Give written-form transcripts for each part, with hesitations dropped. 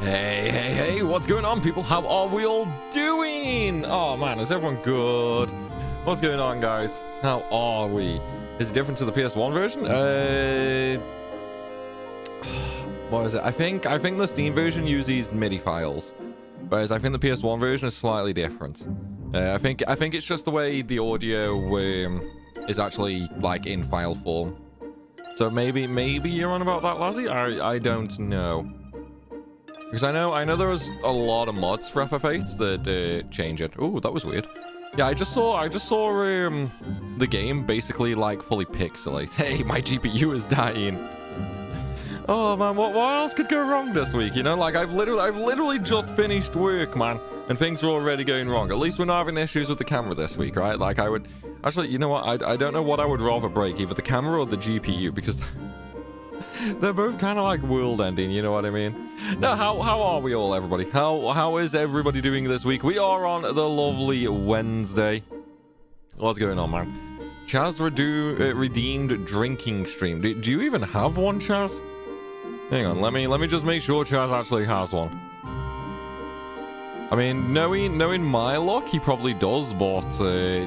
Hey, what's going on, people? How are we all doing? Oh, man, is everyone good? What's going on, guys? How are we? Is it different to the PS1 version? What is it? I think the Steam version uses MIDI files, whereas I think the PS1 version is slightly different. I think it's just the way the audio is actually, like, in file form. So maybe you're on about that, Lazzy? I don't know. Because I know there was a lot of mods for FF8 that change it. Ooh, that was weird. Yeah, I just saw the game basically like fully pixelate. Hey, my GPU is dying. Oh man, what else could go wrong this week? You know, like I've literally just finished work, man, and things are already going wrong. At least we're not having issues with the camera this week, right? Like I would actually, you know what? I don't know what I would rather break, either the camera or the GPU, because they're both kind of like world ending, you know what I mean? Now, how are we all, everybody? How is everybody doing this week? We are on the lovely Wednesday. What's going on, man? Chaz redeemed drinking stream. Do you even have one, Chaz? Hang on, let me just make sure Chaz actually has one. I mean, knowing my luck, he probably does, but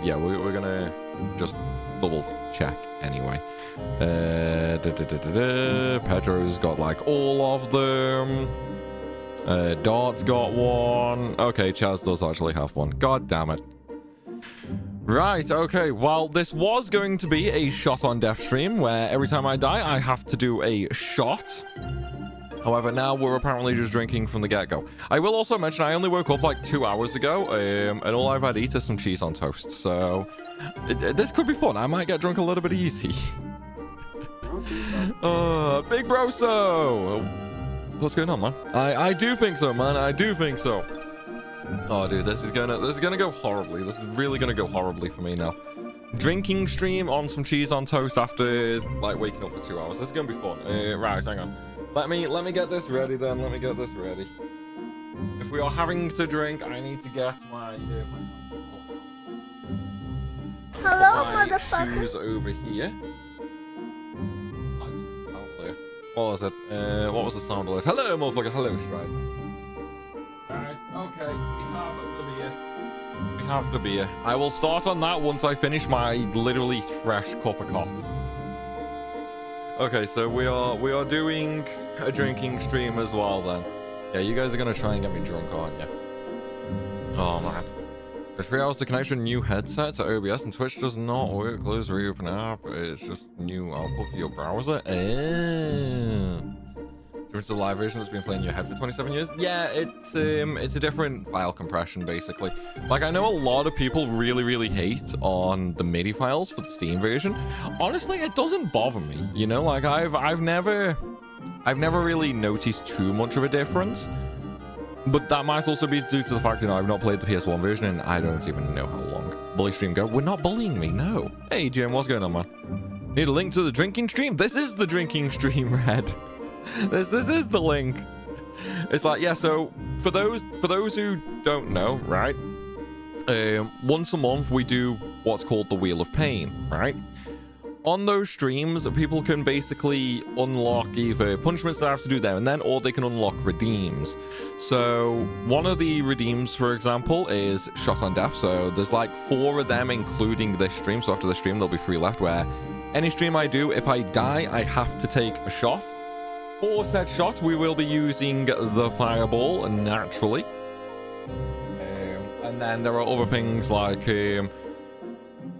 yeah, we're gonna just double check anyway. Pedro's got like all of them. Dart's got one. Okay, Chaz does actually have one. God damn it. Right, okay, well, this was going to be a shot on death stream where every time I die I have to do a shot. However, now we're apparently just drinking from the get-go. I will also mention I only woke up like 2 hours ago, and all I've had to eat is some cheese on toast, so this could be fun. I might get drunk a little bit easy. Big Broso! What's going on, man? I do think so, man. I do think so. Oh, dude, this is gonna go horribly. This is really gonna go horribly for me now. Drinking stream on some cheese on toast after like waking up for 2 hours. This is gonna be fun. Right, hang on. Let me get this ready then. Let me get this ready. If we are having to drink, I need to get my hello, motherfucker. Shoes over here. What was it? What was the sound alert? Hello, motherfucker. Hello, Stride. Alright, okay. We have the beer. I will start on that once I finish my literally fresh cup of coffee. Okay, so we are doing a drinking stream as well then. Yeah, you guys are gonna try and get me drunk, aren't you? Oh man. For 3 hours to connect a new headset to OBS and Twitch does not work. Close reopen app. It's just new output for your browser. Different to the live version that's been playing in your head for 27 years. Yeah, it's a different file compression basically. Like I know a lot of people really hate on the MIDI files for the Steam version. Honestly, it doesn't bother me. You know, like I've never really noticed too much of a difference. But that might also be due to the fact, you know, I've not played the PS1 version and I don't even know how long. Bully stream go. We're not bullying me, no. Hey Jim, what's going on, man? Need a link to the drinking stream? This is the drinking stream, Red. This is the link. It's like, yeah, so for those who don't know, right? Once a month we do what's called the Wheel of Pain, right? On those streams, people can basically unlock either punishments that I have to do there and then, or they can unlock redeems. So one of the redeems, for example, is Shot on Death. So there's like 4 of them, including this stream. So after the stream, there'll be 3 left, where any stream I do, if I die, I have to take a shot. For said shot, we will be using the fireball naturally. And then there are other things like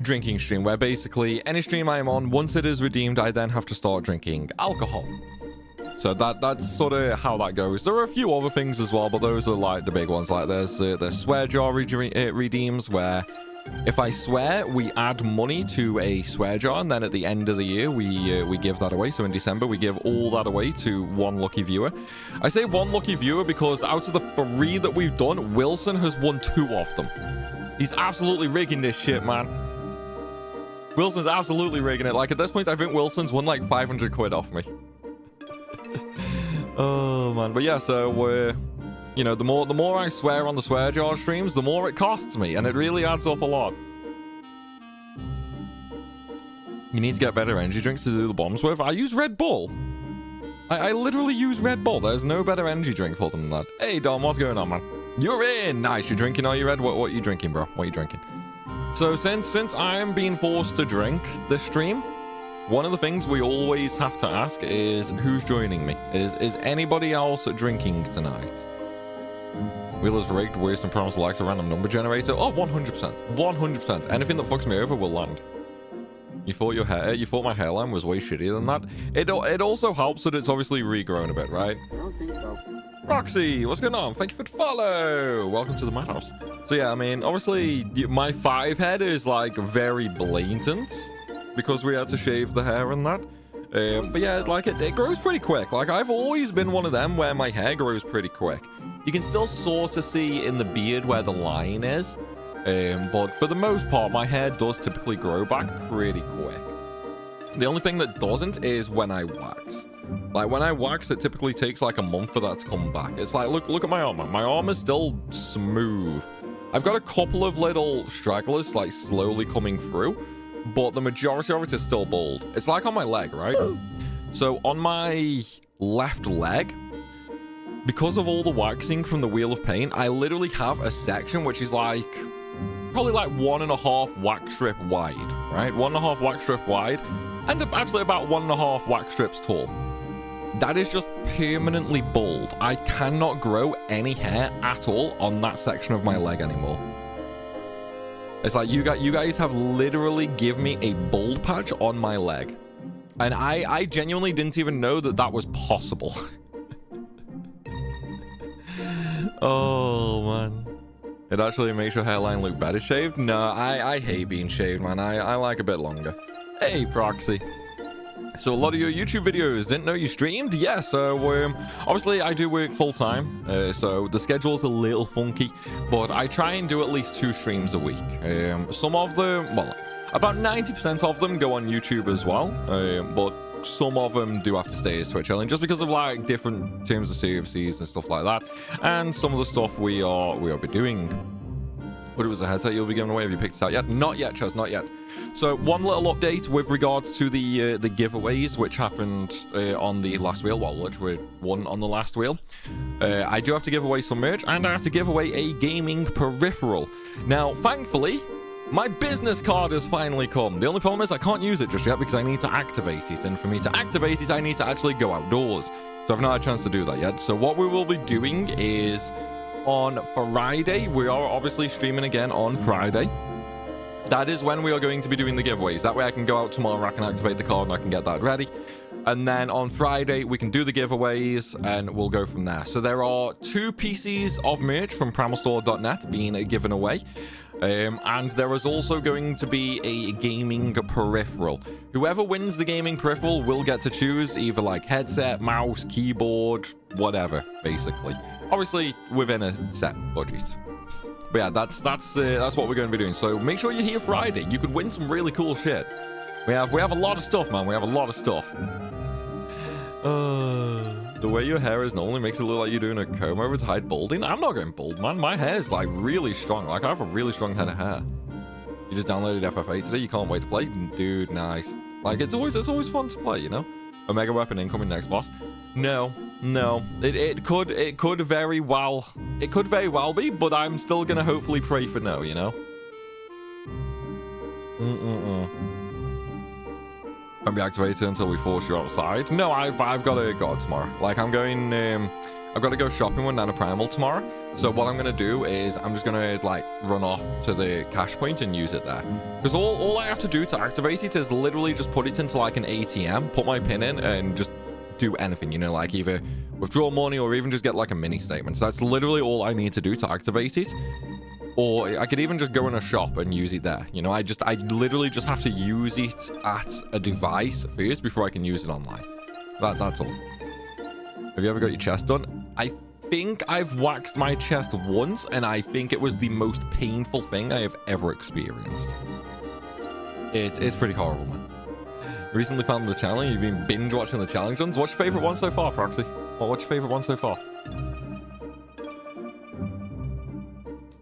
drinking stream, where basically any stream I'm on, once it is redeemed, I then have to start drinking alcohol. So that's sort of how that goes. There are a few other things as well, but those are like the big ones. Like there's swear jar redeems, where if I swear, we add money to a swear jar, and then at the end of the year, we give that away. So in December, we give all that away to 1 lucky viewer. I say 1 lucky viewer because out of the 3 that we've done, Wilson has won 2 of them. He's absolutely rigging this shit, man. Wilson's absolutely rigging it. Like at this point, I think Wilson's won like 500 quid off me. Oh man, but yeah, so we're... You know, the more I swear on the swear jar streams, the more it costs me, and it really adds up a lot. You need to get better energy drinks to do the bombs with. I use Red Bull. I literally use Red Bull. There's no better energy drink for them than that. Hey, Dom, what's going on, man? You're in. Nice. You're drinking, are you, Red? What are you drinking, bro? What are you drinking? So since I'm being forced to drink this stream, one of the things we always have to ask is who's joining me? Is anybody else drinking tonight? Wheel is rigged, worse than Primal likes a random number generator. Oh, 100%. 100%. Anything that fucks me over will land. You thought my hairline was way shittier than that? It also helps that it's obviously regrown a bit, right? I don't think so. Roxy, what's going on? Thank you for the follow. Welcome to the madhouse. So yeah, I mean, obviously my 5 head is like very blatant because we had to shave the hair and that. But yeah, like it grows pretty quick. Like I've always been one of them where my hair grows pretty quick. You can still sort of see in the beard where the line is. But for the most part, my hair does typically grow back pretty quick. The only thing that doesn't is when I wax. Like when I wax, it typically takes like a month for that to come back. It's like, look at my arm. My arm is still smooth. I've got a couple of little stragglers like slowly coming through, but the majority of it is still bald. It's like on my leg, right? So on my left leg, because of all the waxing from the Wheel of Pain, I literally have a section which is like probably like 1.5 wax strip wide, right? 1.5 wax strip wide, and actually about 1.5 wax strips tall. That is just permanently bald. I cannot grow any hair at all on that section of my leg anymore. It's like you guys have literally given me a bald patch on my leg, and I genuinely didn't even know that that was possible. Oh man, it actually makes your hairline look better shaved. No, I hate being shaved, man. I like a bit longer. Hey, Proxy. So a lot of your YouTube videos didn't know you streamed. Yeah, so obviously I do work full-time, so the schedule's a little funky, but I try and do at least 2 streams a week. Some of them, well, about 90% of them go on YouTube as well, but some of them do have to stay as Twitch only, just because of like different terms of services and stuff like that, and some of the stuff we'll be doing. But it was a headset you'll be giving away. Have you picked it out yet? Not yet, Chaz, not yet. So one little update with regards to the giveaways which happened on the last wheel, well, which were won on the last wheel. I do have to give away some merch, and I have to give away a gaming peripheral. Now, thankfully, my business card has finally come. The only problem is I can't use it just yet because I need to activate it. And for me to activate it, I need to actually go outdoors. So I've not had a chance to do that yet. So what we will be doing is on Friday, we are obviously streaming again on Friday. That is when we are going to be doing the giveaways. That way I can go out tomorrow, I can activate the card, and I can get that ready. And then on Friday, we can do the giveaways, and we'll go from there. So there are 2 pieces of merch from primalstore.net being given away. And there is also going to be a gaming peripheral. Whoever wins the gaming peripheral will get to choose either like headset, mouse, keyboard, whatever, basically. Obviously, within a set budget. But yeah, that's what we're going to be doing. So make sure you're here Friday. You could win some really cool shit. We have a lot of stuff, man. We have a lot of stuff. The way your hair is normally makes it look like you're doing a comb over to hide balding. I'm not going bald, man. My hair is like really strong. Like I have a really strong head of hair. You just downloaded FFA today. You can't wait to play, dude. Nice. Like it's always fun to play, you know. Omega weapon incoming next boss. No. It could very well be, but I'm still gonna hopefully pray for no, you know. Won't be activated until we force you outside. No, I've got to go out tomorrow. Like I'm going, I've got to go shopping with Nana Primal tomorrow. So what I'm gonna do is I'm just gonna like run off to the cash point and use it there. Because all I have to do to activate it is literally just put it into like an ATM, put my pin in, and just do anything, you know, like either withdraw money or even just get like a mini statement. So that's literally all I need to do to activate it. Or I could even just go in a shop and use it there. You know, I literally just have to use it at a device first before I can use it online. That's all. Have you ever got your chest done? I think I've waxed my chest once, and I think it was the most painful thing I have ever experienced. It's pretty horrible, man. Recently found the challenge. You've been binge watching the challenge ones. What's your favorite one so far, Proxy? What's your favorite one so far?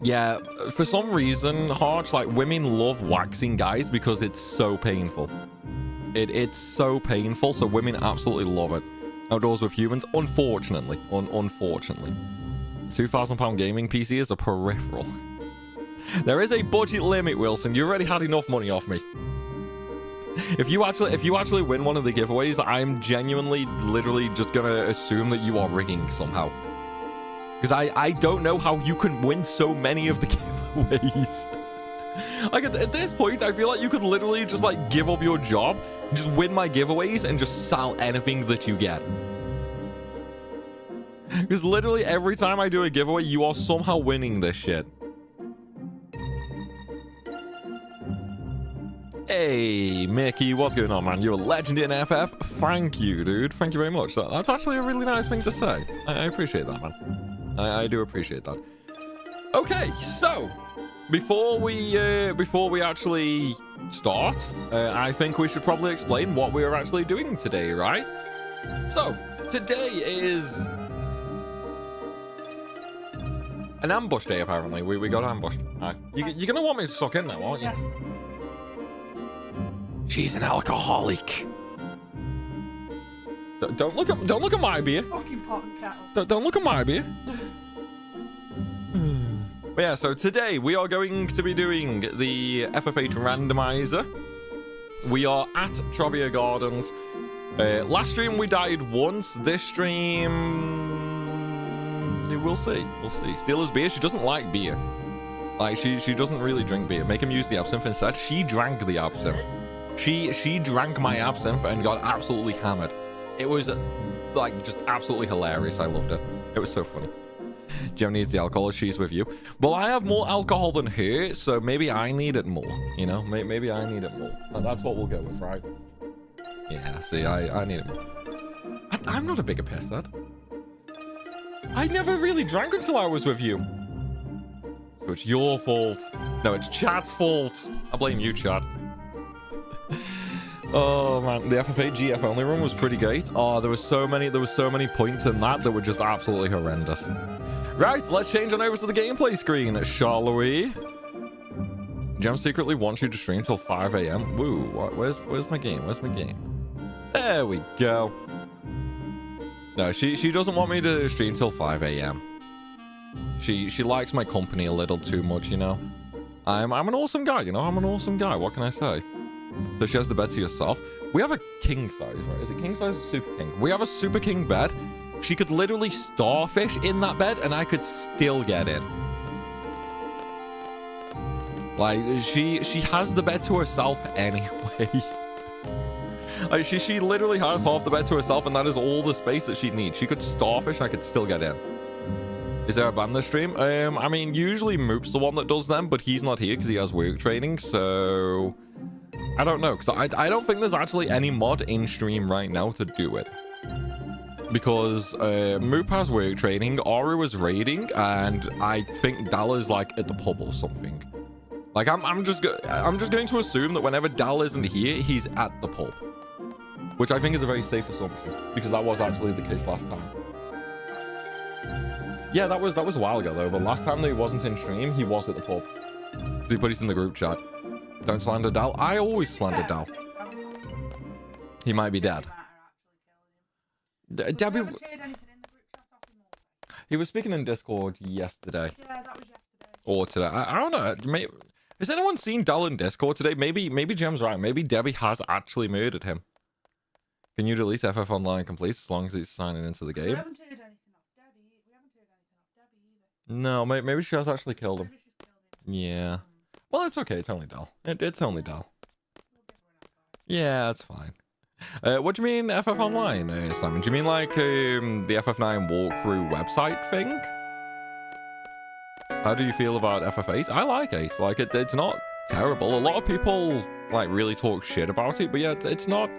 Yeah, for some reason, Harch, like women love waxing guys because it's so painful. It's so painful, so women absolutely love it. Outdoors with humans, unfortunately. Unfortunately. £2,000 gaming PC is a peripheral. There is a budget limit, Wilson. You already had enough money off me. If you actually win one of the giveaways, I'm genuinely, literally just gonna assume that you are rigging somehow. Because I don't know how you can win so many of the giveaways. Like, at this point, I feel like you could literally just, like, give up your job, just win my giveaways, and just sell anything that you get. Because literally every time I do a giveaway, you are somehow winning this shit. Hey, Mickey, what's going on, man? You're a legend in FF. Thank you, dude. Thank you very much. That's actually a really nice thing to say. I appreciate that, man. I do appreciate that. Okay, so before we actually start, I think we should probably explain what we are actually doing today, right? So today is an ambush day, apparently. We got ambushed. You're gonna want me to suck in now, aren't you? Yeah. She's an alcoholic. Don't look at my beer. Fucking pot and kettle. Don't look at my beer. But yeah, so today we are going to be doing the FF8 randomizer. We are at Trobia Gardens. Last stream we died once. This stream, we'll see. We'll see. Steelers beer. She doesn't like beer. Like she doesn't really drink beer. Make him use the absinthe instead. She drank the absinthe. She drank my absinthe and got absolutely hammered. It was like just absolutely hilarious. I loved it. It was so funny. Gem needs the alcohol. She's with you. Well, I have more alcohol than her, so maybe I need it more. You know, maybe I need it more. And that's what we'll go with, right? Yeah. See, I need it more. I'm not a bigger pisshead. I never really drank until I was with you. So it's your fault. No, it's chat's fault. I blame you, chat. Oh man, the FF8 GF only run was pretty great. Oh, there were so many points in that were just absolutely horrendous. Right, let's change on over to the gameplay screen, shall we? Gem secretly wants you to stream till 5 a.m. Woo, where's my game? Where's my game? There we go. No, she doesn't want me to stream till 5 a.m. She likes my company a little too much, you know. I'm an awesome guy, you know. I'm an awesome guy. What can I say? So she has the bed to yourself. We have a king size, right? Is it king size or super king? We have a super king bed. She could literally starfish in that bed and I could still get in. Like, she has the bed to herself anyway. Like, she literally has half the bed to herself and that is all the space that she'd need. She could starfish and I could still get in. Is there a ban this stream? I mean, usually Moop's the one that does them, but he's not here because he has work training, so I don't know, because I don't think there's actually any mod in stream right now to do it. Because Moop has work training, Aru is raiding, and I think Dal is like at the pub or something. Like I'm just going to assume that whenever Dal isn't here, he's at the pub. Which I think is a very safe assumption, because that was actually the case last time. Yeah, that was a while ago though, but last time that he wasn't in stream, he was at the pub. So he put it in the group chat. Don't slander Dal. I always slander Dal. He might be dead. Debbie... He was speaking in Discord yesterday. Yeah, that was yesterday. Or today. I don't know. Has anyone seen Dal in Discord today? Maybe Gem's right. Maybe Debbie has actually murdered him. Can you delete FF Online complete as long as he's signing into the game? We haven't heard anything off Debbie. We haven't heard anything off Debbie either. No, maybe she has actually killed him. Maybe she's killed him. Yeah. Well, it's okay. It's only Dal. It's only Dal. Yeah, that's fine. What do you mean FF Online, Simon? Do you mean like the FF9 walkthrough website thing? How do you feel about FF8? I like 8. Like it's not terrible. A lot of people like really talk shit about it, but yeah, it's not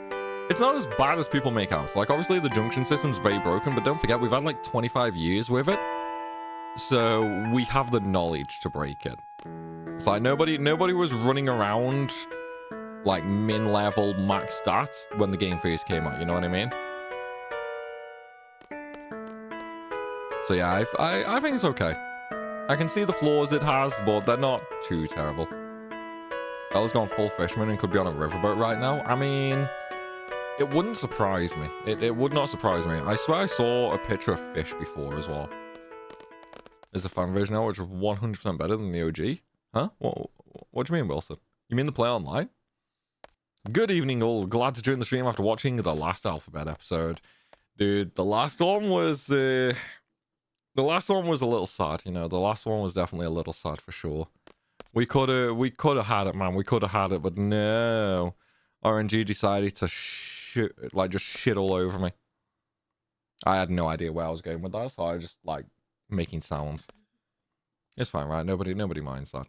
as bad as people make out. Like obviously the junction system's very broken, but don't forget we've had like 25 years with it, so we have the knowledge to break it. It's like nobody was running around like min level max stats when the game first came out, you know what I mean? So yeah, I think it's okay. I can see the flaws it has, but they're not too terrible. Bella's gone full fisherman and could be on a riverboat right now. I mean, It wouldn't surprise me. It would not surprise me. I swear I saw a picture of fish before as well. There's a fan version now, which is 100% better than the OG. Huh? What do you mean, Wilson? You mean the play online? Good evening, all. Glad to join the stream after watching the last Alphabet episode. Dude, the last one was a little sad, you know. The last one was definitely a little sad for sure. We could have had it, man. We could have had it, but no. RNG decided to just shit all over me. I had no idea where I was going with that, so I was just like making sounds. It's fine, right? Nobody minds that.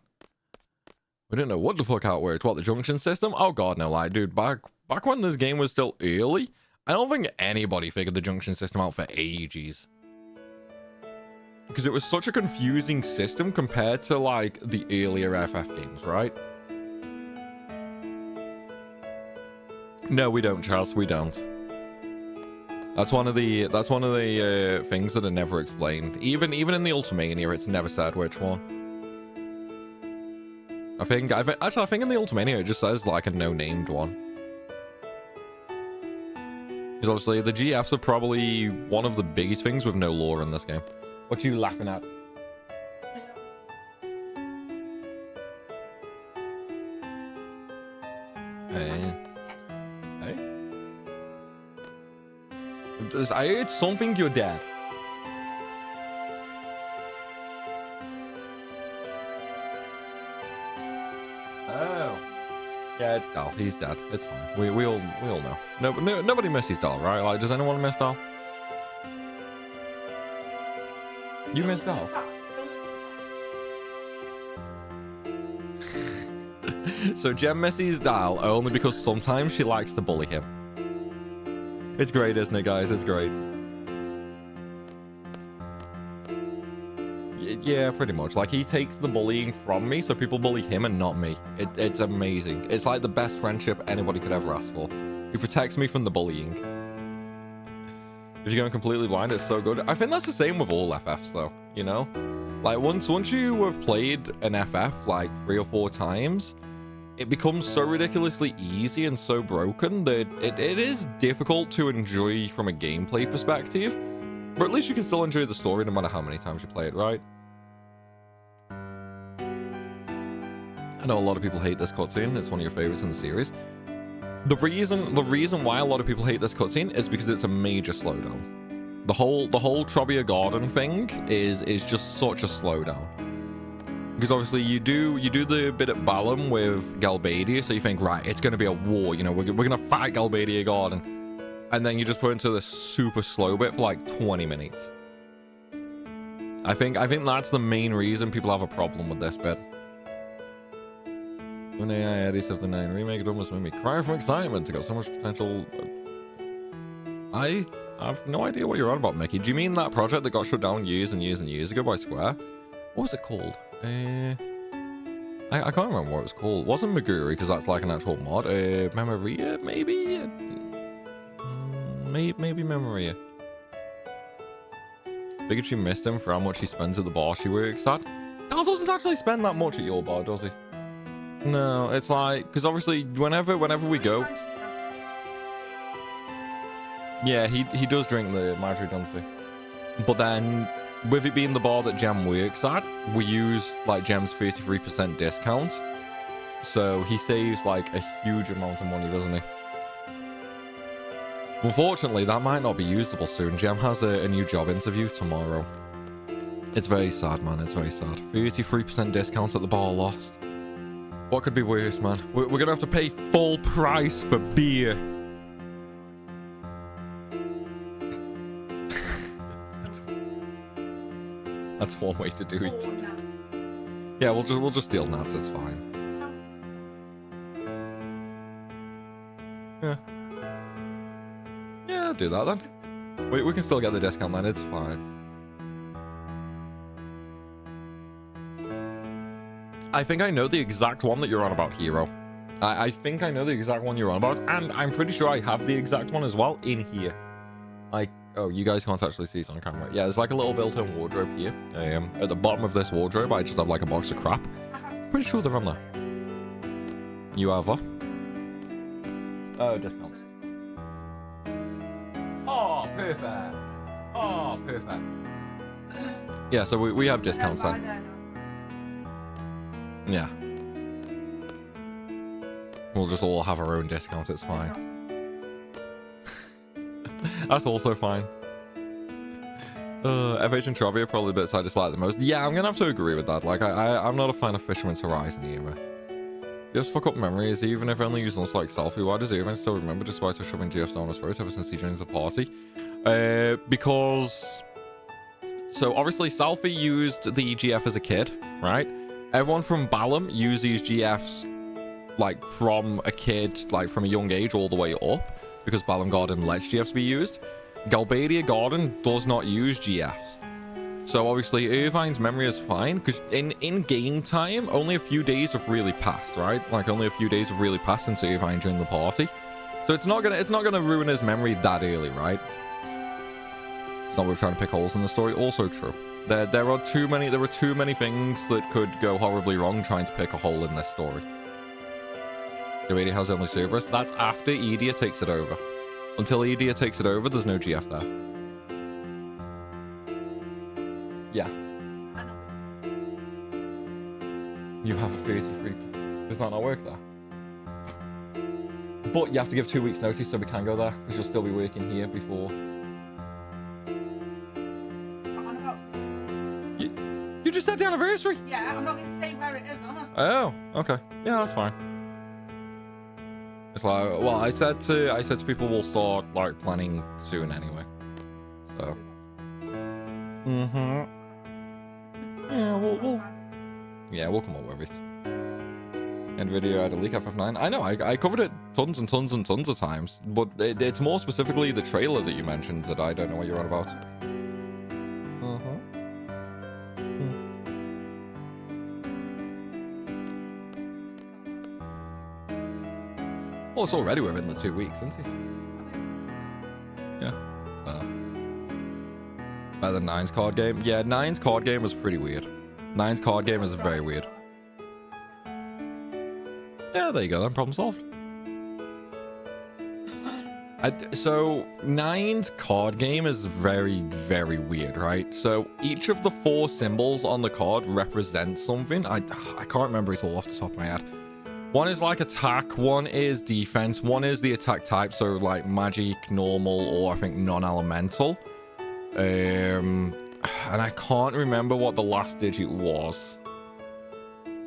We didn't know what the fuck how it worked. What, the junction system? Oh god, no, like, dude, back when this game was still early, I don't think anybody figured the junction system out for ages. Because it was such a confusing system compared to, like, the earlier FF games, right? No, we don't, Charles. We don't. That's one of the things that are never explained. Even in the Ultimania, it's never said which one. I think in the Ultimania it just says like a no-named one. Because obviously the GFs are probably one of the biggest things with no lore in this game. What are you laughing at? Hey. I heard something, your dad. Oh. Yeah, it's Dal. He's dead. It's fine. We all know. Nobody misses Dal, right? Like, does anyone miss Dal? You miss Dal? So Gem misses Dal only because sometimes she likes to bully him. It's great, isn't it, guys? It's great. Yeah, pretty much. Like, he takes the bullying from me, so people bully him and not me. It's amazing. It's like the best friendship anybody could ever ask for. He protects me from the bullying. If you're going completely blind, it's so good. I think that's the same with all FFs, though, you know? Like, once you have played an FF, like, 3 or 4 times, it becomes so ridiculously easy and so broken that it is difficult to enjoy from a gameplay perspective. But at least you can still enjoy the story no matter how many times you play it, right? I know a lot of people hate this cutscene. It's one of your favorites in the series. The reason why a lot of people hate this cutscene is because it's a major slowdown. The whole Trobia Garden thing is just such a slowdown. Because obviously you do the bit at Balam with Galbadia, so you think, right, it's going to be a war, you know, we're going to fight Galbadia Garden. And then you just put into this super slow bit for like 20 minutes. I think that's the main reason people have a problem with this bit. When AI edits of the 9 remake, it almost made me cry from excitement. It got so much potential. I have no idea what you're on about, Mickey. Do you mean that project that got shut down years and years and years ago by Square? What was it called? I can't remember what it was called. It wasn't Maguri, because that's like an actual mod. Memoria, maybe? Maybe Memoria. Figured she missed him for how much he spends at the bar she works at. Dal doesn't actually spend that much at your bar, does he? No, it's like, because obviously whenever we go, yeah, he does drink the Madri Dunphy. But then with it being the bar that Gem works at, we use like Gem's 33% discount, so he saves like a huge amount of money, doesn't he? Unfortunately, that might not be usable soon. Gem has a new job interview tomorrow. It's very sad, man. It's very sad. 33% discount at the bar lost. What could be worse, man? We're gonna have to pay full price for beer. That's one way to do it. Yeah, we'll just steal nuts. It's fine. Yeah. Yeah, I'll do that then. We can still get the discount then. It's fine. I think I know the exact one that you're on about, Hero. I think I know the exact one you're on about, and I'm pretty sure I have the exact one as well in here. Like, oh, you guys can't actually see it on camera. Yeah, there's like a little built-in wardrobe here. At the bottom of this wardrobe, I just have like a box of crap. Pretty sure they're on there. You have what? Oh, discount. Perfect. Oh, perfect. Yeah, so we have discounts then. Yeah. We'll just all have our own discounts, it's fine. That's also fine. FH and Travi are probably the bits I dislike the most. Yeah, I'm gonna have to agree with that. Like, I'm not a fan of Fisherman's Horizon either. Just fuck up memories, even if only used once like Selfie. Why does Irvine still remember despite us shoving GFs down his throat ever since he joins the party? Because... So, obviously, Selfie used the GF as a kid, right? Everyone from Balam used these GFs, like, from a kid, like, from a young age all the way up, because Balam Garden lets GFs be used. Galbadia Garden does not use GFs. So obviously Irvine's memory is fine because in game time only a few days have really passed, right? Like only a few days have really passed since Irvine joined the party. So it's not gonna ruin his memory that early, right? It's not worth trying to pick holes in the story. Also true. There are too many things that could go horribly wrong trying to pick a hole in this story. Galbadia has only Cerberus. That's after Edia takes it over. Until Edia takes it over, there's no GF there. Yeah. You have a 33. Does that not work there? But you have to give 2 weeks notice so we can go there, because you'll still be working here before. You just said the anniversary? Yeah, I'm not going to say where it is, am I? Oh, okay. Yeah, that's fine. It's like, well, I said to people we'll start like planning soon anyway. So. Yeah, we'll come up with it. End video had a leak FF9. I know, I covered it tons and tons and tons of times, but it's more specifically the trailer that you mentioned that I don't know what you're on about. Well, it's already within the 2 weeks, isn't it? Yeah. Better than 9's card game? Yeah, 9's card game was pretty weird. 9's card game is very weird. Yeah, there you go, then problem solved. So 9's card game is very, very weird, right? So each of the 4 symbols on the card represents something. I can't remember it all off the top of my head. One is like attack, one is defense, one is the attack type, so like magic, normal, or I think non-elemental. And I can't remember what the last digit was.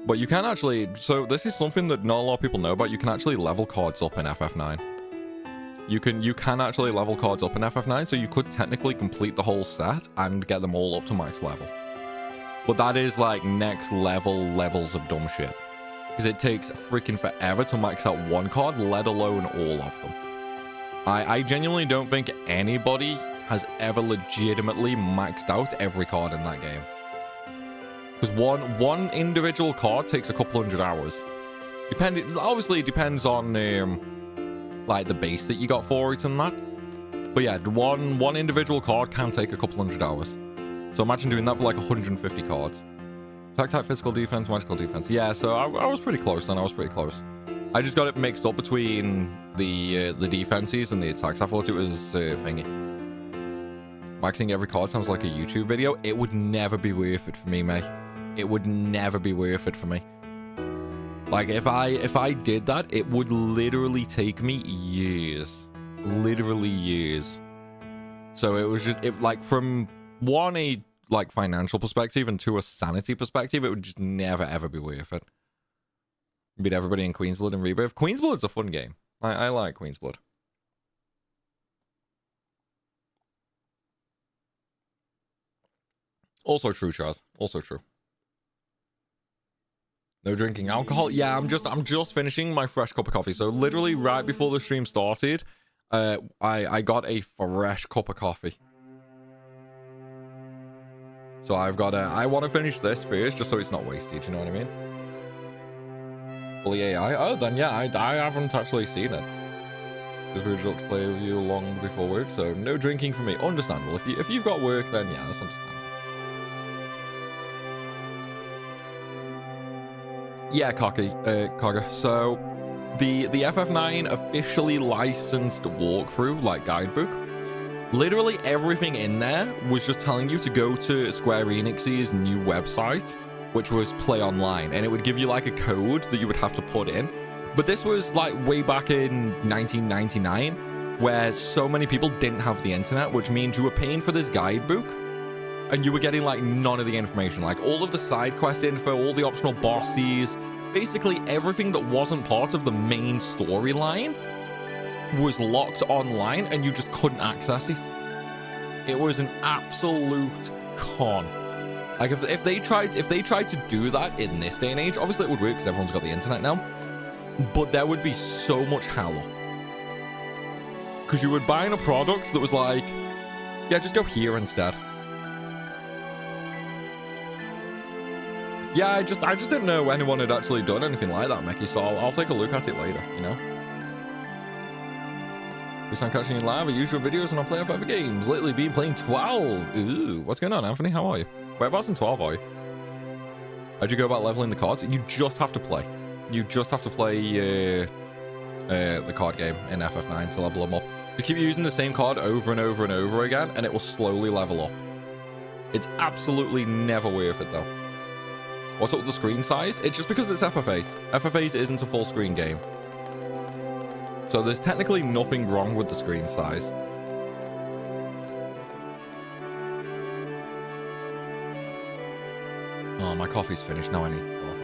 But you can actually, so this is something that not a lot of people know about, you can actually level cards up in FF9. You can actually level cards up in FF9, so you could technically complete the whole set and get them all up to max level. But that is like next levels of dumb shit. Because it takes freaking forever to max out one card, let alone all of them. I genuinely don't think anybody has ever legitimately maxed out every card in that game. Because one individual card takes a couple hundred hours. Obviously, it depends on like the base that you got for it and that. But yeah, one individual card can take a couple hundred hours. So imagine doing that for like 150 cards. Attack type, physical defense, magical defense. Yeah, so I was pretty close then. I was pretty close. I just got it mixed up between the defenses and the attacks. I thought it was thingy. Maxing every card sounds like a YouTube video. It would never be worth it for me, mate. It would never be worth it for me. Like, if I did that, it would literally take me years. Literally years. So it was just, like, from one, a like financial perspective, and to a sanity perspective, it would just never ever be worth it. Beat everybody in Queensblood and Rebirth. Queensblood's a fun game. I like Queensblood. Also true, Chaz. Also true. No drinking alcohol. Yeah, I'm just finishing my fresh cup of coffee. So literally right before the stream started, I got a fresh cup of coffee. So I want to finish this first, just so it's not wasted, you know what I mean? Fully AI? Oh, then yeah, I haven't actually seen it. Because we were just up to play with you long before work, so no drinking for me. Understandable. If you've got work, then yeah, that's understandable. Yeah, Cogger. So, the FF9 officially licensed walkthrough, like guidebook, Literally everything in there was just telling you to go to Square Enix's new website, which was Play Online, and it would give you like a code that you would have to put in. But this was like way back in 1999, where so many people didn't have the internet, which means you were paying for this guidebook and you were getting like none of the information, like all of the side quest info, all the optional bosses, basically everything that wasn't part of the main storyline was locked online and you just couldn't access it. It was an absolute con. Like if they tried to do that in this day and age, obviously it would work because everyone's got the internet now, but there would be so much hell. Because you would buy in a product that was like, yeah, just go here instead. Yeah, I just didn't know anyone had actually done anything like that, Mickey, so I'll take a look at it later, you know? First time catching you live, I use your videos when I play FF games. Lately been playing 12. Ooh, what's going on, Anthony? How are you? Whereabouts in 12 are you? How'd you go about leveling the cards? You just have to play. You just have to play the card game in FF9 to level them up. Just keep using the same card over and over and over again, and it will slowly level up. It's absolutely never worth it, though. What's up with the screen size? It's just because it's FF8. FF8 isn't a full screen game. So there's technically nothing wrong with the screen size. Oh, my coffee's finished. Now I need to start.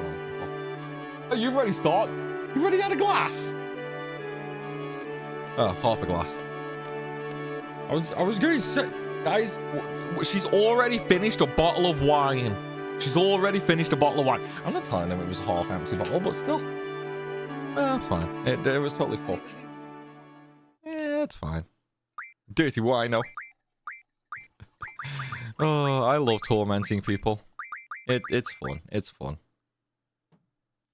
Oh, you've already started? You've already had a glass? Oh, half a glass. I was going to say, guys, she's already finished a bottle of wine. She's already finished a bottle of wine. I'm not telling them it was a half empty bottle, but still. That's fine. It was totally full. Yeah, it's fine. Dirty wino. Oh, I love tormenting people. It's fun. It's fun.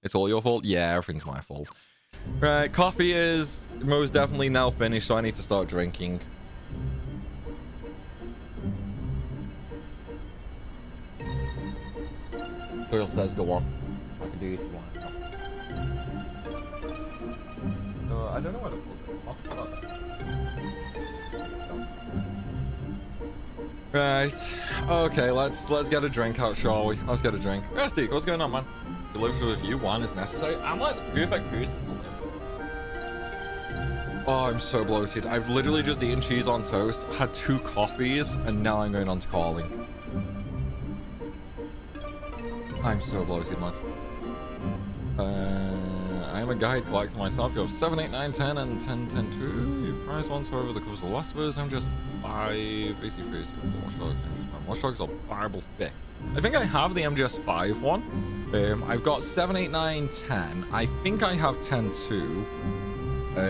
It's all your fault? Yeah, everything's my fault. Right, coffee is most definitely now finished, so I need to start drinking. Girl says go on. I can do if you want. I don't know where to put it. Right. Okay, let's get a drink out, shall we? Let's get a drink. Rusty, what's going on, man? You live with you, wine is necessary. I'm like the perfect person to live. Oh, I'm so bloated. I've literally just eaten cheese on toast, had 2 coffees, and now I'm going on to calling. I'm so bloated, man. I'm a guide collector myself. You have 7, 8, 9, 10, and 10, 10, 2. You prize ones, however, that covers the last of us. I'm just 5. AC3, Watch Dogs are Bible thick. I think I have the MGS5 one. I've got 7, 8, 9, 10. I think I have 10 too. I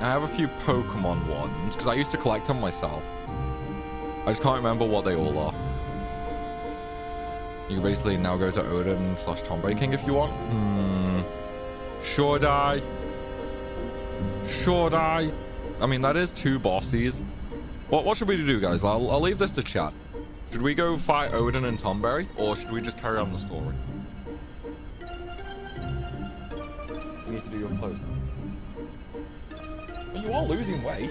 have a few Pokemon ones because I used to collect them myself. I just can't remember what they all are. You can basically now go to Odin / Tomboy King if you want. Should I? Should I? I mean, that is 2 bosses. What should we do, guys? I'll leave this to chat. Should we go fight Odin and Tomberry, or should we just carry on the story? You need to do your clothes. Well, you are losing weight.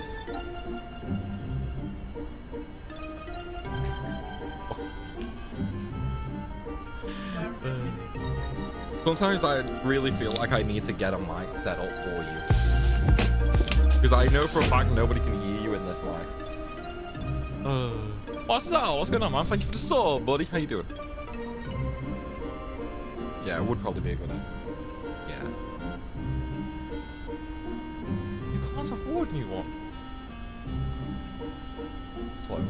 Sometimes I really feel like I need to get a mic set up for you. Because I know for a fact nobody can hear you in this mic. What's up? What's going on, man? Thank you for the sub, buddy. How you doing? Yeah, it would probably be a good idea. Yeah. You can't afford new ones. Slowly.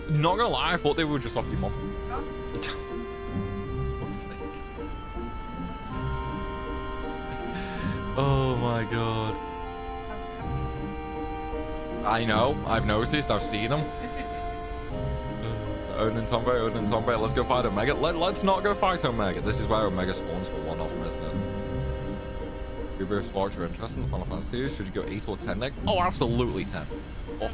Not gonna lie, I thought they were just off your mom. Fuck's sake. Oh my god. I know, I've noticed, I've seen them. Odin and Tomboy, let's go fight Omega. Let's not go fight Omega. This is where Omega spawns for one of them, isn't it? You both sparked your interest in the Final Fantasy series. Should you go 8 or 10 next? Oh, absolutely 10. Oh.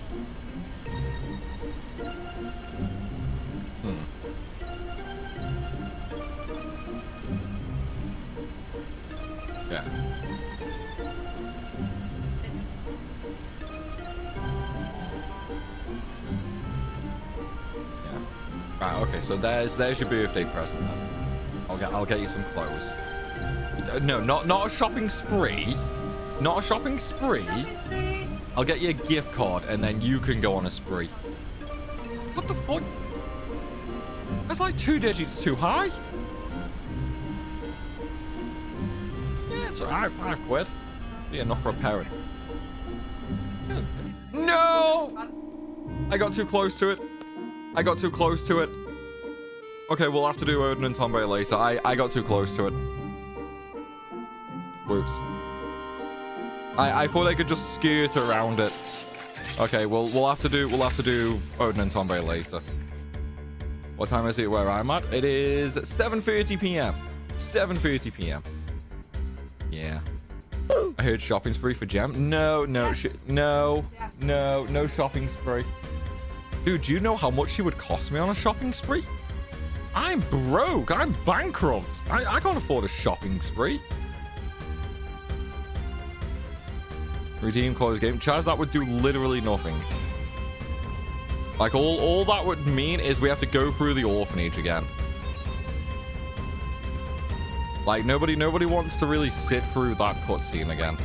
Right, okay, so there's your birthday present then. I'll get you some clothes. No, not a shopping spree. Not a shopping spree. I'll get you a gift card and then you can go on a spree. What the fuck? That's like 2 digits too high. Yeah, it's alright, £5. Be enough for a parrot. No! I got too close to it. I got too close to it. Okay, we'll have to do Odin and Tomboy later. I got too close to it. Whoops. I thought I could just skirt around it. Okay, we'll have to do Odin and Tomboy later. What time is it where I'm at? It is 7:30 p.m. 7:30 p.m. Yeah. I heard shopping spree for Gem. No, yes. No shopping spree. Dude, do you know how much she would cost me on a shopping spree? I'm broke. I'm bankrupt. I can't afford a shopping spree. Redeem close game. Chaz, that would do literally nothing. Like, all that would mean is we have to go through the orphanage again. Like, nobody wants to really sit through that cutscene again.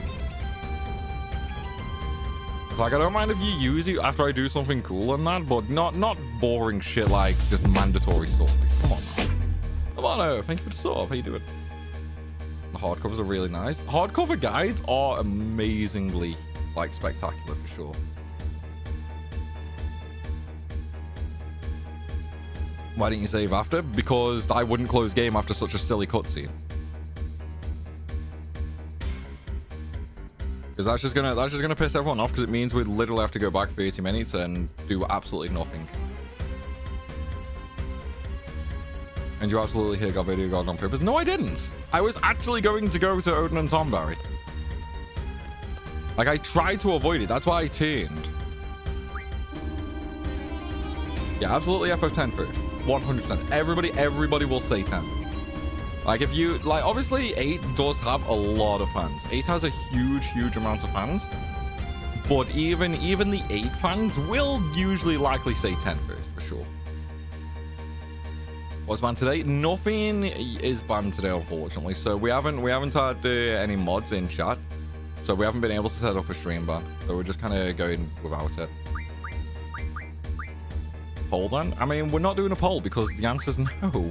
Like, I don't mind if you use it after I do something cool and that, but not boring shit like just mandatory stuff. Come on, man. Come on, thank you for the sub. How you doing? The hardcovers are really nice. Hardcover guides are amazingly, like, spectacular for sure. Why didn't you save after? Because I wouldn't close game after such a silly cutscene. Because that's just gonna piss everyone off, because it means we'd literally have to go back 30 minutes and do absolutely nothing. And you absolutely here got video god on purpose. No, I didn't. I was actually going to go to Odin and Tomberry. Like, I tried to avoid it. That's why I turned. Yeah, absolutely FF10 first. 100%. Everybody will say 10. Like, if you, like, obviously 8 does have a lot of fans. 8 has a huge amount of fans. But even the 8 fans will usually likely say 10 first, for sure. What's banned today? Nothing is banned today, unfortunately. So we haven't had any mods in chat. So we haven't been able to set up a stream ban. So we're just kind of going without it. Poll then? I mean, we're not doing a poll because the answer's no.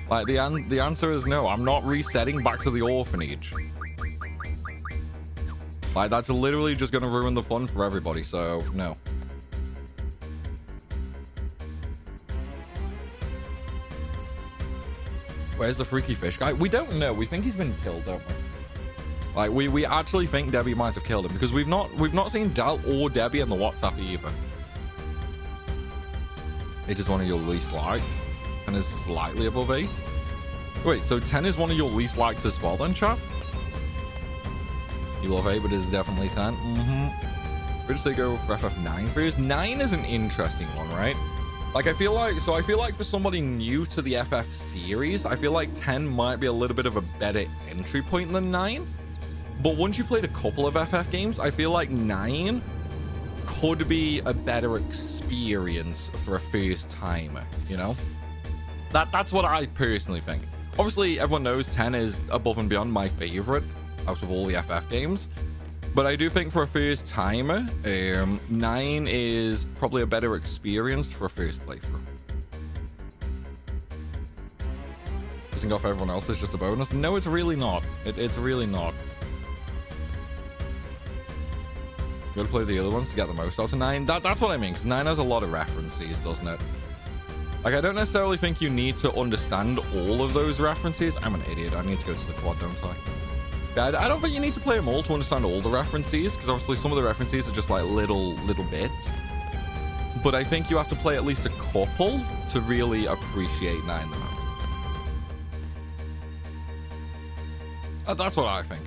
Like, the answer is no. I'm not resetting back to the orphanage. Like, that's literally just going to ruin the fun for everybody, so no. Where's the freaky fish guy? We don't know. We think he's been killed, don't we? Like, we actually think Debbie might have killed him, because we've not seen Dal or Debbie in the WhatsApp either. It is one of your least liked. 10 is slightly above 8. Wait, so 10 is one of your least liked as well then, Chaz? You love 8, but it is definitely 10. Where did they go for FF9 first? 9 is an interesting one, right? Like, I feel like for somebody new to the FF series, I feel like 10 might be a little bit of a better entry point than 9. But once you've played a couple of FF games, I feel like 9 could be a better experience for a first timer, you know? That's what I personally think. Obviously, everyone knows 10 is above and beyond my favorite out of all the FF games. But I do think for a first timer, 9 is probably a better experience for a first playthrough. Pissing off everyone else is just a bonus. No, it's really not. It's really not. You gotta play the other ones to get the most out of 9. That's what I mean, because 9 has a lot of references, doesn't it? Like, I don't necessarily think you need to understand all of those references. I'm an idiot. I need to go to the quad, don't I? I don't think you need to play them all to understand all the references, because obviously some of the references are just like little bits. But I think you have to play at least a couple to really appreciate 9 the most. That's what I think.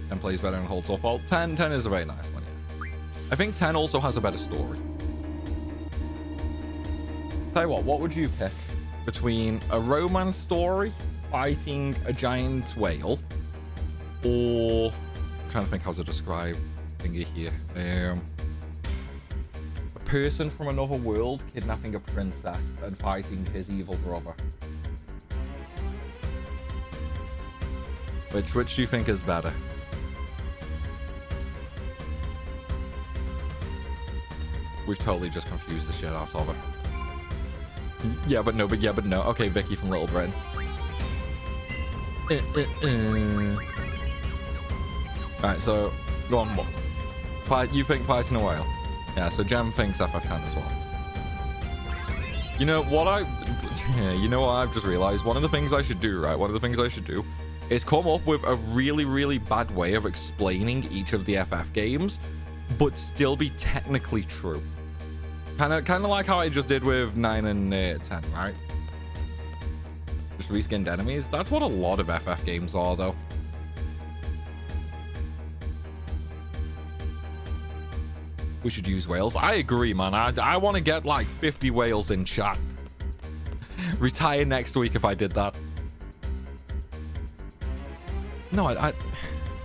10 plays better and holds up all. 10 is a very nice one, yeah. I think 10 also has a better story. Tell you what would you pick between a romance story fighting a giant whale, or I'm trying to think how to describe thingy here, a person from another world kidnapping a princess and fighting his evil brother. Which do you think is better? We've totally just confused the shit out of her. Yeah, but no, but yeah, but no. Okay, Vicky from Little Britain. Alright, so go on. What? You think fighting a whale? Yeah, so Gem thinks FF10 as well. You know what you know what I've just realized? One of the things I should do, right? One of the things I should do is come up with a really, really bad way of explaining each of the FF games, but still be technically true. Kind of like how I just did with 9 and 10, right? Just reskinned enemies. That's what a lot of FF games are, though. We should use whales. I agree, man. I want to get like 50 whales in chat. Retire next week if I did that. No,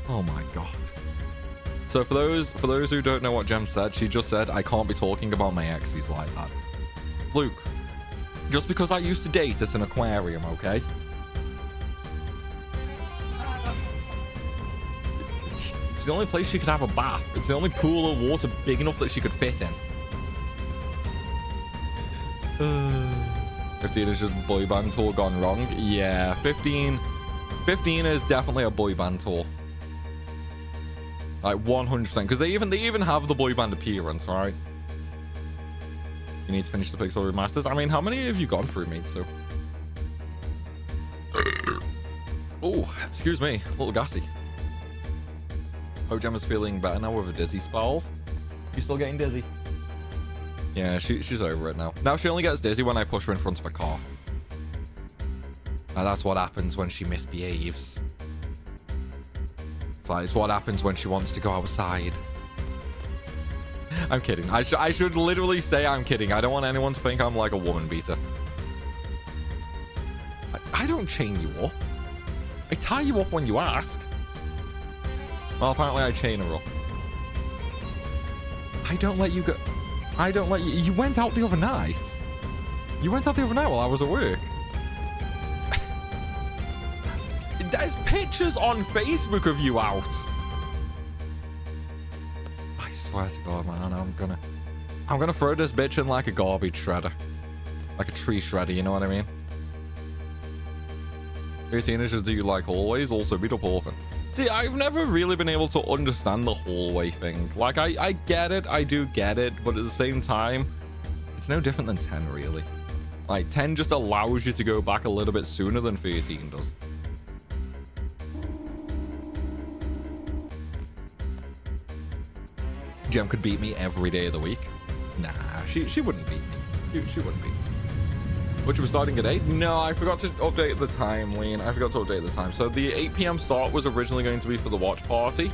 oh my god. So for those who don't know what Gem said, she just said, I can't be talking about my exes like that. Luke, just because I used to date, it's an aquarium, okay? It's the only place she could have a bath. It's the only pool of water big enough that she could fit in. 15 is just boy band tour gone wrong. Yeah, 15 is definitely a boy band tour. Like 100%, because they even have the boy band appearance, right? You need to finish the Pixel remasters. I mean, how many have you gone through, mate? So, oh, excuse me, a little gassy. Hope Gemma's feeling better now with her dizzy spells. You still getting dizzy? Yeah, she's over it now. Now she only gets dizzy when I push her in front of a car. Now that's what happens when she misbehaves. It's what happens when she wants to go outside. I'm kidding. I should literally say I'm kidding. I don't want anyone to think I'm like a woman beater. I don't chain you up. I tie you up when you ask. Well, apparently I chain her up. I don't let you go. I don't let you. You went out the other night. You went out the other night while I was at work. There's pictures on Facebook of you out. I swear to God, man, I'm gonna throw this bitch in like a garbage shredder, like a tree shredder. You know what I mean? 13 inches. Do you like always? Also, beat up orphan. See, I've never really been able to understand the hallway thing. Like, I get it, I do get it, but at the same time, it's no different than 10, really. Like, 10 just allows you to go back a little bit sooner than 13 does. Gem could beat me every day of the week. Nah, she wouldn't beat me. She wouldn't beat me. But you were starting at 8? No, I forgot to update the time, Lean. I forgot to update the time. So the 8 p.m. start was originally going to be for the watch party.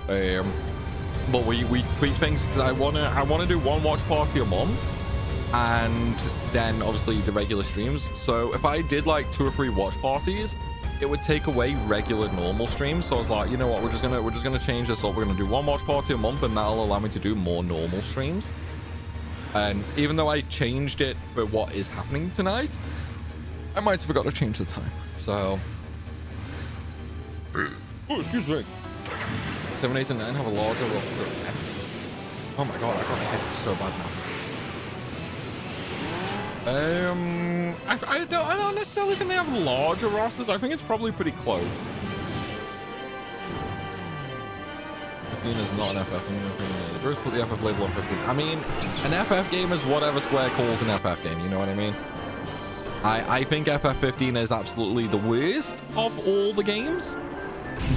But we tweaked things because I wanna do one watch party a month, and then obviously the regular streams. So if I did like 2 or 3 watch parties, it would take away regular normal streams. So I was like, you know what, we're just gonna change this up. We're gonna do one watch party a month, and that'll allow me to do more normal streams. And even though I changed it for what is happening tonight, I might have forgot to change the time. So, oh, excuse me. 7, 8, and 9 have a larger roster. Oh my god, I got hit so bad now. I don't necessarily think they have larger rosters. I think it's probably pretty close. 15 is not an FF game. First put the FF label on 15. I mean, an FF game is whatever Square calls an FF game, you know what I mean? I think FF15 is absolutely the worst of all the games.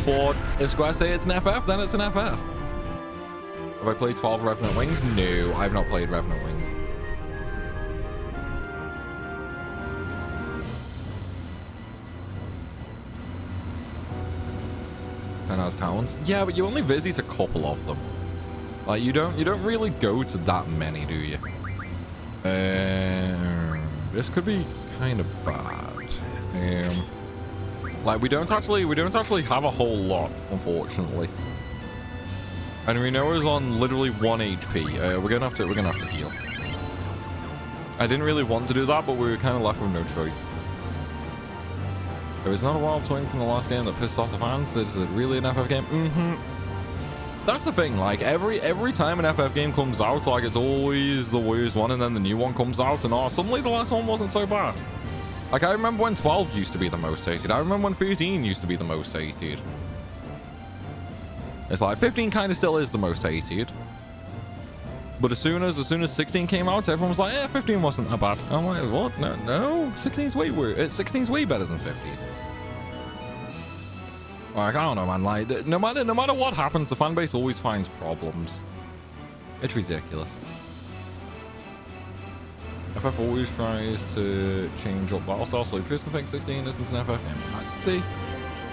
But if Square say it's an FF, then it's an FF. Have I played 12 Revenant Wings? No, I've not played Revenant Wings. Penhouse Towns? Yeah, but you only visit a couple of them. Like, you don't really go to that many, do you? This could be kind of bad. Like, we don't actually have a whole lot, unfortunately. And we know it's on literally 1 HP. We're gonna have to heal. I didn't really want to do that, but we were kind of left with no choice. There was not a wild swing from the last game that pissed off the fans. Is it really an FF game? That's the thing. Like every time an FF game comes out, like it's always the worst one, and then the new one comes out, and oh, suddenly the last one wasn't so bad. Like I remember when 12 used to be the most hated. I remember when 13 used to be the most hated. It's like 15 kind of still is the most hated. But as soon as 16 came out, everyone was like, "Yeah, 15 wasn't that bad." I'm like, "What? No, 16's way worse. 16's way better than 15." Like I don't know, man. Like no matter what happens, the fan base always finds problems. It's ridiculous. FF always tries to change up battle style, so Tristan thinks 16 isn't an FF game. See,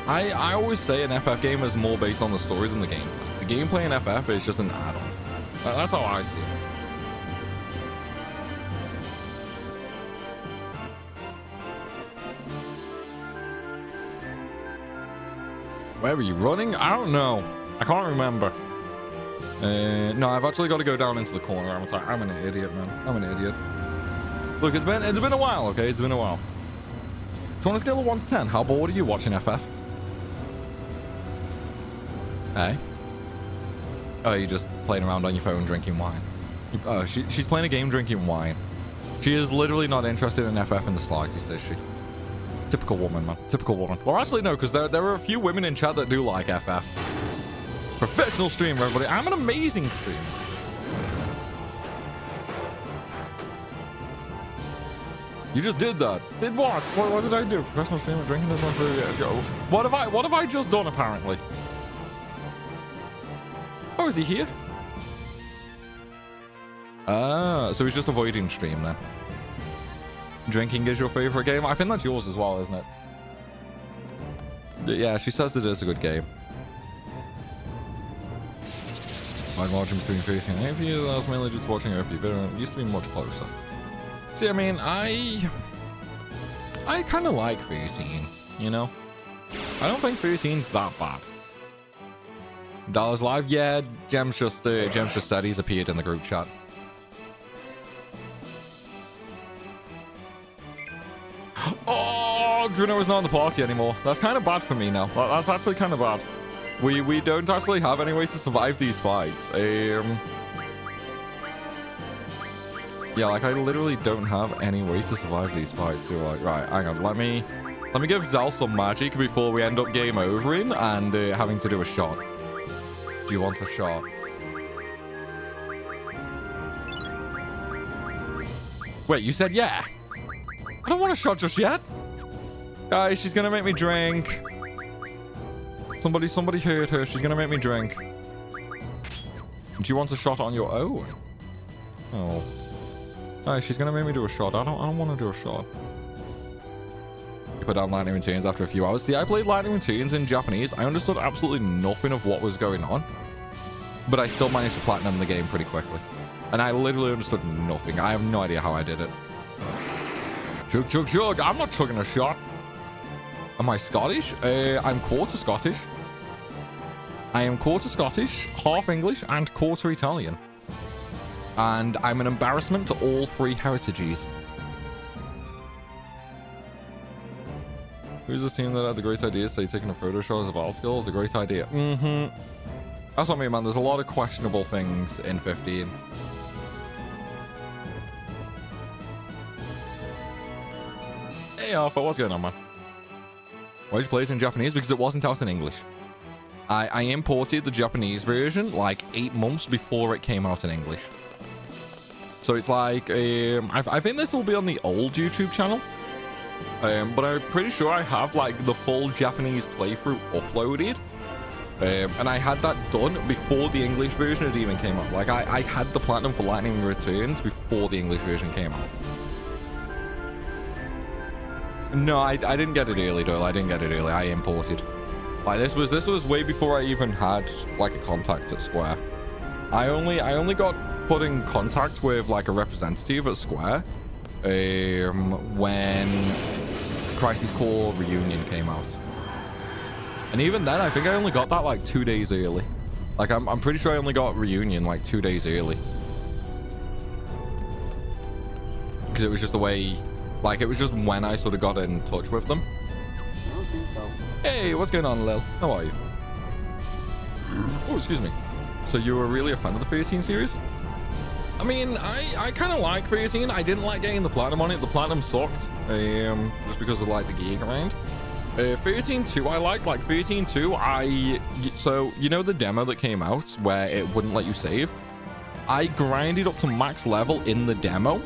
I always say an FF game is more based on the story than the gameplay. The gameplay in FF is just an add-on. That's how I see it. Where were you running? I don't know. I can't remember. No, I've actually got to go down into the corner. I'm an idiot, man. I'm an idiot. Look, it's been a while, okay? It's been a while. So on a scale of 1 to 10, how bored are you watching FF? Hey? Oh, you're just playing around on your phone drinking wine. Oh, she's playing a game drinking wine. She is literally not interested in FF in the slightest, is she? Typical woman, man. Typical woman. Well, actually, no, because there are a few women in chat that do like FF. Professional streamer, everybody. I'm an amazing streamer. You just did that. Did what? What did I do? Professional streamer drinking this one for What have I just done, apparently? Oh, is he here? Ah, so he's just avoiding stream then. Drinking is your favorite game? I think that's yours as well, isn't it? Yeah, she says it is a good game. My margin between 13 and 8 years, I was mainly just watching OP, but it used to be much closer. See, I mean, I kind of like 13, you know? I don't think 13's that bad. Dallas live? Yeah, Gem's just said he's appeared in the group chat. Oh, Druno is not in the party anymore. That's kind of bad for me now. That's actually kind of bad. We don't actually have any way to survive these fights. Yeah, like I literally don't have any way to survive these fights. So like, right, hang on, let me give Zal some magic before we end up game overing and having to do a shot. Do you want a shot? Wait, you said yeah? I don't want a shot just yet. Guys, she's gonna make me drink. Somebody hurt her. She's gonna make me drink. Do you want a shot on your own? Oh. Alright, she's gonna make me do a shot. I don't want to do a shot. You put down Lightning Routines after a few hours. See, I played Lightning Routines in Japanese. I understood absolutely nothing of what was going on. But I still managed to platinum the game pretty quickly. And I literally understood nothing. I have no idea how I did it. Chug, chug, chug. I'm not chugging a shot. Am I Scottish? I'm quarter Scottish. I am quarter Scottish, half English, and quarter Italian. And I'm an embarrassment to all three heritages. Who's this team that had the great idea? Say taking a photo show as a battle skill is a great idea. That's what I mean, man. There's a lot of questionable things in 15. Hey, Alpha, what's going on, man? Why did you play it in Japanese? Because it wasn't out in English. I imported the Japanese version like 8 months before it came out in English. So it's like, I think this will be on the old YouTube channel. But I'm pretty sure I have like the full Japanese playthrough uploaded. And I had that done before the English version had even came out. Like I had the platinum for Lightning Returns before the English version came out. No, I didn't get it early, Doyle. I didn't get it early. I imported. Like this was way before I even had like a contact at Square. I only got put in contact with like a representative at Square when Crisis Core Reunion came out. And even then, I think I only got that like 2 days early. Like, I'm pretty sure I only got Reunion like 2 days early. Because it was just the way, like, it was just when I sort of got in touch with them. I don't think so. Hey, what's going on, Lil? How are you? Oh, excuse me. So you were really a fan of the 13 series? I mean, I kind of like 13. I didn't like getting the platinum on it. The platinum sucked. Just because of like the gear grind. 13.2 I liked. Like 13.2, so you know the demo that came out where it wouldn't let you save? I grinded up to max level in the demo.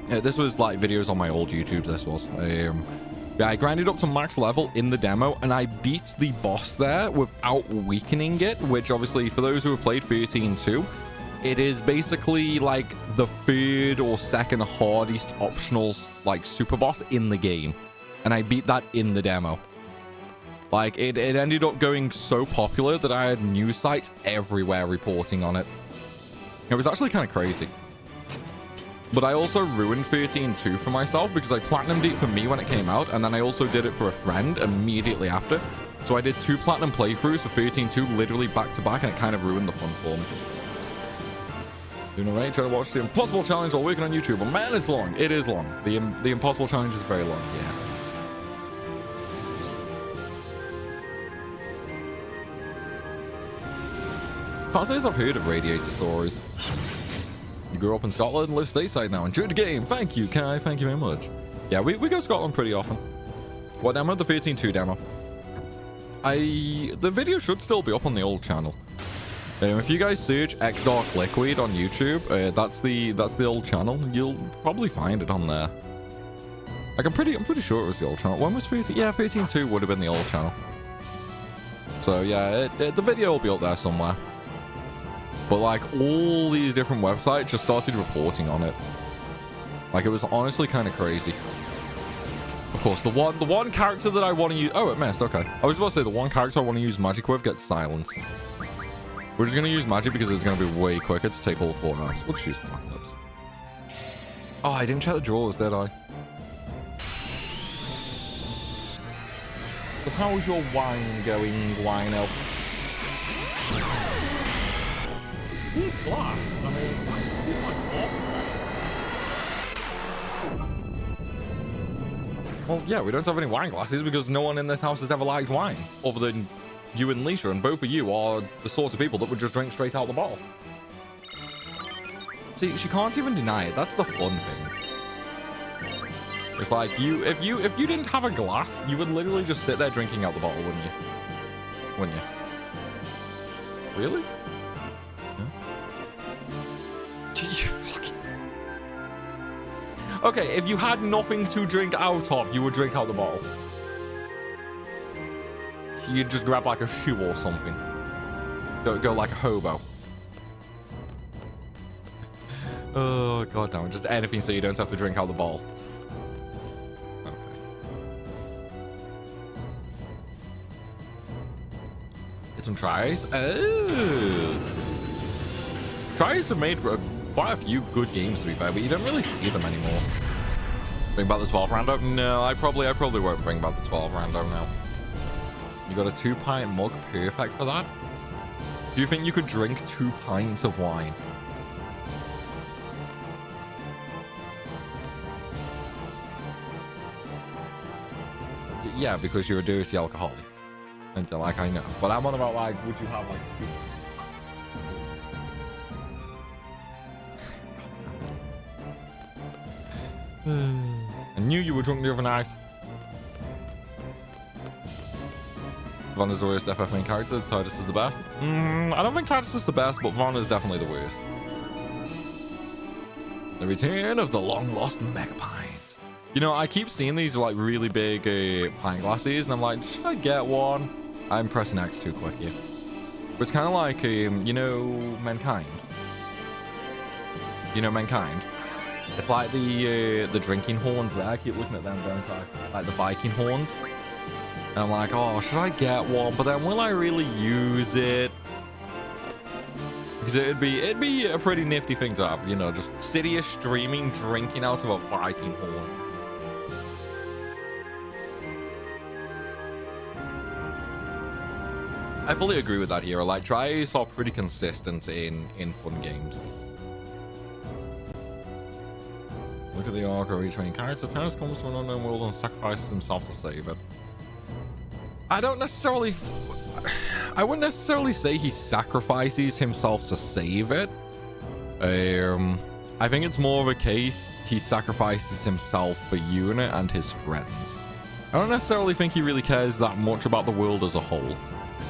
This was like videos on my old YouTube, this was. Yeah, I grinded up to max level in the demo, and I beat the boss there without weakening it, which obviously, for those who have played 13.2, it is basically like the third or second hardest optional like super boss in the game. And I beat that in the demo. Like, it ended up going so popular that I had news sites everywhere reporting on it. It was actually kind of crazy. But I also ruined 13.2 for myself because I platinumed it for me when it came out, and then I also did it for a friend immediately after. So I did 2 platinum playthroughs for 13.2 literally back to back, and it kind of ruined the fun for me. Doing alright, trying to watch the Impossible Challenge while working on YouTube. But man, it's long. It is long. The Impossible Challenge is very long, yeah. Can't say as I've heard of Radiator stories. You grew up in Scotland and live stateside now. Enjoyed the game. Thank you, Kai. Thank you very much. Yeah, we go to Scotland pretty often. What demo? The 13.2 demo. The video should still be up on the old channel. If you guys search X Dark Liquid on YouTube, that's the old channel. You'll probably find it on there. Like, I'm pretty sure it was the old channel. When was 13? Yeah, 13.2 would have been the old channel. So yeah, the video will be up there somewhere. But like, all these different websites just started reporting on it. Like, it was honestly kind of crazy. Of course, the one character that I want to use... Oh, it missed. Okay. I was about to say the one character I want to use magic with gets silenced. We're just going to use magic because it's going to be way quicker to take all 4 hours. We'll choose Apocalypse. Oh, I didn't check the drawers, did I? So how's your wine going, Wino? Glass. I mean, well, yeah, we don't have any wine glasses because no one in this house has ever liked wine, other than you and Leisha, and both of you are the sort of people that would just drink straight out the bottle. See, she can't even deny it. That's the fun thing. It's like, if you didn't have a glass, you would literally just sit there drinking out the bottle, wouldn't you? Wouldn't you? Really? You fucking... Okay, if you had nothing to drink out of, you would drink out the bottle. You'd just grab like a shoe or something. Go like a hobo. Oh, god damn it. Just anything so you don't have to drink out the bottle. Okay. Get some tries. Oh. Tries have made quite a few good games, to be fair, but you don't really see them anymore. Bring back the 12 rando? No, I probably won't bring back the 12 rando now. You got a 2-pint mug, perfect for that. Do you think you could drink 2 pints of wine? Yeah, because you're a dirty alcoholic. And like, I know. But I'm on about like, would you have like... I knew you were drunk the other night. Von is the worst FF main character. Titus is the best. I don't think Titus is the best, but Von is definitely the worst. The return of the long-lost Mega Pint. You know, I keep seeing these like really big pint glasses, and I'm like, should I get one? I'm pressing X too quick here. But it's kind of like, you know, Mankind. You know Mankind? It's like the drinking horns there. I keep looking at them, don't I? Like the Viking horns. And I'm like, oh, should I get one? But then will I really use it? Because it'd be a pretty nifty thing to have, you know, just sit here streaming, drinking out of a Viking horn. I fully agree with that hero. Like, tries are pretty consistent in fun games. Look at the arc of retraining character. Terrence comes to an unknown world and sacrifices himself to save it. I wouldn't necessarily say he sacrifices himself to save it. I think it's more of a case he sacrifices himself for Unit and his friends. I don't necessarily think he really cares that much about the world as a whole.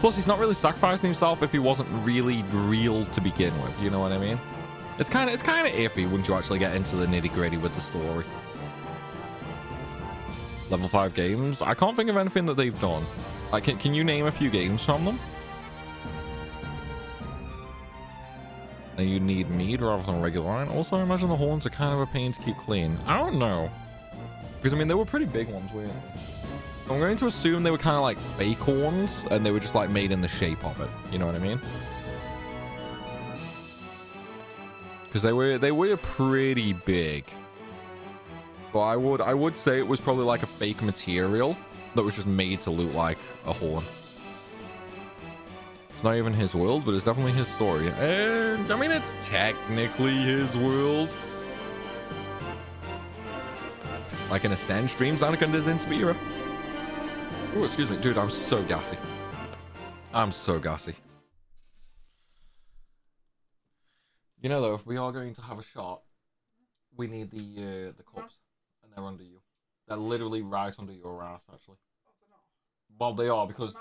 Plus, he's not really sacrificing himself if he wasn't really real to begin with. You know what I mean? It's kind of iffy once you actually get into the nitty-gritty with the story. Level 5 games? I can't think of anything that they've done. Like, can you name a few games from them? And you need mead rather than regular iron. Also, I imagine the horns are kind of a pain to keep clean. I don't know. Because, I mean, they were pretty big ones, weren't they? I'm going to assume they were kind of like fake horns, and they were just like made in the shape of it. You know what I mean? Because they were pretty big. So I would say it was probably like a fake material that was just made to look like a horn. It's not even his world, but it's definitely his story. And I mean, it's technically his world. Like in Ascend streams, Anakin does Inspira. Oh, excuse me, dude, I'm so gassy. I'm so gassy. You know, though, if we are going to have a shot, we need the cups, and they're under you. They're literally right under your ass, actually. Well, they are because.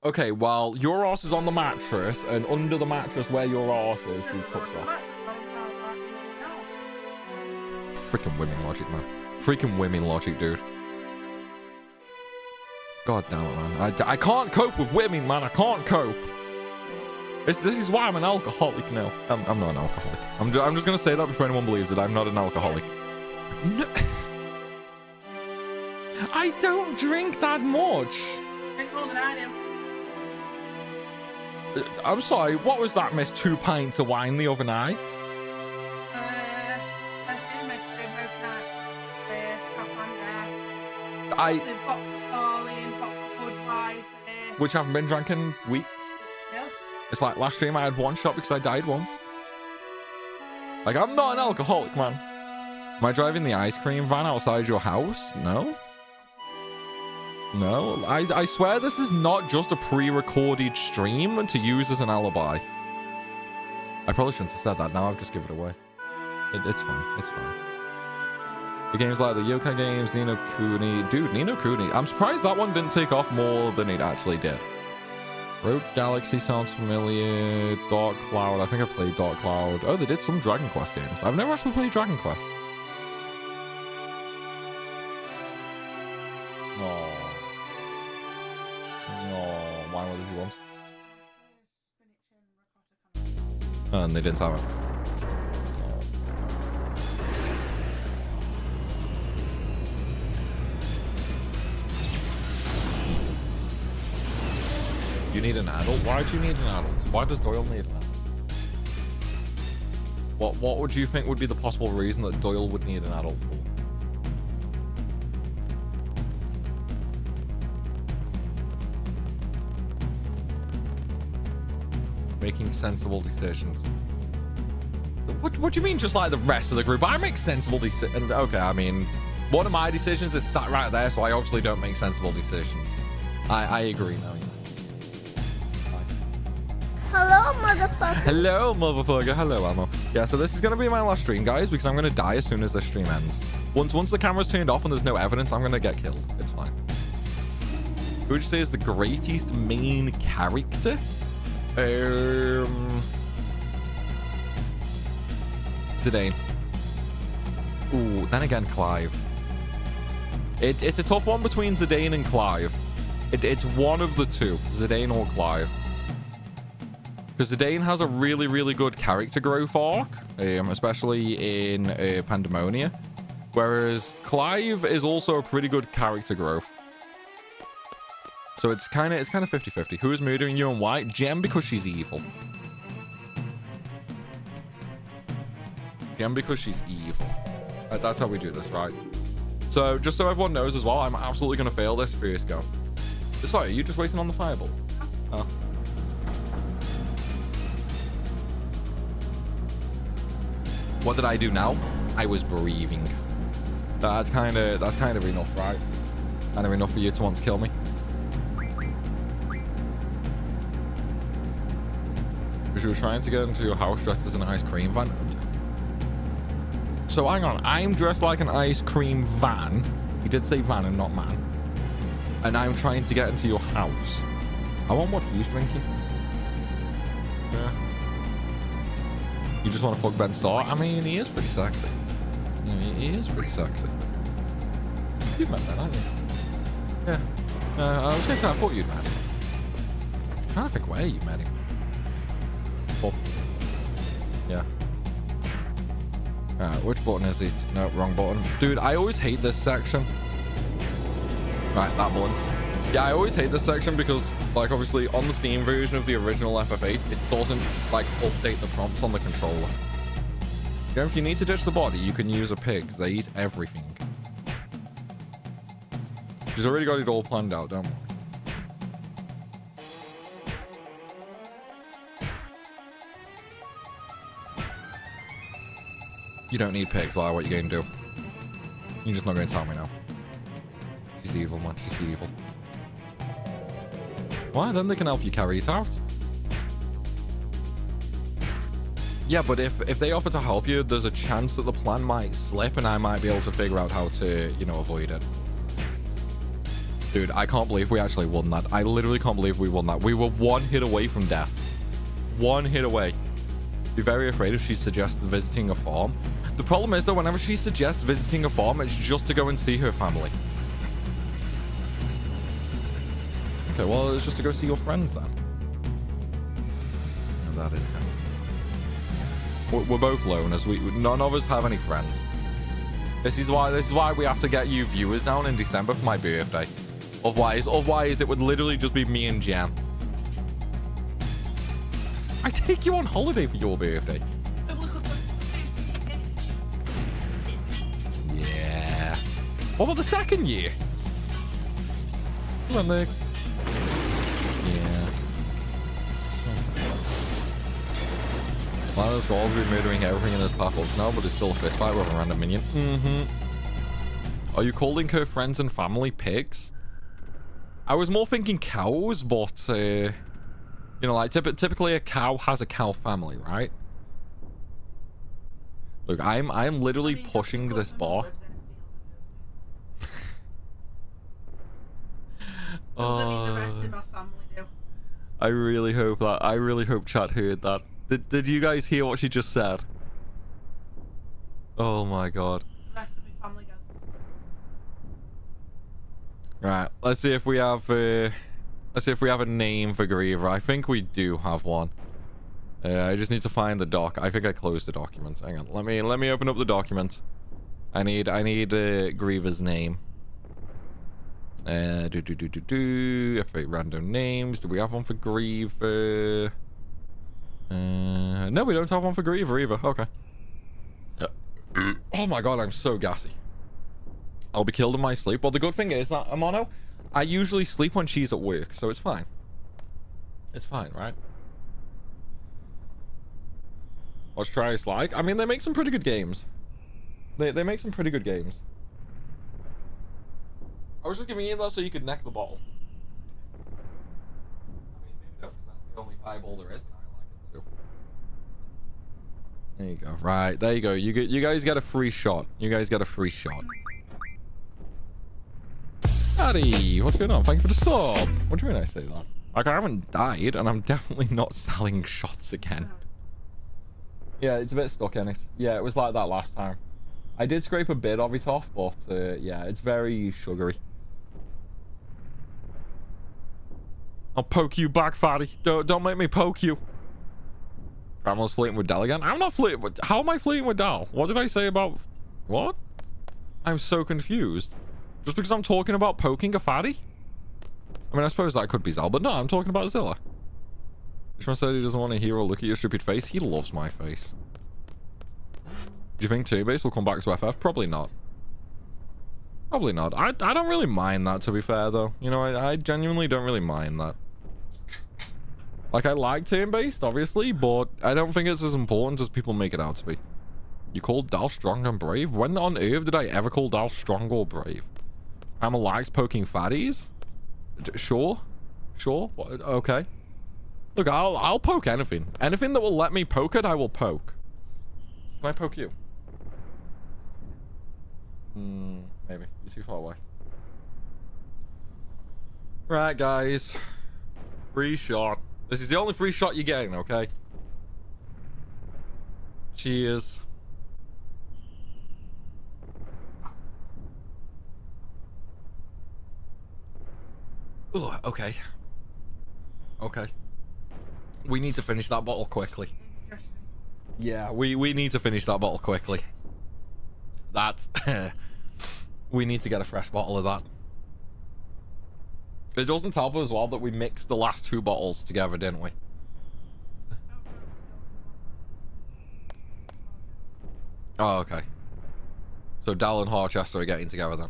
Okay, while your ass is on the mattress, and under the mattress where your ass is, the cups are. Freaking women logic, man. Freaking women logic, dude. God damn it, man. I can't cope with women, man. I can't cope. This is why I'm an alcoholic now. I'm not an alcoholic. I'm just going to say that before anyone believes it. I'm not an alcoholic. No. I don't drink that much. Drink more than I do. I'm sorry. What was that, miss? 2 pints of wine the other night? Which haven't been drank in weeks. Yeah. It's like last stream I had 1 shot because I died once. Like, I'm not an alcoholic, man. Am I driving the ice cream van outside your house? No. No. I swear this is not just a pre-recorded stream to use as an alibi. I probably shouldn't have said that. Now I've just given it away. It's fine. It's fine. The games like the Yokai games, Ni no Kuni. Dude, Ni no Kuni. I'm surprised that one didn't take off more than it actually did. Rogue Galaxy sounds familiar. Dark Cloud. I think I played Dark Cloud. Oh, they did some Dragon Quest games. I've never actually played Dragon Quest. Oh. Oh, why would you want? Oh, and they didn't have it. You need an adult? Why do you need an adult? Why does Doyle need an adult? What would you think would be the possible reason that Doyle would need an adult for? Making sensible decisions. What do you mean just like the rest of the group? I make sensible decisions. Okay, I mean, one of my decisions is sat right there, so I obviously don't make sensible decisions. I agree now. Hello, motherfucker. Hello, motherfucker. Hello, Ammo. Yeah, so this is going to be my last stream, guys, because I'm going to die as soon as this stream ends. Once the camera's turned off and there's no evidence, I'm going to get killed. It's fine. Who would you say is the greatest main character? Zidane. Ooh, then again, Clive. It's a tough one between Zidane and Clive. It's one of the two, Zidane or Clive. Because Zidane has a really, really good character growth arc, especially in Pandemonia. Whereas Clive is also a pretty good character growth. So it's kind of 50-50. Who is murdering you and why? Gem, because she's evil. Gem, because she's evil. That's how we do this, right? So just so everyone knows as well, I'm absolutely going to fail this first go. Sorry, are you just waiting on the fireball? What did I do now? I was breathing. That's kind of enough, right? Kind of enough for you to want to kill me. Because you were trying to get into your house dressed as an ice cream van. So hang on, I'm dressed like an ice cream van. He did say van and not man. And I'm trying to get into your house. I want what he's drinking. Yeah. You just want to fuck Ben Starr? I mean, he is pretty sexy. You know, he is pretty sexy. You've met Ben, haven't you? Yeah. I was going to say, I thought you'd met him. I'm trying to think where you met him. Oh. Yeah. Alright, which button is it? No, wrong button. Dude, I always hate this section. Right, that button. Yeah, I always hate this section because, like, obviously, on the Steam version of the original FF8, it doesn't, like, update the prompts on the controller. You know, if you need to ditch the body, you can use a pig, because they eat everything. She's already got it all planned out, don't worry. You don't need pigs. Why? What are you going to do? You're just not going to tell me now. She's evil, man. She's evil. Why? Then they can help you carry it out. Yeah, but if they offer to help you, there's a chance that the plan might slip and I might be able to figure out how to, you know, avoid it. Dude, I can't believe we actually won that. I literally can't believe we won that. We were one hit away from death. One hit away. Be very afraid if she suggests visiting a farm. The problem is that whenever she suggests visiting a farm, it's just to go and see her family. Okay, well, it's just to go see your friends then. And that is kind of... We're both loners. None of us have any friends. This is why we have to get you viewers down in December for my birthday. Otherwise, it would literally just be me and Jam. I take you on holiday for your birthday. Yeah. What about the second year? Come on, Nick. Yeah. One of the squads will be murdering everything in his path up now, but it's still a fist fight with a random minion. Are you calling her friends and family pigs? I was more thinking cows, but you know, like typically a cow has a cow family, right? Look, I'm literally pushing this bar. Doesn't mean the rest of my family do. I really hope chat heard that. Did you guys hear what she just said? Oh my god. The rest of my family go. Right, let's see if we have a name for Griever. I think we do have one. I just need to find the doc. I think I closed the document. Hang on. Let me open up the document. I need Griever's name. F8 random names. Do we have one for Griever? No, we don't have one for Griever either. Okay. Oh my god, I'm so gassy. I'll be killed in my sleep. Well, the good thing is that, Amano, I usually sleep when she's at work, so it's fine. It's fine, right? What's Trice like? I mean, they make some pretty good games. They make some pretty good games. I was just giving you that so you could neck the ball. I mean, maybe no, because that's the only fireball there is, and I like it too. There you go. Right, there you go. You guys get a free shot. You guys get a free shot. Howdy, what's going on? Thank you for the sub. What do you mean I say that? Like, I haven't died, and I'm definitely not selling shots again. Yeah, it's a bit stuck in it. Yeah, it was like that last time. I did scrape a bit of it off, but yeah, it's very sugary. I'll poke you back, fatty. Don't make me poke you. Primal's flirting with Dal again. I'm not flirting with... How am I flirting with Dal? What did I say about... What? I'm so confused. Just because I'm talking about poking a fatty? I mean, I suppose that could be Zal, but no, I'm talking about Zilla. Ishmael said he doesn't want to hear or look at your stupid face. He loves my face. Do you think T-Base will come back to FF? Probably not. Probably not. I don't really mind that, to be fair, though. You know, I genuinely don't really mind that. Like, I like turn-based, obviously, but I don't think it's as important as people make it out to be. You called Dal strong and brave? When on earth did I ever call Dal strong or brave? Primal likes poking fatties? Sure. Sure. What? Okay. Look, I'll poke anything. Anything that will let me poke it, I will poke. Can I poke you? Maybe. You're too far away. Right, guys. Free shot. This is the only free shot you're getting, okay? Cheers. Oh, okay. Okay. We need to finish that bottle quickly. Yeah, we need to finish that bottle quickly. That's... we need to get a fresh bottle of that. It doesn't help as well that we mixed the last 2 bottles together, didn't we? Oh, okay. So Dal and Harchester are getting together then.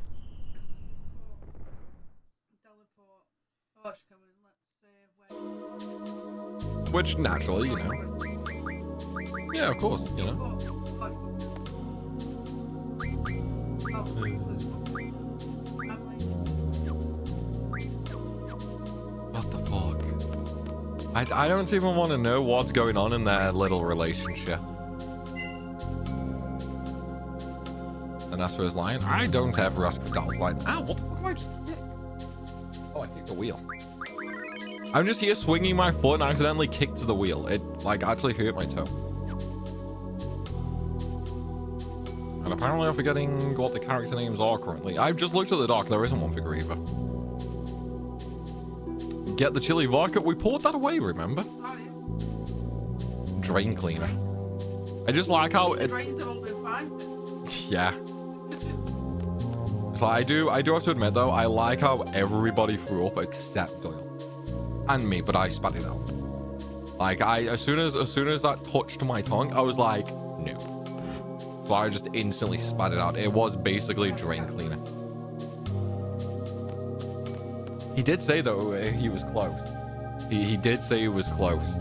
Which, naturally, you know. Yeah, of course, you know. What the fuck? I don't even want to know what's going on in their little relationship. And as for his line, I don't ever ask for Dal's line. Ow, what the fuck am I just kick? Oh, I kicked the wheel. I'm just here swinging my foot and accidentally kicked the wheel. It, like, actually hurt my toe. And apparently I'm forgetting what the character names are currently. I've just looked at the dock. There isn't one for Griever. Get the chili vodka. We poured that away, remember? Drain cleaner. I just like how it... Drains have all been fine. Yeah. So I do have to admit though, I like how everybody threw up except Doyle. And me, but I spat it out. Like as soon as that touched my tongue, I was like, no. So I just instantly spat it out. It was basically drain cleaner. He did say though he was close. He did say he was close.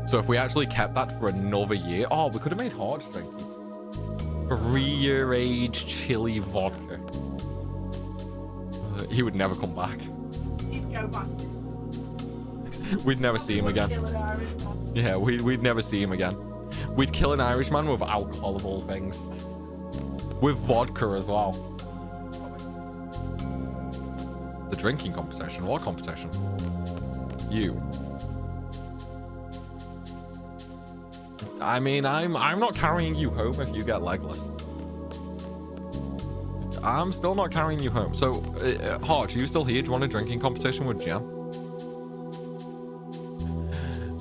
So if we actually kept that for another year, oh, we could have made hard drink. 3-year age chili vodka. He would never come back. He'd go back. We'd never see him again. Yeah, we'd never see him again. We'd kill an Irishman with alcohol of all things. With vodka as well. The drinking competition? What competition? You. I mean, I'm not carrying you home if you get legless. I'm still not carrying you home. So, Harch, are you still here? Do you want a drinking competition with Jen?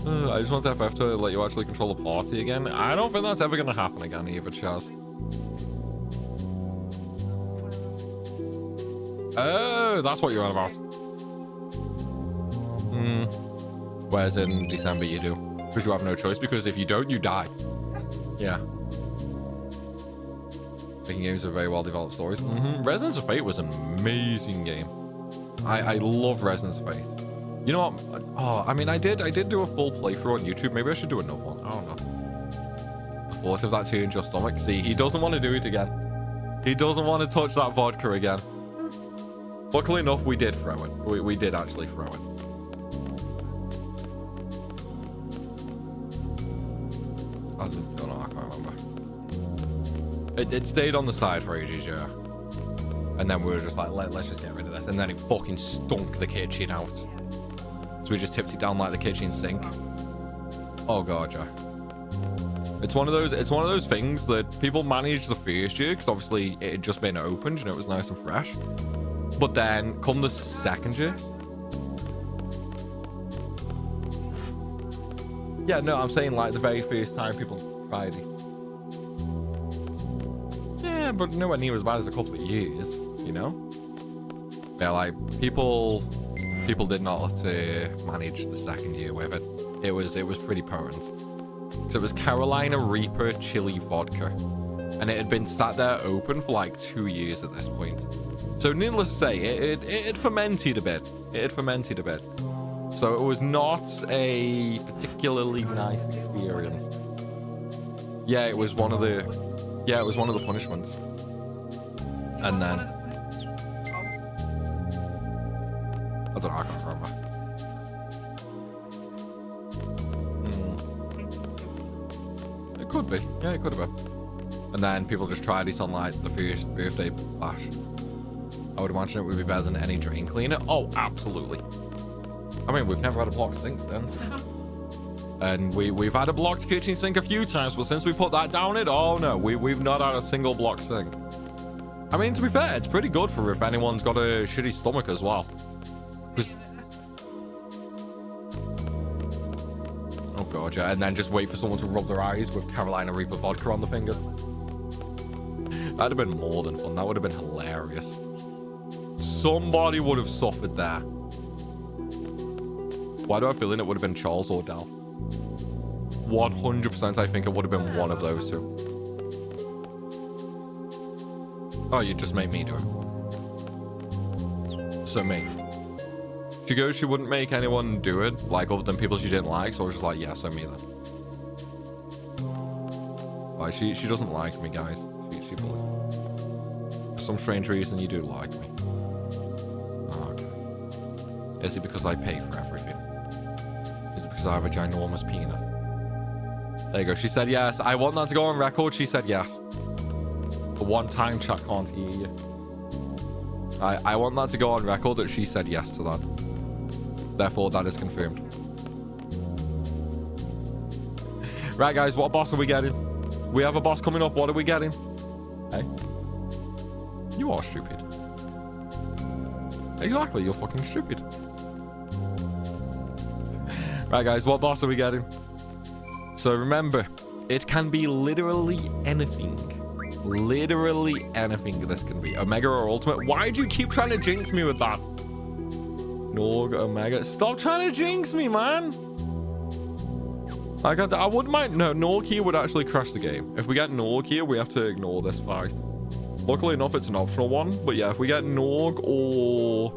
I just want FF to let you actually control the party again. I don't think that's ever going to happen again either, Chaz. Oh, that's what you're on about. Whereas in December you do. Because you have no choice, because if you don't, you die. Yeah. Making games with very well developed stories. Resonance of Fate was an amazing game. I love Resonance of Fate. You know what? Oh, I mean, I did do a full playthrough on YouTube. Maybe I should do another one. I don't know. The force of that tear in your stomach. See, he doesn't want to do it again. He doesn't want to touch that vodka again. Luckily enough, we did throw it. We did actually throw it. I don't know, I can't remember. It stayed on the side for ages, yeah. And then we were just like, let's just get rid of this. And then it fucking stunk the kitchen out. So we just tipped it down like the kitchen sink. Oh god, yeah. It's one of those things that people managed the first year, because obviously it had just been opened, you know, it was nice and fresh. But then come the second year. Yeah, no, I'm saying like the very first time people tried it. Yeah, but nowhere near as bad as a couple of years, you know? Yeah, like people did not manage the second year with it. It was pretty potent. So it was Carolina Reaper chili vodka. And it had been sat there open for like 2 years at this point. So needless to say, it fermented a bit. It had fermented a bit. So it was not a particularly nice experience. Yeah, it was one of the... Yeah, it was one of the punishments. And then... I don't know, I can't remember. It could be. Yeah, it could have been. And then people just tried it on, like, the first birthday bash. I would imagine it would be better than any drain cleaner. Oh, absolutely. I mean, we've never had a blocked sink since. And we've had a blocked kitchen sink a few times, but since we put that down it, oh no, we've not had a single blocked sink. I mean, to be fair, it's pretty good for if anyone's got a shitty stomach as well. Oh god, yeah, and then just wait for someone to rub their eyes with Carolina Reaper vodka on the fingers. That'd have been more than fun. That would have been hilarious. Somebody would have suffered there. Why do I feel it would have been Charles or Dell? 100% I think it would have been one of those two. Oh, you just made me do it. So me. She goes, she wouldn't make anyone do it, like other than people she didn't like, so I was just like, yeah, so me then. Like, she doesn't like me, guys. She believes. For some strange reason, you do like me. Oh, okay. Is it because I pay for everything? Is it because I have a ginormous penis? There you go. She said yes. I want that to go on record. She said yes. The one time chat can't hear you. I want that to go on record that she said yes to that. Therefore, that is confirmed. Right, guys. What boss are we getting? We have a boss coming up. What are we getting? Hey? You are stupid. Exactly. You're fucking stupid. Right, guys. What boss are we getting? So remember, it can be literally anything. Literally anything this can be. Omega or Ultimate. Why do you keep trying to jinx me with that? Norg, Omega. Stop trying to jinx me, man. Like, I wouldn't mind. No, Norg here would actually crash the game. If we get Norg here, we have to ignore this fight. Luckily enough, it's an optional one. But yeah, if we get Norg or...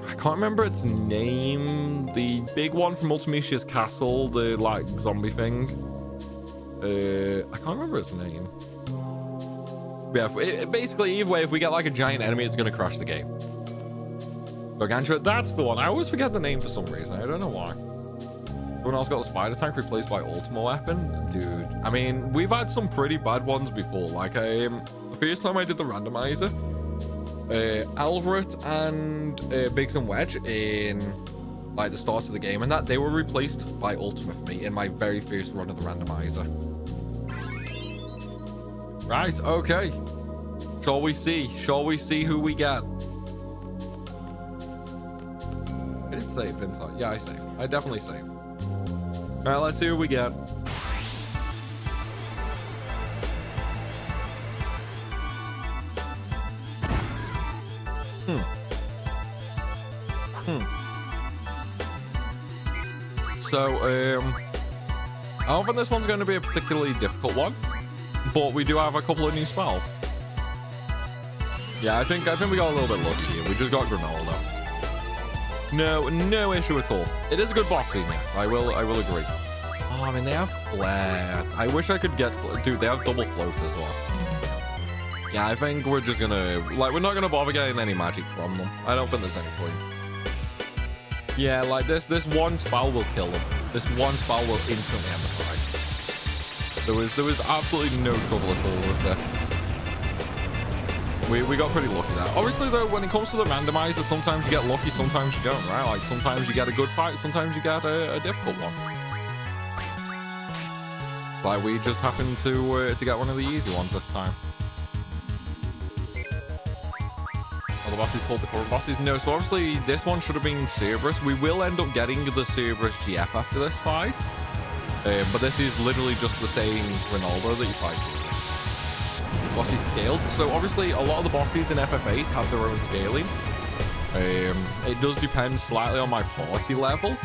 I can't remember its name. The big one from Ultimatia's Castle, the like zombie thing. I can't remember its name. But yeah, basically, either way, if we get like a giant enemy, it's going to crash the game. Gargantua, that's the one. I always forget the name for some reason. I don't know why. Someone else got the spider tank replaced by Ultima weapon? Dude, I mean, we've had some pretty bad ones before. Like, the first time I did the randomizer, Alvaret and Biggs and Wedge in like the start of the game, and that they were replaced by Ultima for me in my very first run of the randomizer. Right, okay. Shall we see? Shall we see who we get? I didn't save, didn't I? Yeah, I saved. I definitely saved. Alright, let's see who we get. So, I don't think this one's going to be a particularly difficult one, but we do have a couple of new spells. Yeah, I think we got a little bit lucky here. We just got Grimoire though. No issue at all. It is a good boss theme, yes. I will agree. Oh, I mean, they have flare. I wish I could get... Dude, they have double float as well. Yeah, I think we're just gonna... Like, we're not gonna bother getting any magic from them. I don't think there's any point. Yeah, like, this one spell will kill them. This one spell will instantly end the fight. There was absolutely no trouble at all with this. We got pretty lucky there. Obviously, though, when it comes to the randomizer, sometimes you get lucky, sometimes you don't, right? Like, sometimes you get a good fight, sometimes you get a difficult one. Like, we just happened to get one of the easy ones this time. Are the bosses called the current bosses? No, so obviously, this one should have been Cerberus. We will end up getting the Cerberus GF after this fight. But this is literally just the same Ronaldo that you fight. Bosses scaled. So obviously a lot of the bosses in FF8 have their own scaling. It does depend slightly on my party level.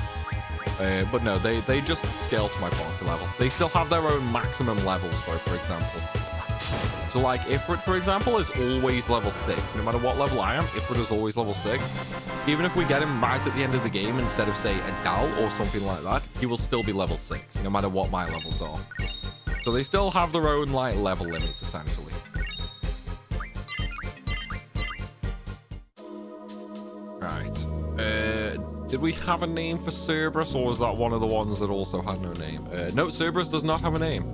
But no, they just scale to my party level. They still have their own maximum levels though, for example. So like Ifrit, for example, is always level 6. No matter what level I am, Ifrit is always level 6. even if we get him right at the end of the game instead of, say, a Dal or something like that, he will still be level 6, no matter what my levels are. So they still have their own, like, level limits, essentially. Right. Did we have a name for Cerberus, or was that one of the ones that also had no name? No, Cerberus does not have a name.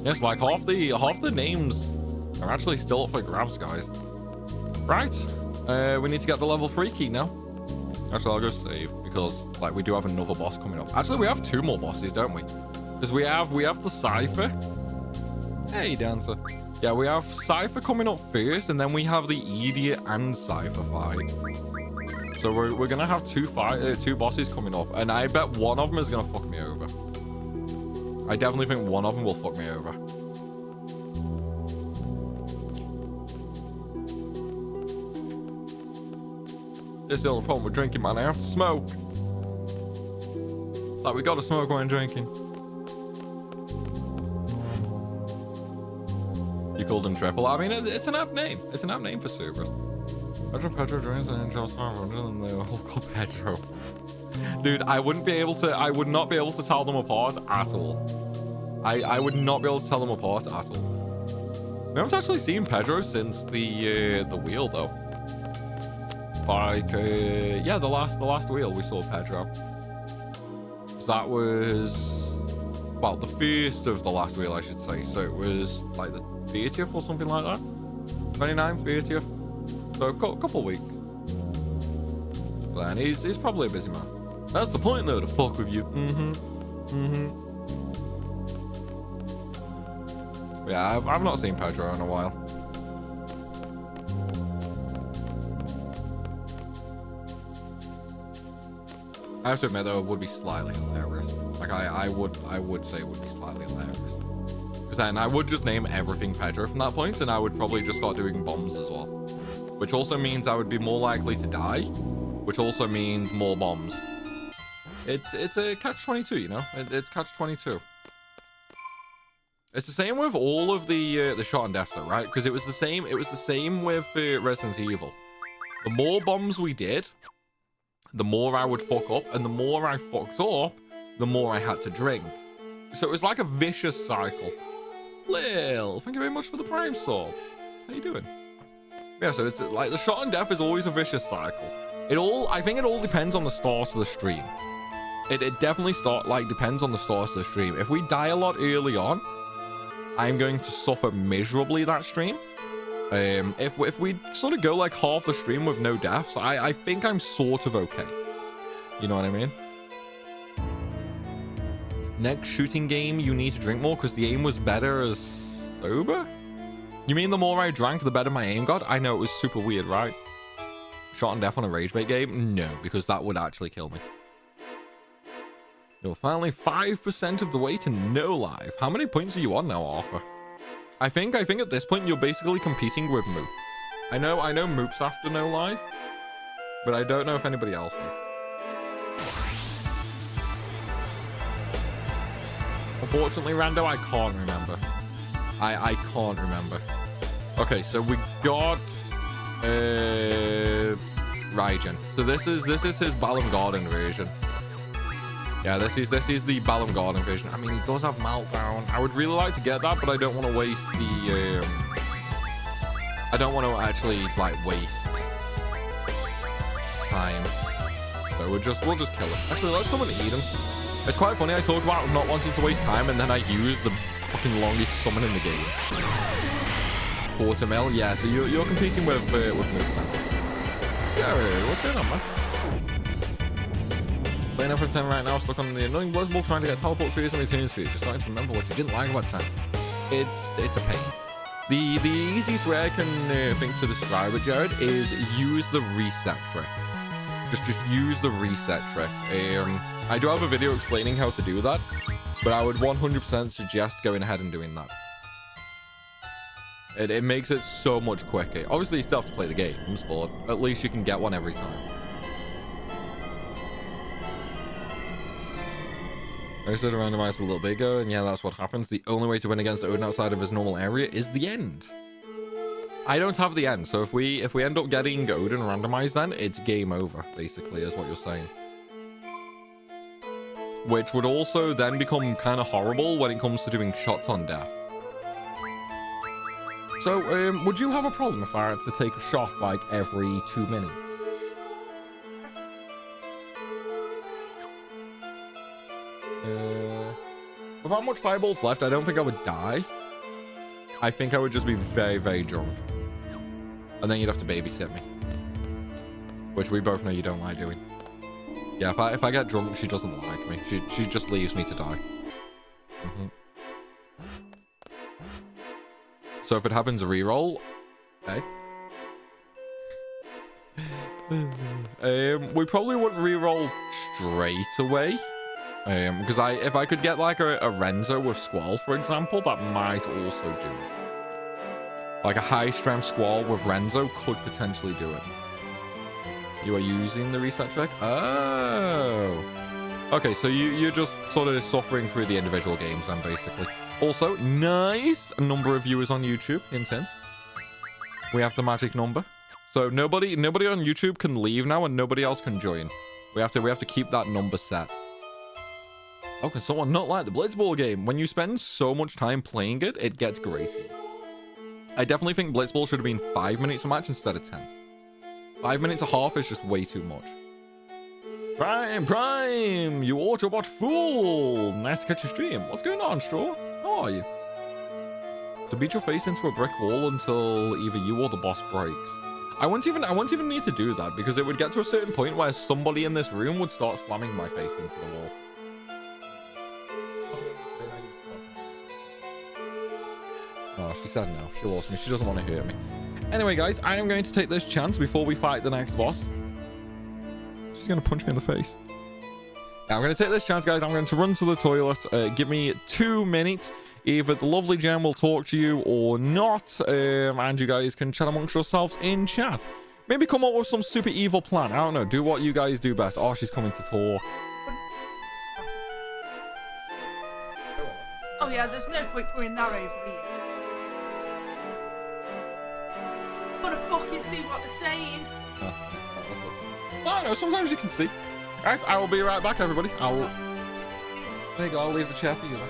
Yes, like half the names are actually still up for grabs, guys. Right. We need to get the level 3 key now. Actually, I'll go save because, like, we do have another boss coming up. Actually, we have 2 more bosses, don't we? Because we have the Cypher. Hey, Dancer. Yeah, we have Cypher coming up first, and then we have the Idiot and Cypher fight. So we're gonna have 2 bosses coming up, and I bet one of them is gonna fuck me over. I definitely think one of them will fuck me over. This is the only problem with drinking, man. I have to smoke. It's like we gotta smoke when drinking. You called him Triple. I mean, it's an apt name. It's an apt name for Cerberus. Pedro joins and Angel Storm and the whole club Pedro. Dude, I would not be able to tell them apart at all. I would not be able to tell them apart at all. We haven't actually seen Pedro since the wheel though. Like yeah, the last wheel we saw Pedro. That was, well, the first of the last wheel, I should say. So it was like the 30th or something like that. 29th, 30th. So a couple weeks. But then he's probably a busy man. That's the point though, to fuck with you. Yeah, I've not seen Pedro in a while. I have to admit though, it would be slightly hilarious. Like I would say it would be slightly hilarious. Because then I would just name everything Pedro from that point, and I would probably just start doing bombs as well. Which also means I would be more likely to die, which also means more bombs. It's a catch-22, you know? It's catch-22. It's the same with all of the shot and death though, right? Because it was the same with Resident Evil. The more bombs we did, the more I would fuck up, and the more I fucked up, the more I had to drink. So it was like a vicious cycle. Lil, thank you very much for the Prime Sword. How you doing? Yeah, so it's like the shot and death is always a vicious cycle. I think it all depends on the start of the stream. It definitely depends on the start of the stream. If we die a lot early on, I'm going to suffer miserably that stream. If we sort of go like half the stream with no deaths, I think I'm sort of okay. You know what I mean? Next shooting game, you need to drink more because the aim was better as sober? You mean the more I drank, the better my aim got? I know, it was super weird, right? Shot and death on a rage bait game? No, because that would actually kill me. You're finally 5% of the way to no life. How many points are you on now, Arthur? I think at this point you're basically competing with Moop. I know Moop's after no life, but I don't know if anybody else is. Unfortunately, Rando, I can't remember. I can't remember. Okay, so we got Raijin. So this is his Balam Garden version. Yeah, this is the Balam Garden version. I mean, he does have Meltdown. I would really like to get that, but I don't want to waste the I don't want to actually like waste time. So we'll just kill him. Actually, let's someone eat him. It's quite funny. I talk about not wanting to waste time, and then I use the fucking longest summon in the game. Quarter mil. Yeah, so you're competing with Moop. Yeah, what's going on, man? Playing over 10 right now, stuck on the annoying Bloodball trying to get teleport speeds and return speed. Just starting to remember what you didn't like about 10. It's a pain. The easiest way I can think to describe it, Jared, is use the reset trick. Just use the reset trick. I do have a video explaining how to do that, but I would 100% suggest going ahead and doing that. It makes it so much quicker. Obviously, you still have to play the games, but at least you can get one every time. I said randomize a little bigger, and yeah, that's what happens. The only way to win against Odin outside of his normal area is the end. I don't have the end, so if we end up getting Odin randomized, then it's game over, basically, is what you're saying. Which would also then become kind of horrible when it comes to doing shots on death. So, would you have a problem if I had to take a shot like every 2 minutes? With how much fireballs left, I don't think I would die. I think I would just be very, very drunk. And then you'd have to babysit me. Which we both know you don't like doing. Yeah, if I get drunk, she doesn't like me. She just leaves me to die. So if it happens reroll, okay. We probably wouldn't reroll straight away. Because if I could get like a Renzo with Squall, for example, that might also do it. Like a high strength Squall with Renzo could potentially do it. You are using the reset check? Oh. Okay, so you're just sort of suffering through the individual games then, basically. Also, nice number of viewers on YouTube. Hint, hint. We have the magic number. So nobody on YouTube can leave now and nobody else can join. We have to keep that number set. Oh, can someone not like the Blitzball game? When you spend so much time playing it, it gets grating. I definitely think Blitzball should have been 5 minutes a match instead of 10. 5 minutes a half is just way too much. Prime! You Autobot fool! Nice to catch your stream. What's going on, Straw? How are you? To beat your face into a brick wall until either you or the boss breaks. I won't even need to do that because it would get to a certain point where somebody in this room would start slamming my face into the wall. Oh, she said no. She lost me. She doesn't want to hurt me. Anyway, guys, I am going to take this chance before we fight the next boss. She's going to punch me in the face. Now, I'm going to take this chance, guys. I'm going to run to the toilet. Give me 2 minutes. Either the lovely Gem will talk to you or not. And you guys can chat amongst yourselves in chat. Maybe come up with some super evil plan. I don't know. Do what you guys do best. Oh, she's coming to talk. Oh yeah, there's no point putting that over here. Gotta fucking see what they're saying. Oh, no, sometimes you can see. Alright, I will be right back, everybody. There you go, I'll leave the chair for you then.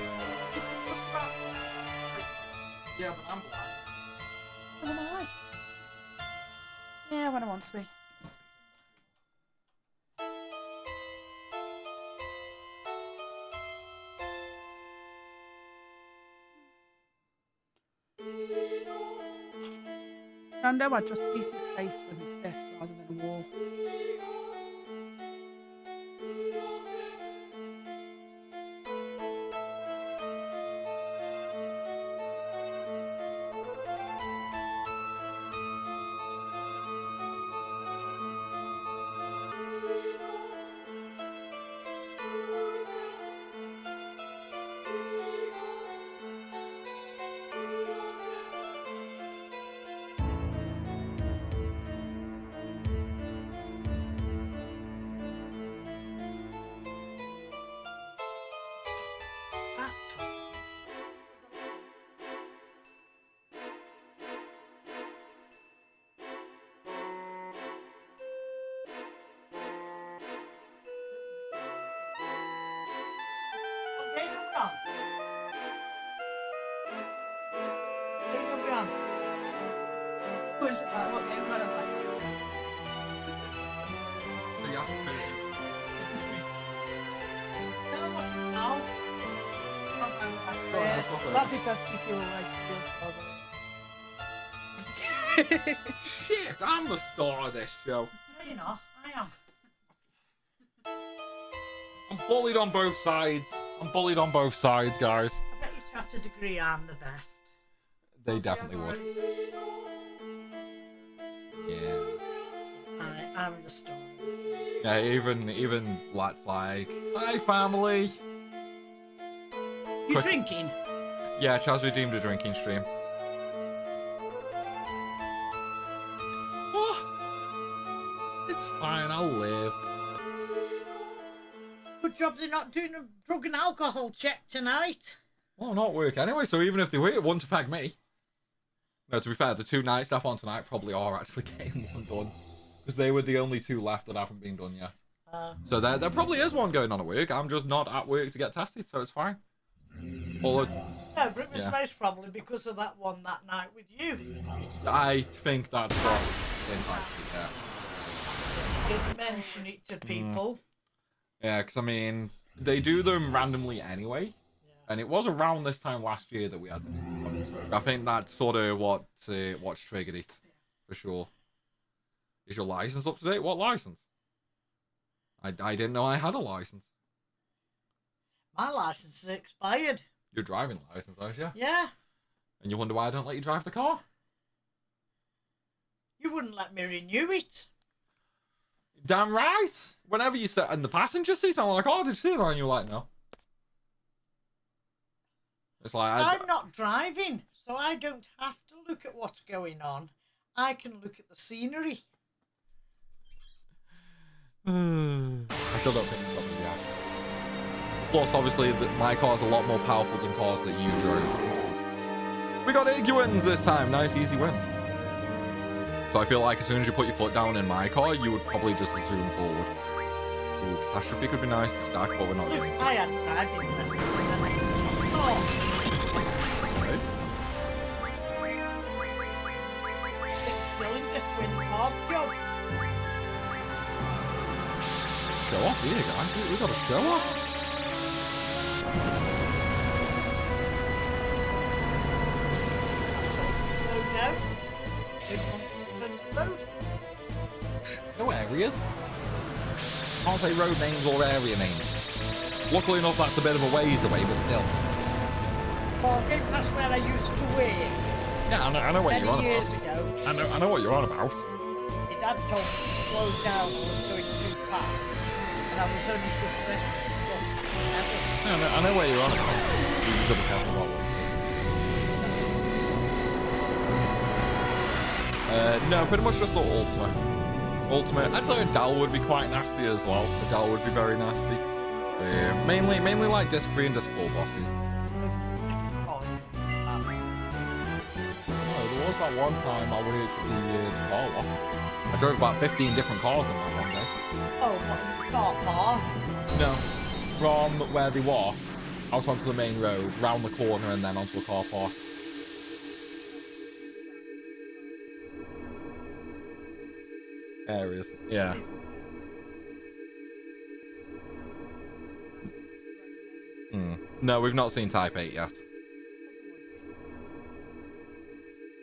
Yeah, but I'm black. What am I? Yeah, when I want to be. Rando, I just beat his face with his fist rather than a wall. That's he says keep you away. Shit, I'm the star of this show. No, you're not. I am. I'm bullied on both sides. I'm bullied on both sides, guys. I bet you chat a degree I'm the best. They definitely would. Yeah. I'm the star. Yeah, even lads like, hi family. You Quick. drinking? Yeah, Chaz redeemed a drinking stream. Oh, it's fine, I'll live. Good job they're not doing a drug and alcohol check tonight. Well, not work anyway, so even if they were, it wouldn't affect me. No, to be fair, the 2 night staff on tonight probably are actually getting one done. Because they were the only 2 left that haven't been done yet. So there probably is one going on at work. I'm just not at work to get tested, so it's fine. No, but it was most probably because of that one that night with you. I think that's what Didn't mention it to people. Yeah, because I mean, they do them randomly anyway. And it was around this time last year that we had to do them. I think that's sort of what's triggered it, for sure. Is your license up to date? What license? I didn't know I had a license. My license is expired. Your driving license, aren't you? Yeah. And you wonder why I don't let you drive the car? You wouldn't let me renew it. Damn right. Whenever you sat in the passenger seat, I'm like, oh, did you see that? And you're like, no. It's like I'm not driving, so I don't have to look at what's going on. I can look at the scenery. I still don't think it's something to react. Plus, obviously, my car's a lot more powerful than cars that you drove. We got 8 wins this time. Nice, easy win. So I feel like as soon as you put your foot down in my car, you would probably just zoom forward. Ooh, catastrophe could be nice to stack, but we're not Look, doing it. I had driving lessons in the next car. Okay. 6-cylinder twin carb job. Show off here, guys. We got a show off. Slow down. Big one road. No areas. Can't say road names or area names. Luckily enough, that's a bit of a ways away, but still. Well, that's where I used to work. Yeah, I know what you're on Many about. years ago. I know what you're on about. My dad told me to slow down. I was going too fast. And I was only just resting stuff. Yeah, I know where you're on about. You just gotta be careful about what. No, pretty much just the Ultimate. Actually, a Dal would be quite nasty as well. A Dal would be very nasty. Mainly like Disc 3 and Disc 4 bosses. Oh, There was that one time I went to the car lot. I drove about 15 different cars in that one day. what? Car park? No, from where they were, out onto the main road, round the corner, and then onto the car park. Areas. Yeah. No, we've not seen Type 8 yet.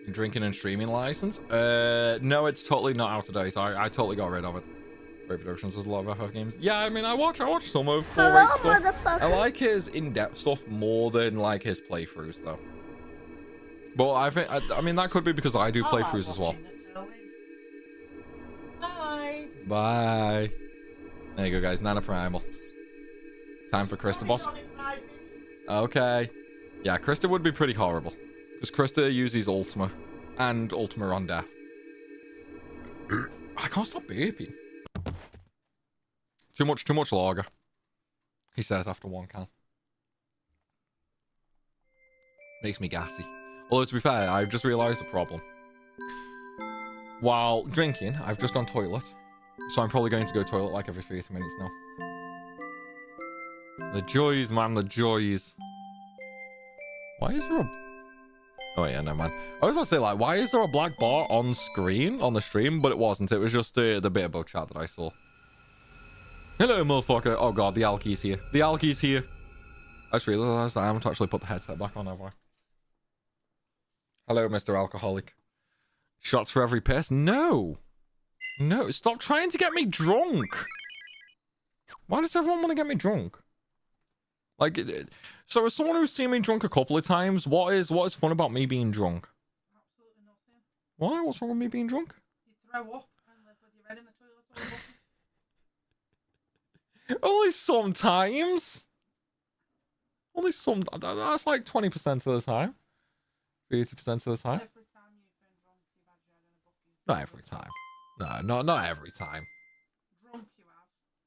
Drinking and streaming license? No, it's totally not out of date. I totally got rid of it. Great Productions has a lot of FF games. Yeah, I mean, I watch some of 4-8 stuff. I like his in-depth stuff more than like his playthroughs, though. But I mean, that could be because I do playthroughs as well. Bye. Bye. There you go, guys. Nana Primal. Time for Krista, boss. Okay. Yeah, Krista would be pretty horrible. Because Krista uses Ultima. And Ultima on death. I can't stop burping. Too much lager. He says after one can. Makes me gassy. Although, to be fair, I've just realised the problem. While drinking, I've just gone toilet. So I'm probably going to go toilet like every 30 minutes now. The joys, man, the joys. Why is there a... Oh, yeah, no, man. I was about to say, like, why is there a black bar on screen, on the stream? But it wasn't. It was just the bit about chat that I saw. Hello, motherfucker. Oh, God, the Alky's here. The Alky's here. I just realised I haven't actually put the headset back on, have I? Hello, Mr. Alcoholic. Shots for every piss? No. No, stop trying to get me drunk. Why does everyone want to get me drunk? Like, so as someone who's seen me drunk a couple of times, what is fun about me being drunk? Absolutely nothing. Why? What's wrong with me being drunk? You throw up and live with your head in the toilet all the Only sometimes. Only some. That's like 20% of the time. 30% of the time. Every time you've been drunk, you've had your head in a bucket. Not every time. No, not every time. Drunk you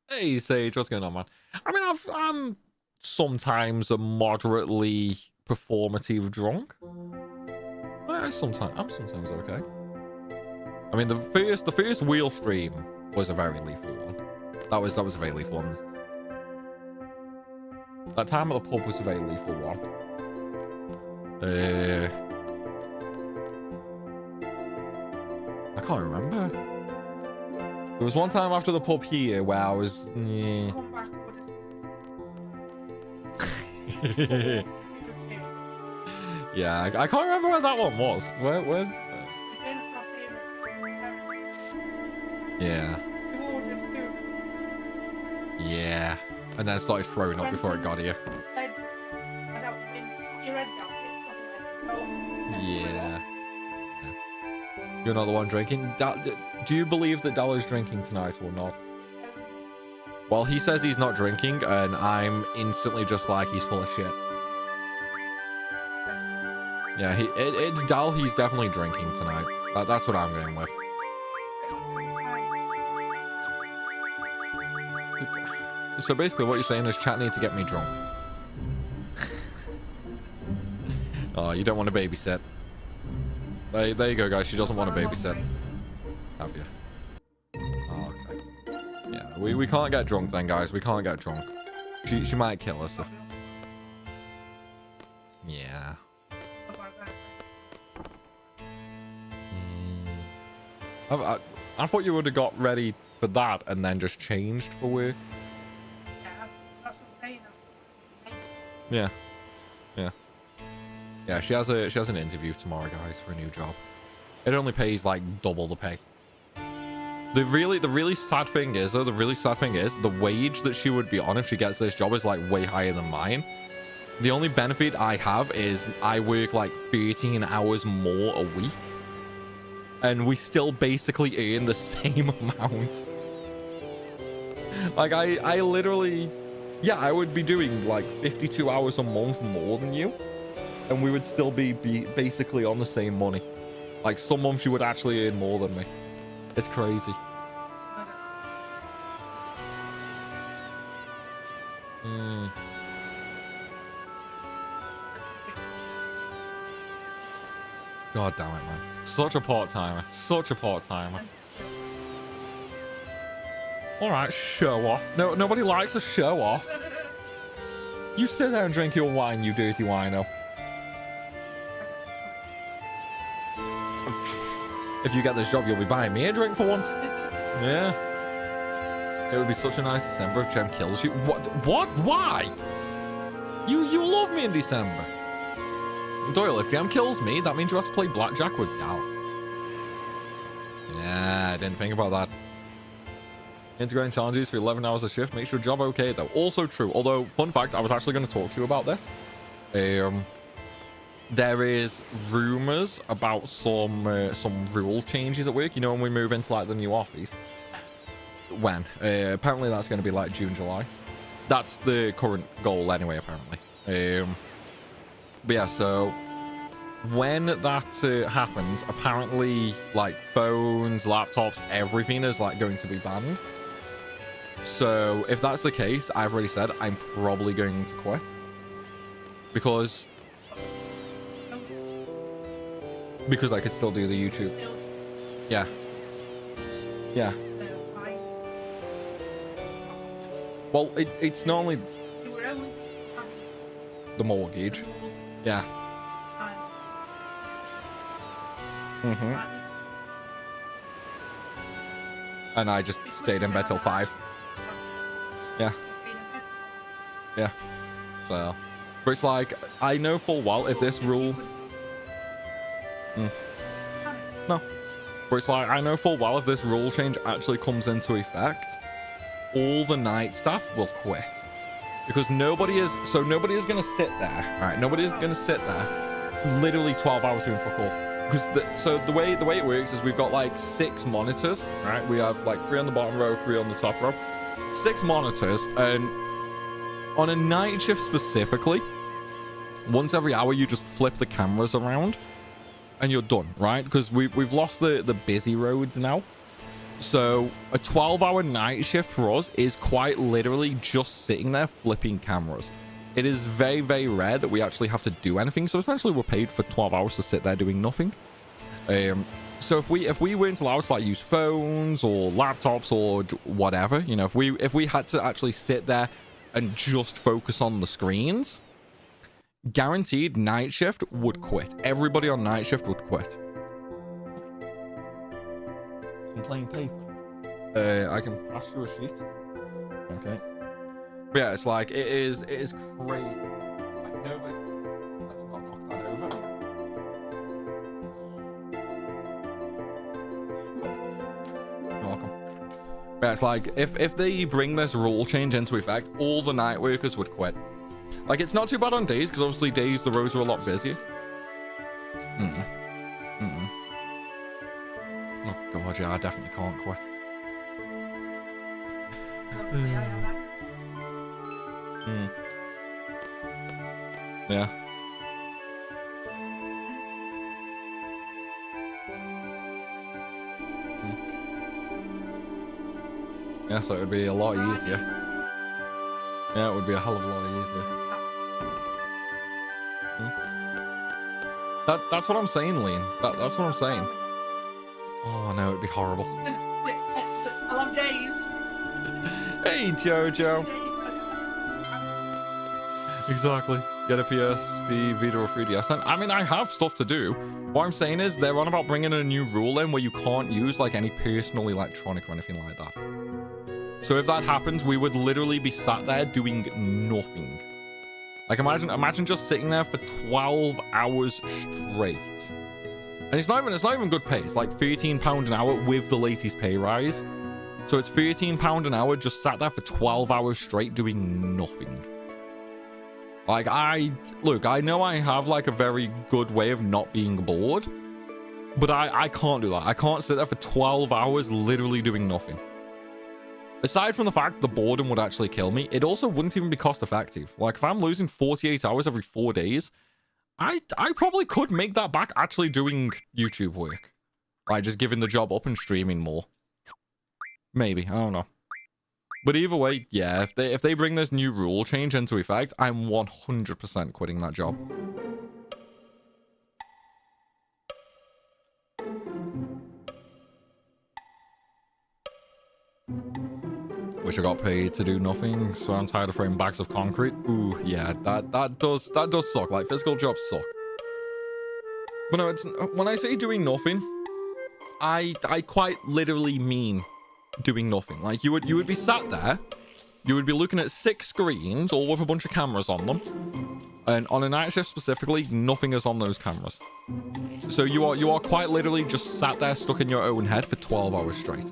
have. Hey, Sage, what's going on, man? I mean, I'm sometimes a moderately performative drunk. I I'm sometimes okay. I mean, the first wheel stream was a very lethal one. That was a very lethal one. That time at the pub was a very lethal one. I can't remember. There was one time after the pub here where I was. Yeah. Come back, what is it? Yeah, I can't remember where that one was. Where? We've been across here. Yeah. You ordered food. Yeah. And then it started throwing up before it got here. Head. And out the bin. Put your head down. It's not like, no. Yeah. You're not the one drinking. Do you believe that Dallo's drinking tonight or not? Well, he says he's not drinking, and I'm instantly just like, he's full of shit. Yeah, it's Dal. He's definitely drinking tonight. That's what I'm going with. So basically what you're saying is chat need to get me drunk. Oh, you don't want to babysit. There you go, guys. She doesn't want to babysit. Have you? Oh, okay. Yeah, we can't get drunk then, guys. We can't get drunk. She might kill us if... Yeah. I thought you would have got ready for that and then just changed for work. Yeah. Yeah. Yeah, she has an interview tomorrow, guys, for a new job. It only pays like double the pay. The really sad thing is the wage that she would be on if she gets this job is like way higher than mine. The only benefit I have is I work like 13 hours more a week. And we still basically earn the same amount. Like, I literally... Yeah, I would be doing, like, 52 hours a month more than you. And we would still be basically on the same money. Like, some months you would actually earn more than me. It's crazy. God damn it, man. Such a part-timer. Such a part-timer. Alright, show off. No, nobody likes a show off. You sit there and drink your wine, you dirty wino. If you get this job, you'll be buying me a drink for once. Yeah. It would be such a nice December if Gem kills you. What? Why? You love me in December. Doyle, if Gem kills me, that means you have to play blackjack with Dal. Yeah, I didn't think about that. Integrating challenges for 11 hours a shift makes your job okay, though. Also true. Although, fun fact, I was actually going to talk to you about this. There is rumors about some rule changes at work. You know, when we move into like the new office. When? Apparently that's going to be like June, July. That's the current goal anyway, apparently. But yeah, so when that happens, apparently like phones, laptops, everything is like going to be banned. So if that's the case, I've already said I'm probably going to quit because I could still do the YouTube. Yeah. Yeah. Well, it's not only the mortgage. Yeah. And I just stayed in bed till 5. Yeah. Yeah. So, but it's like, I know full well if this rule... No. But it's like, I know full well if this rule change actually comes into effect, all the night staff will quit. Because nobody is going to sit there, right? Nobody is going to sit there literally 12 hours doing fuck all. Because the way it works is we've got like 6 monitors, right? We have like 3 on the bottom row, 3 on the top row. 6 monitors, and on a night shift specifically, once every hour you just flip the cameras around and you're done, right? Because we've lost the busy roads now. So a 12-hour night shift for us is quite literally just sitting there flipping cameras. it is very, very rare that we actually have to do anything. So essentially we're paid for 12 hours to sit there doing nothing. So if we weren't allowed to like use phones or laptops or whatever, you know, if we had to actually sit there and just focus on the screens, guaranteed night shift would quit. Everybody on night shift would quit. I'm playing paper. I can pass you a sheet. Okay. But yeah, it's like it is crazy. I know it. Let's not knock that over. You're welcome. But yeah, it's like if they bring this rule change into effect, all the night workers would quit. Like, it's not too bad on days, because obviously days the roads are a lot busier. Oh god, yeah, I definitely can't quit. Yeah. Yeah, so it would be a lot easier. Yeah, it would be a hell of a lot easier. That's what I'm saying, Lean. That's what I'm saying. Oh no, it'd be horrible. I love days. Hey, Jojo. Exactly. Get a PSP, Vita, or 3DS. I mean, I have stuff to do. What I'm saying is they're on about bringing a new rule in where you can't use like any personal electronic or anything like that. So if that happens, we would literally be sat there doing nothing. Like imagine just sitting there for 12 hours straight. And it's not even good pay. It's like £13 an hour with the latest pay rise. So it's £13 an hour just sat there for 12 hours straight doing nothing. Like I know I have like a very good way of not being bored, but I can't do that. I can't sit there for 12 hours literally doing nothing. Aside from the fact the boredom would actually kill me, it also wouldn't even be cost effective. Like if I'm losing 48 hours every 4 days, I probably could make that back actually doing YouTube work. Like just giving the job up and streaming more. Maybe, I don't know. But either way, yeah, if they bring this new rule change into effect, I'm 100% quitting that job. Wish I got paid to do nothing, so I'm tired of throwing bags of concrete. Ooh, yeah, that does suck. Like physical jobs suck. But no, it's when I say doing nothing, I quite literally mean doing nothing. Like you would be sat there, you would be looking at 6 screens, all with a bunch of cameras on them, and on a night shift specifically, nothing is on those cameras. So you are quite literally just sat there stuck in your own head for 12 hours straight.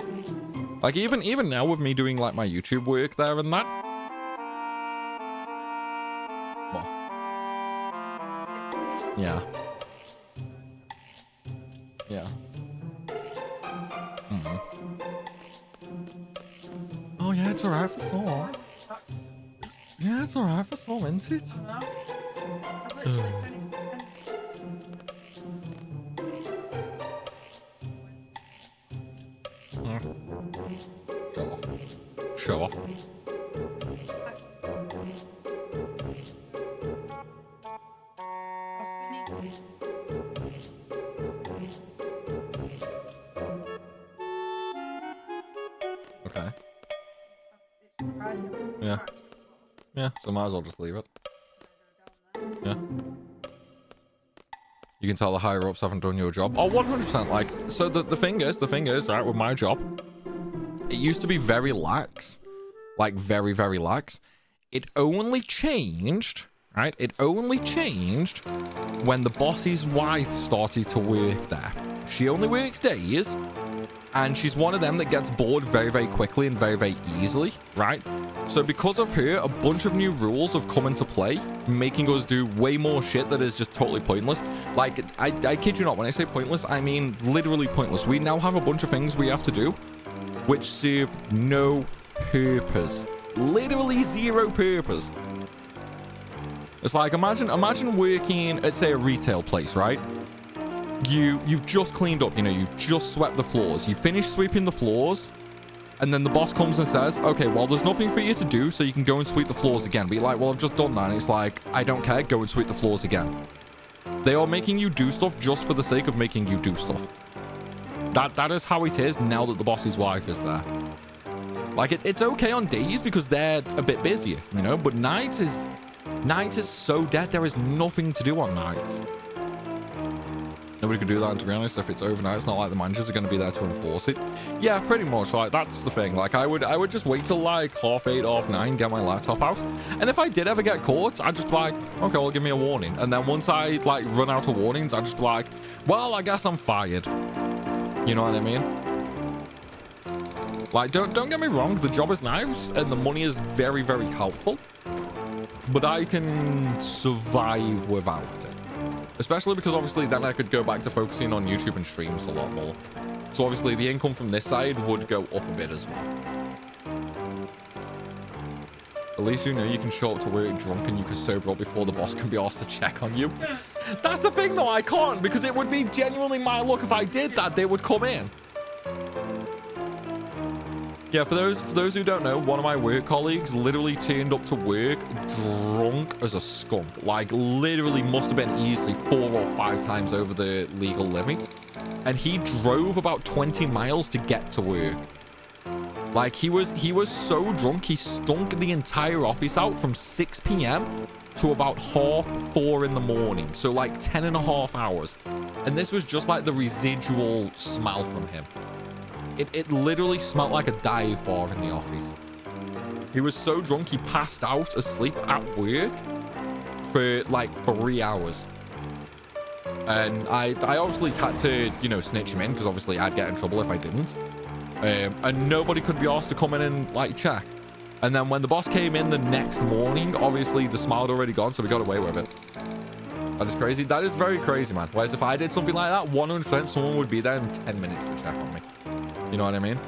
Like even now with me doing like my YouTube work there and that. What? Yeah. Yeah. Oh yeah, it's alright for some. Yeah, it's alright for some, isn't it? Show off. Okay. Yeah. Yeah, so might as well just leave it. Yeah. You can tell the higher ups haven't done your job. Oh, 100%. Like, so the thing is, right, with my job, it used to be very lax. Like, very, very lax. It only changed, right? It only changed when the boss's wife started to work there. She only works days, and she's one of them that gets bored very, very quickly and very, very easily, right? So because of her, a bunch of new rules have come into play, making us do way more shit that is just totally pointless. Like, I kid you not, when I say pointless, I mean literally pointless. We now have a bunch of things we have to do which serve no purpose. Literally zero purpose. It's like, imagine working at, say, a retail place, right? You've just cleaned up, you know, you've just swept the floors. You finish sweeping the floors, And then the boss comes and says, okay, well, there's nothing for you to do, so you can go and sweep the floors again. Be like, well, I've just done that. And it's like, I don't care. Go and sweep the floors again. They are making you do stuff just for the sake of making you do stuff. That is how it is now that the boss's wife is there. Like, it's okay on days because they're a bit busier, you know? But nights is so dead. There is nothing to do on nights. Nobody could do that, and to be honest, if it's overnight, it's not like the managers are going to be there to enforce it. Yeah, pretty much. Like, that's the thing. Like, I would just wait till like 8:30, 9:30, get my laptop out. And if I did ever get caught, I'd just be like, okay, well, give me a warning. And then once I like run out of warnings, I'd just be like, well, I guess I'm fired. You know what I mean? Like, don't get me wrong, the job is nice and the money is very, very helpful. But I can survive without it. Especially because obviously then I could go back to focusing on YouTube and streams a lot more. So obviously the income from this side would go up a bit as well. At least you know you can show up to work drunk and you can sober up before the boss can be asked to check on you. That's the thing though, I can't, because it would be genuinely my luck if I did that, they would come in. Yeah, for those who don't know, one of my work colleagues literally turned up to work drunk as a skunk. Like, literally must have been easily 4 or 5 times over the legal limit. And he drove about 20 miles to get to work. Like, he was so drunk, he stunk the entire office out from 6 p.m. to about 3:30 in the morning. So, like, 10.5 hours. And this was just like the residual smell from him. It literally smelled like a dive bar in the office. He was so drunk, he passed out asleep at work for like 3 hours. And I obviously had to, you know, snitch him in because obviously I'd get in trouble if I didn't. And nobody could be asked to come in and like check. And then when the boss came in the next morning, obviously the smell had already gone, so we got away with it. That is crazy. That is very crazy, man. Whereas if I did something like that, 100% someone would be there in 10 minutes to check on me. You know what I mean?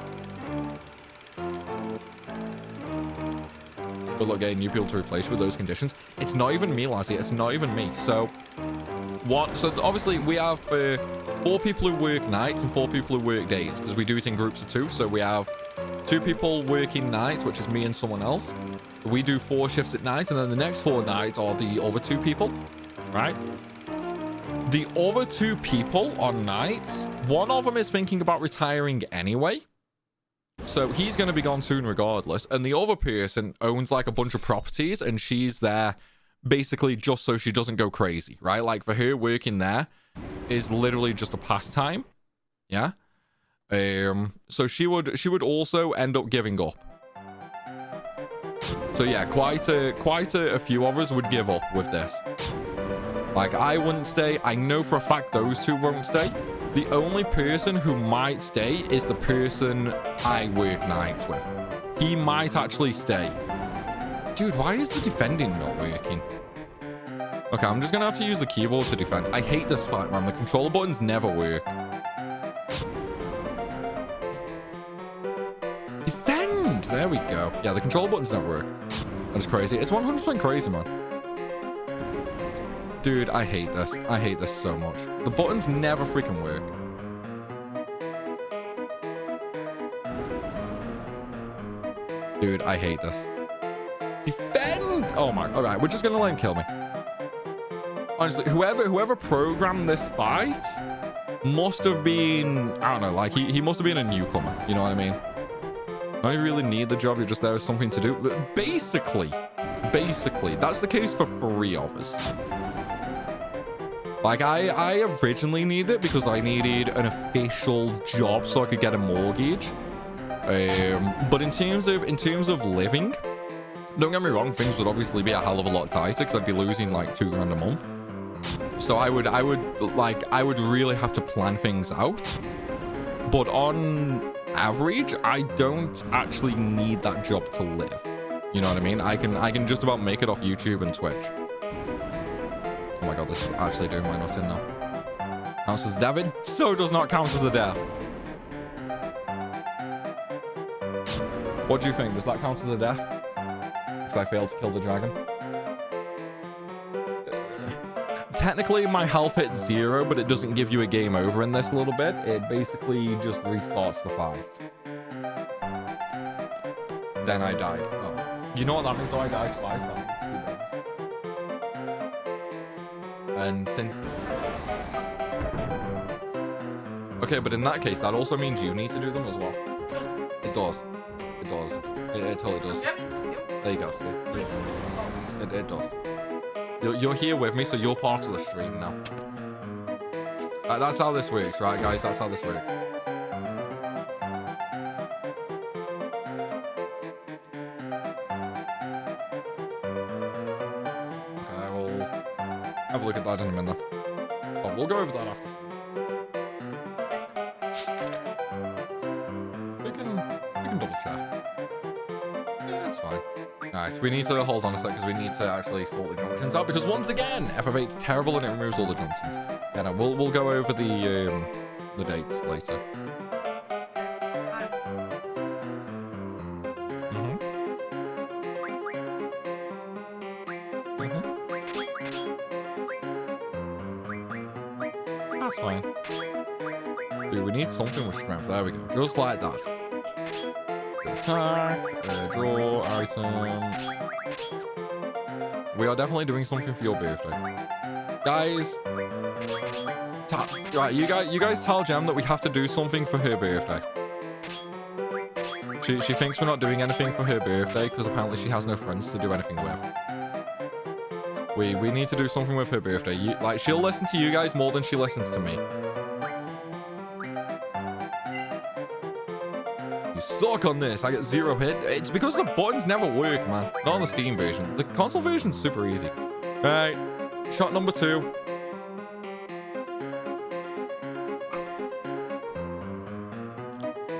Good luck getting new people to replace you with those conditions. It's not even me, Lassie. It's not even me. So obviously we have 4 people who work nights and 4 people who work days because we do it in groups of 2. So we have 2 people working nights, which is me and someone else. We do 4 shifts at night, and then the next 4 nights are the other 2 people, right? The other 2 people on nights, one of them is thinking about retiring anyway. So he's going to be gone soon regardless. And the other person owns like a bunch of properties and she's there basically just so she doesn't go crazy, right? Like for her, working there is literally just a pastime. Yeah. So she would also end up giving up. So yeah, quite a few of us would give up with this. Like, I wouldn't stay. I know for a fact those 2 won't stay. The only person who might stay is the person I work nights with. He might actually stay. Dude, why is the defending not working? Okay, I'm just going to have to use the keyboard to defend. I hate this fight, man. The controller buttons never work. Defend! There we go. Yeah, the controller buttons never work. That's crazy. It's 100% crazy, man. Dude, I hate this. I hate this so much. The buttons never freaking work. Dude, I hate this. Defend! Oh my... Alright, we're just gonna let him kill me. Honestly, whoever programmed this fight must have been... I don't know, like, he must have been a newcomer. You know what I mean? Don't even really need the job. You're just there with something to do. But basically, that's the case for 3 of us. Like, I originally needed it because I needed an official job so I could get a mortgage. But in terms of living, don't get me wrong, things would obviously be a hell of a lot tighter because I'd be losing like $2,000 a month. So I would really have to plan things out. But on average, I don't actually need that job to live. You know what I mean? I can just about make it off YouTube and Twitch. Oh my god, this is actually doing my nut in now. Counts as a death? It so does not count as a death. What do you think? Does that count as a death? Because I failed to kill the dragon. Technically, my health hits 0, but it doesn't give you a game over in this a little bit. It basically just restarts the fight. Then I died. Oh. You know what that means? So I died twice. That means. And since... Okay, but in that case, that also means you need to do them as well. It does. It does. It totally does. There you go, see? It does. You're here with me, so you're part of the stream now. That's how this works, right, guys? That's how this works. Okay, I will have a look at that in a minute. But we'll go over that after. We can double check. Yeah, that's fine. Alright, we need to hold on a sec because we need to actually sort the junctions out because once again, FF8's terrible and it removes all the junctions. Yeah, no, we'll go over the dates later. That's fine. Dude, we need something with strength. There we go. Just like that. Attack, draw, item. We are definitely doing something for your birthday. Guys, right, you guys tell Gem that we have to do something for her birthday. She thinks we're not doing anything for her birthday because apparently she has no friends to do anything with. We need to do something with her birthday. Like, she'll listen to you guys more than she listens to me. You suck on this. I get 0 hit. It's because the buttons never work, man. Not on the Steam version. The console version's super easy. All right, shot number 2.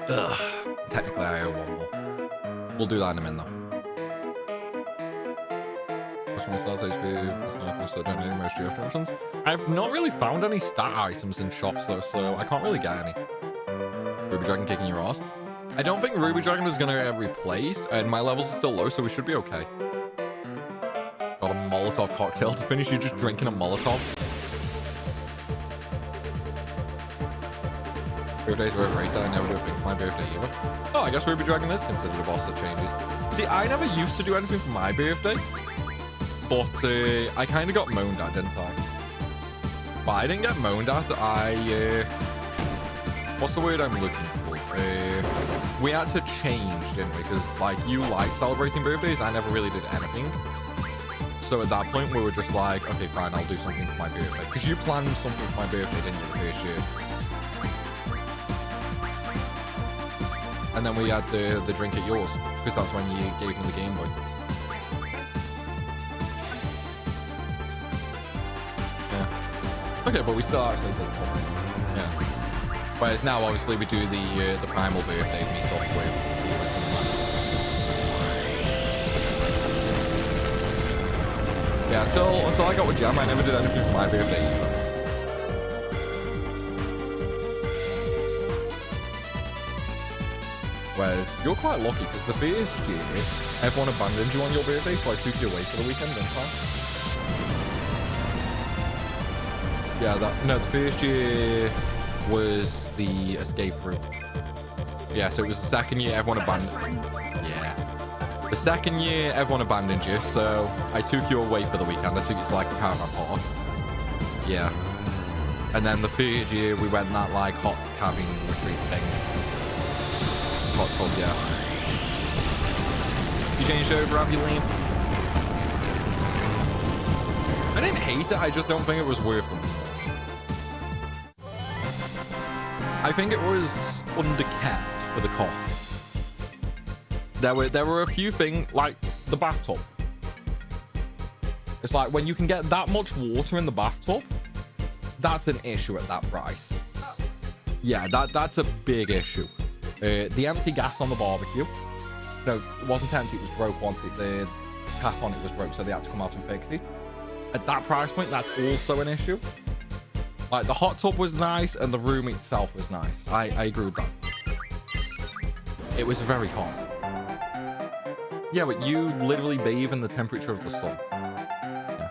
Ugh. Technically, I owe 1 more. We'll do that in a minute, though. I've not really found any stat items in shops, though, so I can't really get any. Ruby Dragon kicking your ass. I don't think Ruby Dragon is going to get replaced, and my levels are still low, so we should be okay. Got a Molotov cocktail to finish. You're just drinking a Molotov. Birthdays were great. I never do a thing for my birthday either. Oh, I guess Ruby Dragon is considered a boss that changes. See, I never used to do anything for my birthday, but I kind of got moaned at, didn't I? But I didn't get moaned at. What's the word I'm looking for? We had to change, didn't we? Because, like, you like celebrating birthdays. I never really did anything. So at that point, we were just like, okay, fine, I'll do something for my birthday. Because you planned something for my birthday, didn't you, the first year? And then we had the drink at yours, because that's when you gave me the Game Boy. Yeah. Okay, but we still actually did something. Yeah. Whereas now, obviously, we do the Primal birthday meet up with Viewers and that. Yeah, until I got with Jam, I never did anything for my birthday either. Whereas you're quite lucky because the first year, everyone abandoned you on your birthday, so I took you away for the weekend, didn't I? Yeah, the first year was the escape route. Yeah, so it was the second year everyone abandoned. Yeah. The second year everyone abandoned you, so I took you away for the weekend. I took you to like a caravan park. Yeah. And then the third year we went that like hot cabin retreat thing. Hot tub, yeah. You changed over, have you, Liam? I didn't hate it, I just don't think it was worth them. I think it was underkept for the cost. There were a few things, like the bathtub. It's like when you can get that much water in the bathtub, that's an issue at that price. Yeah, that's a big issue. The empty gas on the barbecue. No, it wasn't empty, it was broke once the cap on it was broke, so they had to come out and fix it. At that price point, that's also an issue. Like, the hot tub was nice, and the room itself was nice. I agree with that. It was very hot. Yeah, but you literally bathe in the temperature of the sun. Yeah.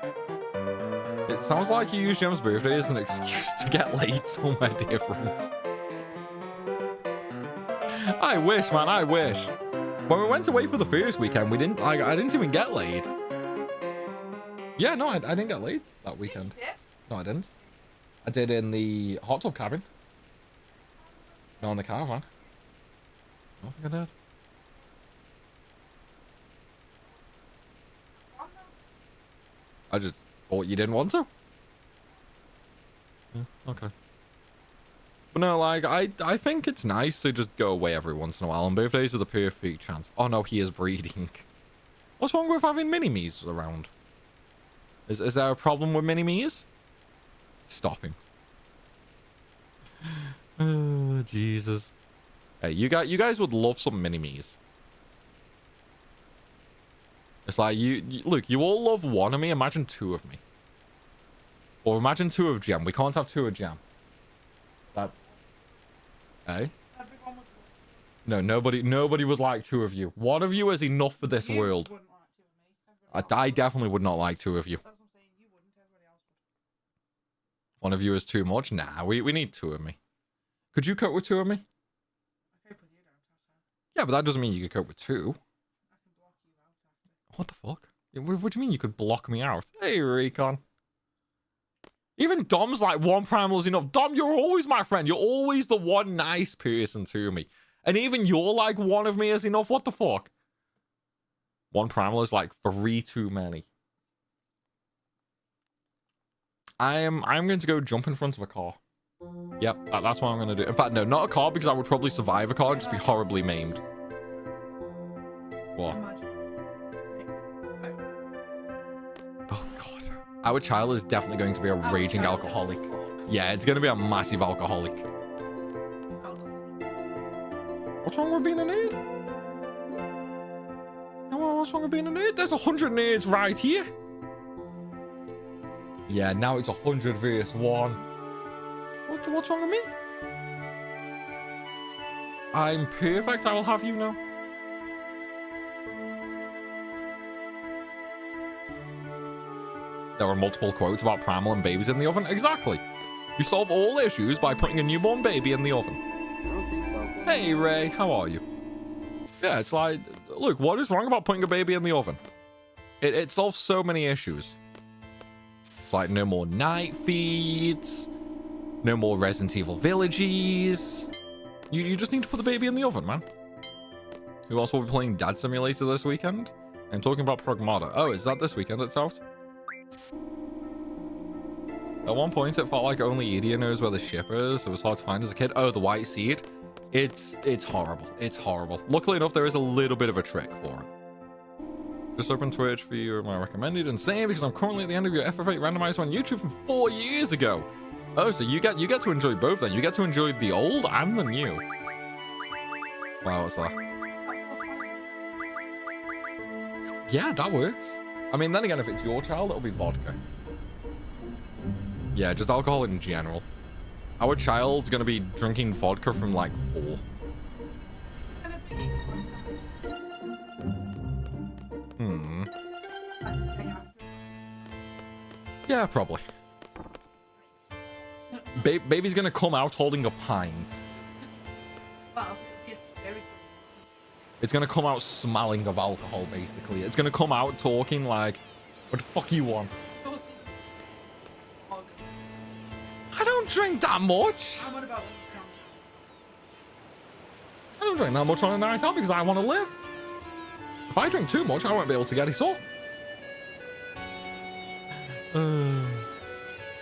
It sounds like you use Gem's birthday as an excuse to get laid somewhere different. I wish, man, I wish. When we went away for the first weekend, we didn't, like, I didn't even get laid. Yeah, no, I didn't get laid that weekend. No, I didn't. I did in the hot tub cabin. No, in the caravan. I don't think I did. I just thought you didn't want to. Yeah, okay. But no, like, I think it's nice to just go away every once in a while, and birthdays are the perfect chance. Oh no, he is breeding. What's wrong with having mini-me's around? Is there a problem with mini-me's? Stop him. Oh, Jesus. Hey, you guys would love some mini-me's. It's like, look, you all love one of me, imagine two of me. Or imagine two of Gem. We can't have two of Gem. That... Hey? No, nobody would like two of you. One of you is enough for this world. I definitely would not like two of you. One of you is too much? Nah, we need two of me. Could you cope with two of me? Yeah, but that doesn't mean you could cope with two. What the fuck? What do you mean you could block me out? Hey, Recon. Even Dom's like, one Primal is enough. Dom, you're always my friend. You're always the one nice person to me. And even you're like, one of me is enough. What the fuck? One Primal is like 3 too many. I'm going to go jump in front of a car. Yep, that's what I'm going to do. In fact, no, not a car, because I would probably survive a car and just be horribly maimed. What? Oh, God. Our child is definitely going to be a raging alcoholic. Yeah, it's going to be a massive alcoholic. What's wrong with being a nerd? What's wrong with being a nerd? There's 100 nerds right here. Yeah, now it's 100 versus 1. What's wrong with me? I'm perfect. I will have you now. There are multiple quotes about Primal and babies in the oven. Exactly. You solve all issues by putting a newborn baby in the oven. I don't think so. Hey, Ray. How are you? Yeah, it's like, look, what is wrong about putting a baby in the oven? It solves so many issues. It's like no more night feeds. No more Resident Evil villages. You just need to put the baby in the oven, man. Who else will be playing Dad Simulator this weekend? I'm talking about Pragmata. Oh, is that this weekend it's out? At one point, it felt like only Idia knows where the ship is. It was hard to find as a kid. Oh, the white seed. It's horrible. It's horrible. Luckily enough, there is a little bit of a trick for it. Just open Twitch for you, my recommended. And same because I'm currently at the end of your FF8 randomizer on YouTube from 4 years ago. Oh, so you get to enjoy both then. You get to enjoy the old and the new. Wow, what's that? Yeah, that works. I mean, then again, if it's your child, it'll be vodka. Yeah, just alcohol in general. Our child's gonna be drinking vodka from like 4. Yeah, probably. Baby's gonna come out holding a pint. It's gonna come out smelling of alcohol, basically. It's gonna come out talking like, what the fuck you want? I don't drink that much. I don't drink that much on a night out because I want to live. If I drink too much, I won't be able to get it up.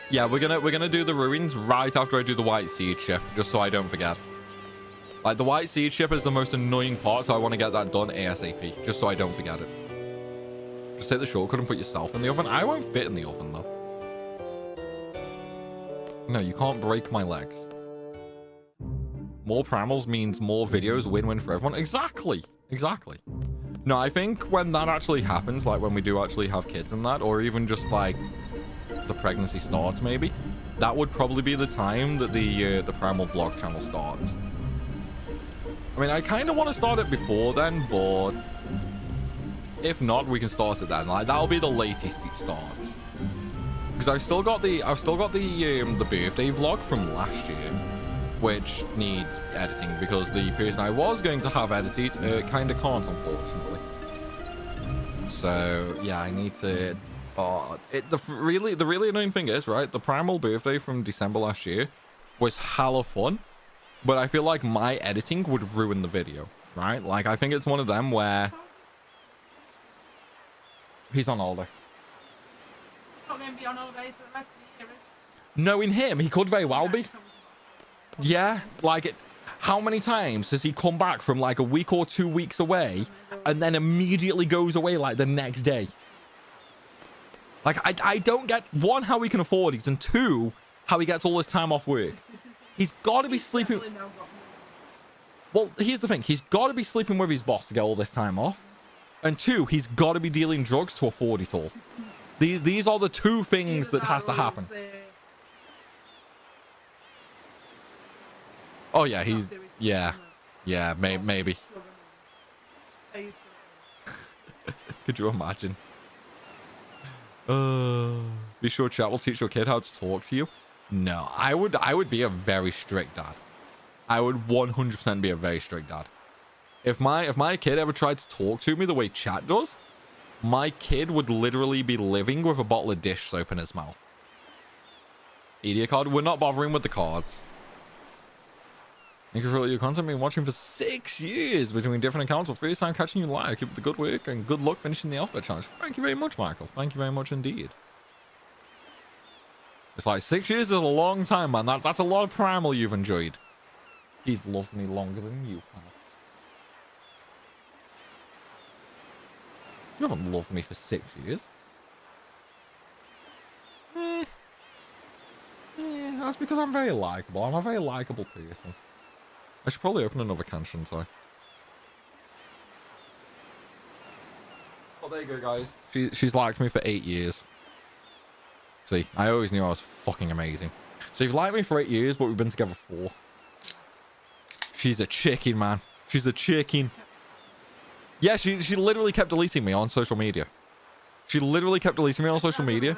Yeah, we're gonna do the ruins right after I do the white seed ship, just so I don't forget. Like, the white seed ship is the most annoying part, so I want to get that done ASAP, just so I don't forget it. Just hit the shortcut and put yourself in the oven. I won't fit in the oven, though. No, you can't break my legs. More primals means more videos, win-win for everyone. Exactly. Exactly. No, I think when that actually happens, like when we do actually have kids and that, or even just like the pregnancy starts, maybe, that would probably be the time that the Primal vlog channel starts. I mean, I kind of want to start it before then, but if not, we can start it then. Like, that'll be the latest it starts. Because I've still got the birthday vlog from last year. which needs editing because the person I was going to have edited kind of can't, unfortunately. So yeah, I need to. The really annoying thing is, right, the Primal birthday from December last year was hella fun, but I feel like my editing would ruin the video, right? Like, I think it's one of them where he's on holiday. Not going to be on all day for the rest of the year, is Knowing him, he could very well be. Yeah, like, how many times has he come back from like a week or 2 weeks away and then immediately goes away like the next day? Like, I don't get, one, how he can afford it, and two, how he gets all his time off work. He's got to be sleeping. Well, here's the thing. He's got to be sleeping with his boss to get all this time off. And two, he's got to be dealing drugs to afford it all. These are the two things that has to happen. Oh, yeah, he's... Yeah. Yeah, maybe. Could you imagine? Be sure chat will teach your kid how to talk to you. No, I would be a very strict dad. I would 100% be a very strict dad. If my kid ever tried to talk to me the way chat does, my kid would literally be living with a bottle of dish soap in his mouth. EDA card, we're not bothering with the cards. Thank you for all your content. Been watching for 6 years between different accounts. First time catching you live. Keep up the good work and good luck finishing the alphabet challenge. Thank you very much, Michael. Thank you very much indeed. It's like 6 years is a long time, man. That's a lot of Primal you've enjoyed. He's loved me longer than you have. You haven't loved me for 6 years. That's because I'm very likable. I'm a very likable person. I should probably open another can, shouldn't I? Oh, there you go, guys. She's liked me for 8 years. See, I always knew I was fucking amazing. So you've liked me for 8 years, but we've been together 4. She's a chicken, man. She's a chicken. Yeah, she literally kept deleting me on social media. She literally kept deleting me on social media.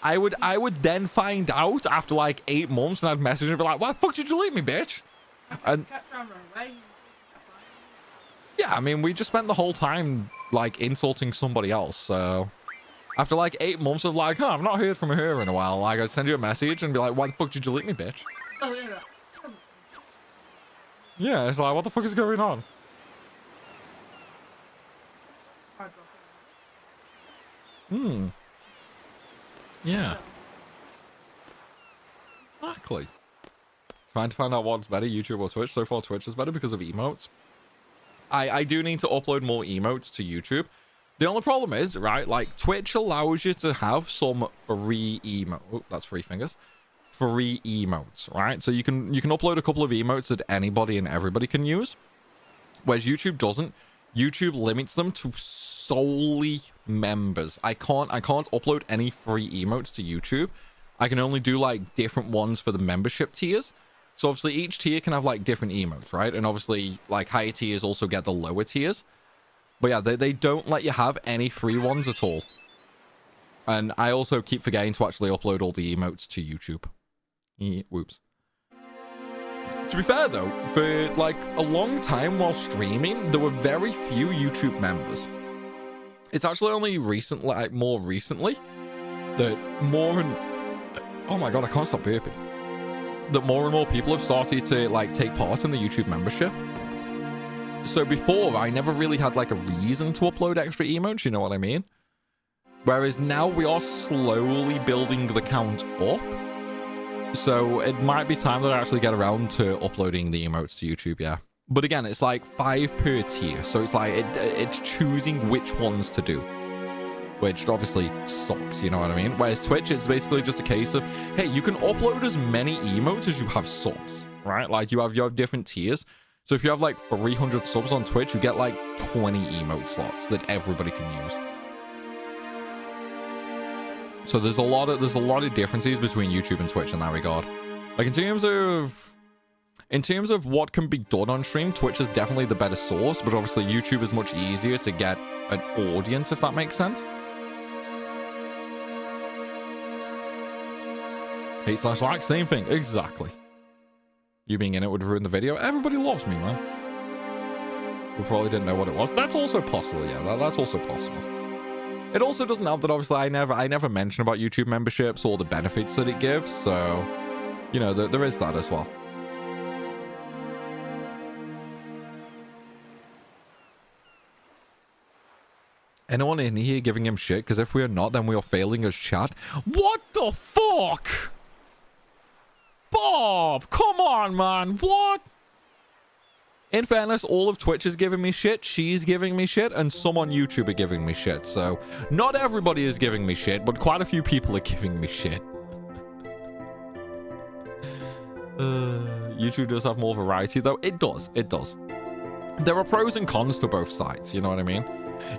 I would then find out after like 8 months, and I'd message her and be like, "Why the fuck did you delete me, bitch?" And yeah, I mean, we just spent the whole time like insulting somebody else. So after like 8 months of like, I've not heard from her in a while, like I'd send you a message and be like, "Why the fuck did you delete me, bitch?" Oh, yeah. Yeah, it's like, what the fuck is going on? Yeah. Exactly. Trying to find out what's better, YouTube or Twitch. So far, Twitch is better because of emotes. I do need to upload more emotes to YouTube. The only problem is, right, like, Twitch allows you to have some free emote. Oh, that's 3 fingers. Free emotes, right? So you can upload a couple of emotes that anybody and everybody can use. Whereas YouTube doesn't. YouTube limits them to solely members. I can't upload any free emotes to YouTube. I can only do like different ones for the membership tiers. So obviously each tier can have like different emotes, right? And obviously like higher tiers also get the lower tiers. But yeah, they don't let you have any free ones at all. And I also keep forgetting to actually upload all the emotes to YouTube. Whoops. To be fair though, for like a long time while streaming, there were very few YouTube members. It's actually only recently, like more recently, that more and... Oh my god, I can't stop burping. That more and more people have started to like take part in the YouTube membership. So before, I never really had like a reason to upload extra emotes, you know what I mean? Whereas now we are slowly building the count up. So it might be time that I actually get around to uploading the emotes to YouTube, yeah. But again, it's like 5 per tier. So it's like, it's choosing which ones to do. Which obviously sucks, you know what I mean? Whereas Twitch, it's basically just a case of, hey, you can upload as many emotes as you have subs, right? Like you have different tiers. So if you have like 300 subs on Twitch, you get like 20 emote slots that everybody can use. So there's a lot of differences between YouTube and Twitch in that regard. Like in terms of what can be done on stream, Twitch is definitely the better source, but obviously YouTube is much easier to get an audience, if that makes sense. Hate/like, same thing, exactly. You being in it would ruin the video. Everybody loves me, man. We probably didn't know what it was. That's also possible, yeah. That's also possible. It also doesn't help that obviously I never mention about YouTube memberships or the benefits that it gives. So, you know, there is that as well. Anyone in here giving him shit? Because if we are not, then we are failing as chat. What the fuck? Bob, come on, man. What? In fairness, all of Twitch is giving me shit. She's giving me shit. And some on YouTube are giving me shit. So, not everybody is giving me shit, but quite a few people are giving me shit. YouTube does have more variety, though. It does. It does. There are pros and cons to both sides. You know what I mean?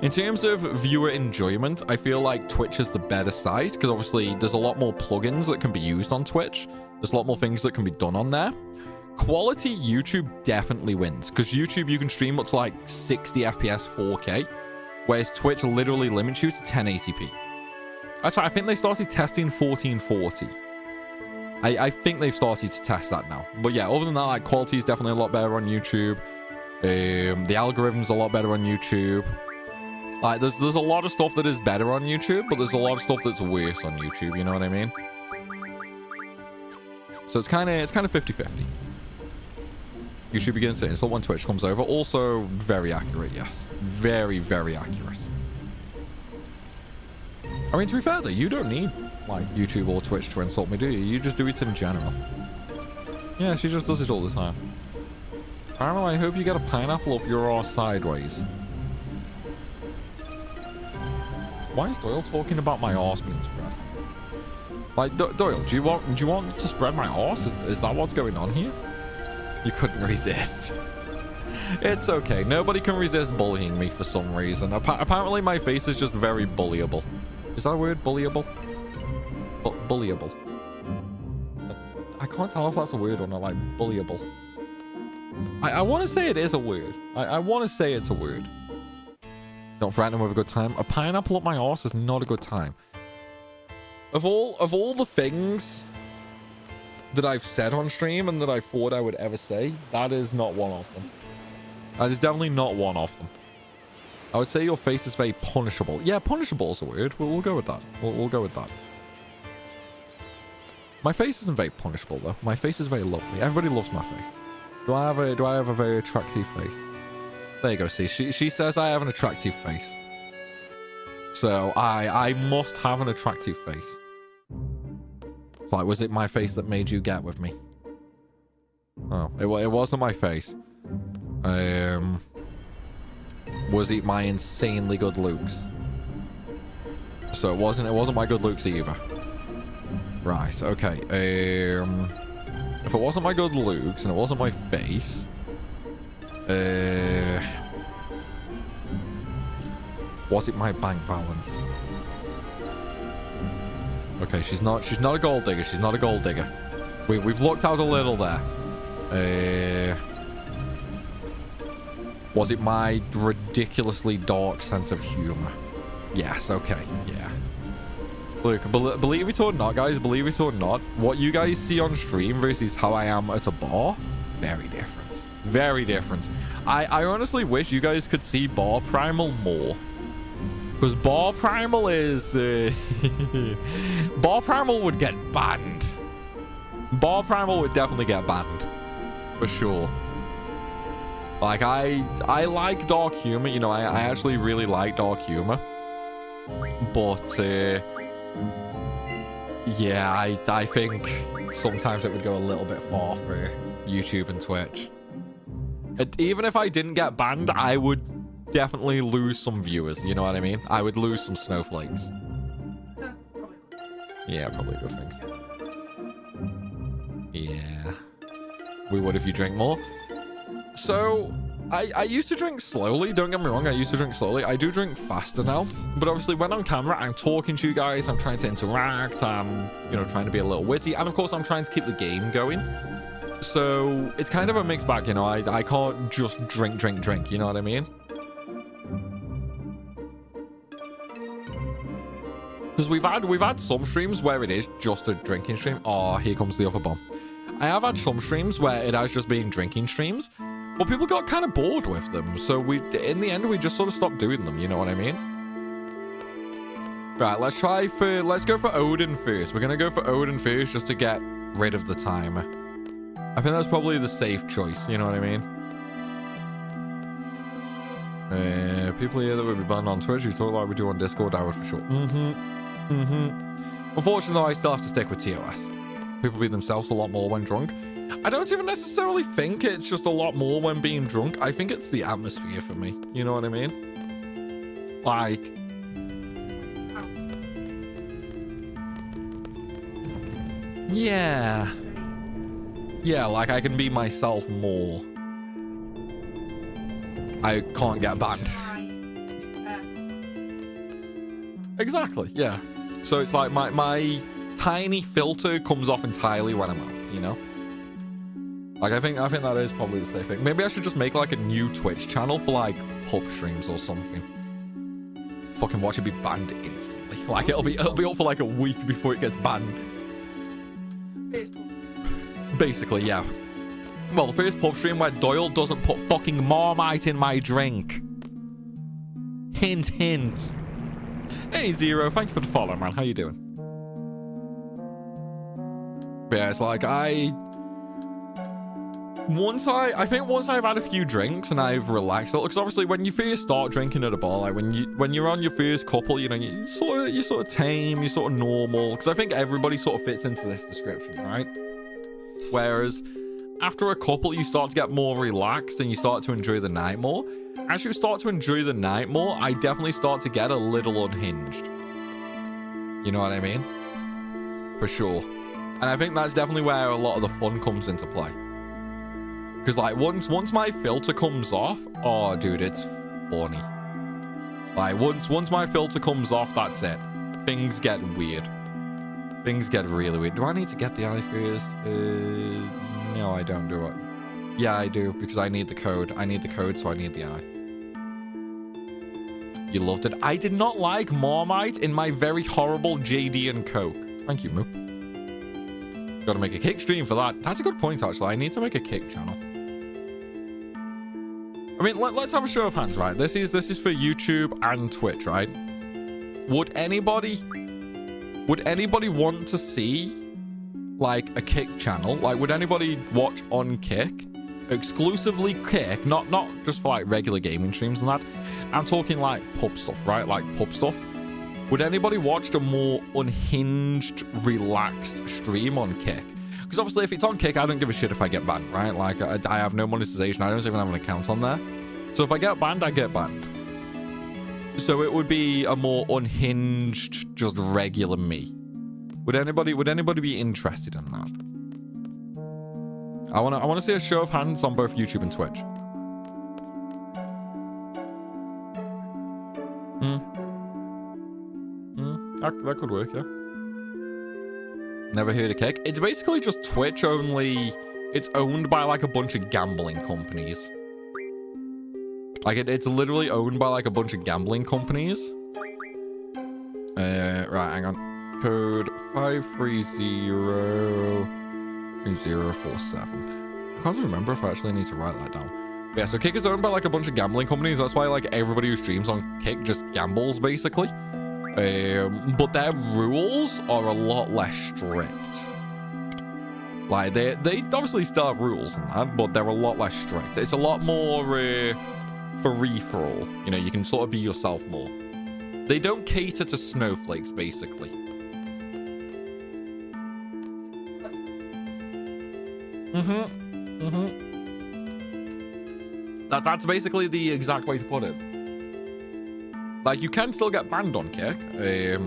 In terms of viewer enjoyment, I feel like Twitch is the better site because obviously there's a lot more plugins that can be used on Twitch. There's a lot more things that can be done on there. Quality, YouTube definitely wins because YouTube you can stream up to like 60 FPS 4K, whereas Twitch literally limits you to 1080p. Actually, I think they started testing 1440. I think they've started to test that now. But yeah, other than that, like quality is definitely a lot better on YouTube. The algorithm's a lot better on YouTube. Like, there's a lot of stuff that is better on YouTube, but there's a lot of stuff that's worse on YouTube, you know what I mean? So it's kind of 50-50. YouTube begins to insult when Twitch comes over. Also, very accurate, yes. Very, very accurate. I mean, to be fair, though, you don't need, like, YouTube or Twitch to insult me, do you? You just do it in general. Yeah, she just does it all the time. Primal, I hope you get a pineapple up your arse sideways. Why is Doyle talking about my arse being spread? Like, Doyle, do you want to spread my arse? Is that what's going on here? You couldn't resist. It's okay. Nobody can resist bullying me for some reason. Apparently, my face is just very bullyable. Is that a word? Bullyable? Bullyable. I can't tell if that's a word or not. Like, bullyable. I want to say it is a word. I want to say it's a word. Don't threaten him with a good time. A pineapple up my arse is not a good time. Of all the things that I've said on stream and that I thought I would ever say, that is not one of them. That is definitely not one of them. I would say your face is very punishable. Yeah, punishable is a word. We'll go with that. We'll go with that. My face isn't very punishable though. My face is very lovely. Everybody loves my face. Do I have a very attractive face? There you go, see. She says I have an attractive face. So I must have an attractive face. Like, was it my face that made you get with me? Oh, it wasn't my face. Was it my insanely good looks? So it wasn't my good looks either. Right, okay. If it wasn't my good looks and it wasn't my face, was it my bank balance? Okay, she's not a gold digger. She's not a gold digger. We've looked out a little there. Was it my ridiculously dark sense of humor? Yes, okay, yeah. Look, believe it or not, guys, believe it or not, what you guys see on stream versus how I am at a bar, very different. Very different. I honestly wish you guys could see Bar Primal more. Because Bar Primal is... Bar Primal would get banned. Bar Primal would definitely get banned. For sure. Like, I like dark humor. You know, I actually really like dark humor. But, yeah, I think sometimes it would go a little bit far for YouTube and Twitch. And even if I didn't get banned, I would definitely lose some viewers. You know what I mean? I would lose some snowflakes. Yeah, probably good things. Yeah. We would if you drink more. So, I used to drink slowly. Don't get me wrong, I used to drink slowly. I do drink faster now. But obviously, when on camera, I'm talking to you guys. I'm trying to interact. I'm, you know, trying to be a little witty. And of course, I'm trying to keep the game going. So, it's kind of a mixed bag, you know. I can't just drink. You know what I mean? Because we've had some streams where it is just a drinking stream. Oh, here comes the other bomb. I have had some streams where it has just been drinking streams, but people got kind of bored with them. So in the end, we just sort of stopped doing them. You know what I mean? Right, let's go for Odin first. We're going to go for Odin first just to get rid of the timer. I think that's probably the safe choice. You know what I mean? People here that would be banned on Twitch, you talk like we do on Discord, I would for sure. Unfortunately, though, I still have to stick with TOS. People be themselves a lot more when drunk. I don't even necessarily think it's just a lot more when being drunk. I think it's the atmosphere for me. You know what I mean? Like... Yeah. Yeah, like I can be myself more. I can't get banned. Exactly, yeah. So it's like my tiny filter comes off entirely when I'm out, you know? Like I think that is probably the safe thing. Maybe I should just make like a new Twitch channel for like pub streams or something. Fucking watch it be banned instantly. Like it'll be up for like a week before it gets banned. Basically, yeah. Well, the first pub stream where Doyle doesn't put fucking Marmite in my drink. Hint, hint. Hey, Zero, thank you for the follow, man. How you doing? But yeah, it's like I think once I've had a few drinks and I've relaxed a little, because obviously when you first start drinking at a bar, like when you're on your first couple, you know, you're sort of tame, you're sort of normal, because I think everybody sort of fits into this description, right? Whereas after a couple, you start to get more relaxed and you start to enjoy the night more. As you start to enjoy the night more, I definitely start to get a little unhinged. You know what I mean? For sure. And I think that's definitely where a lot of the fun comes into play. Because like once my filter comes off, oh dude, it's funny. Like once my filter comes off, that's it. Things get weird. Things get really weird. Do I need to get the eye first? No, I don't do it. Yeah, I do, because I need the code. I need the code, so I need the eye. You loved it. I did not like Marmite in my very horrible JD and Coke. Thank you, Moo. Gotta make a kick stream for that. That's a good point, actually. I need to make a kick channel. I mean, let's have a show of hands, right? This is for YouTube and Twitch, right? Would anybody want to see like a Kick channel? Like, would anybody watch on Kick? Exclusively Kick, not just for like regular gaming streams and that. I'm talking like pub stuff, right? Like pub stuff. Would anybody watch a more unhinged, relaxed stream on Kick? Because obviously if it's on Kick, I don't give a shit if I get banned, right? Like I have no monetization. I don't even have an account on there. So if I get banned, I get banned. So it would be a more unhinged, just regular me. Would anybody be interested in that? I want to see a show of hands on both YouTube and Twitch. That could work, yeah. Never heard of Kick. It's basically just Twitch only. It's owned by like a bunch of gambling companies. Like it's literally owned by like a bunch of gambling companies. Right, hang on. Code 5303047. I can't even remember if I actually need to write that down. But yeah, so Kick is owned by like a bunch of gambling companies. That's why like everybody who streams on Kick just gambles basically. But their rules are a lot less strict. Like they obviously still have rules and that, but they're a lot less strict. It's a lot more free for all. You know, you can sort of be yourself more. They don't cater to snowflakes basically. That's basically the exact way to put it. Like, you can still get banned on Kick. They're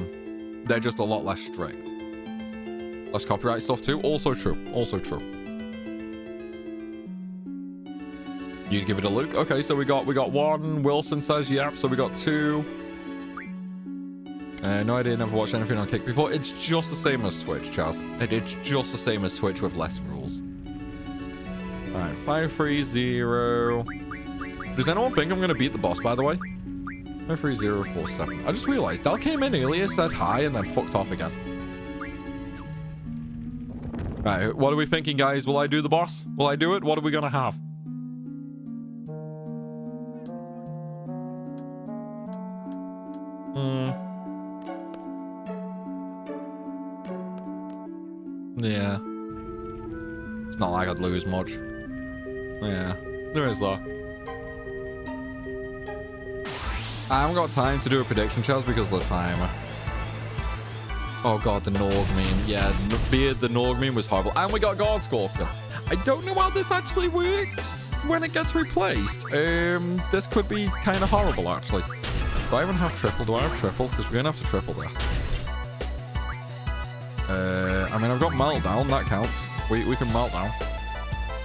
just a lot less strict. Less copyright stuff too. Also true. Also true. You'd give it a look. Okay, so we got one. Wilson says yep. So we got two. No idea. Never watched anything on Kick before. It's just the same as Twitch, Chaz. It's just the same as Twitch with less rules. All right, 530. Does anyone think I'm gonna beat the boss? By the way. 53047. I just realized Del came in earlier, said hi, and then fucked off again. Right, what are we thinking, guys? Will I do the boss? Will I do it? What are we gonna have? Yeah. It's not like I'd lose much. Yeah, there is that. I haven't got time to do a prediction, Chaz, because of the timer. Oh god, the Norg meme. Yeah, Pbird, the Norg meme was horrible. And we got God Scorpion. I don't know how this actually works when it gets replaced. This could be kind of horrible, actually. Do I even have triple? Do I have triple? Because we're going to have to triple this. I mean, I've got Meltdown. That counts. We can Meltdown.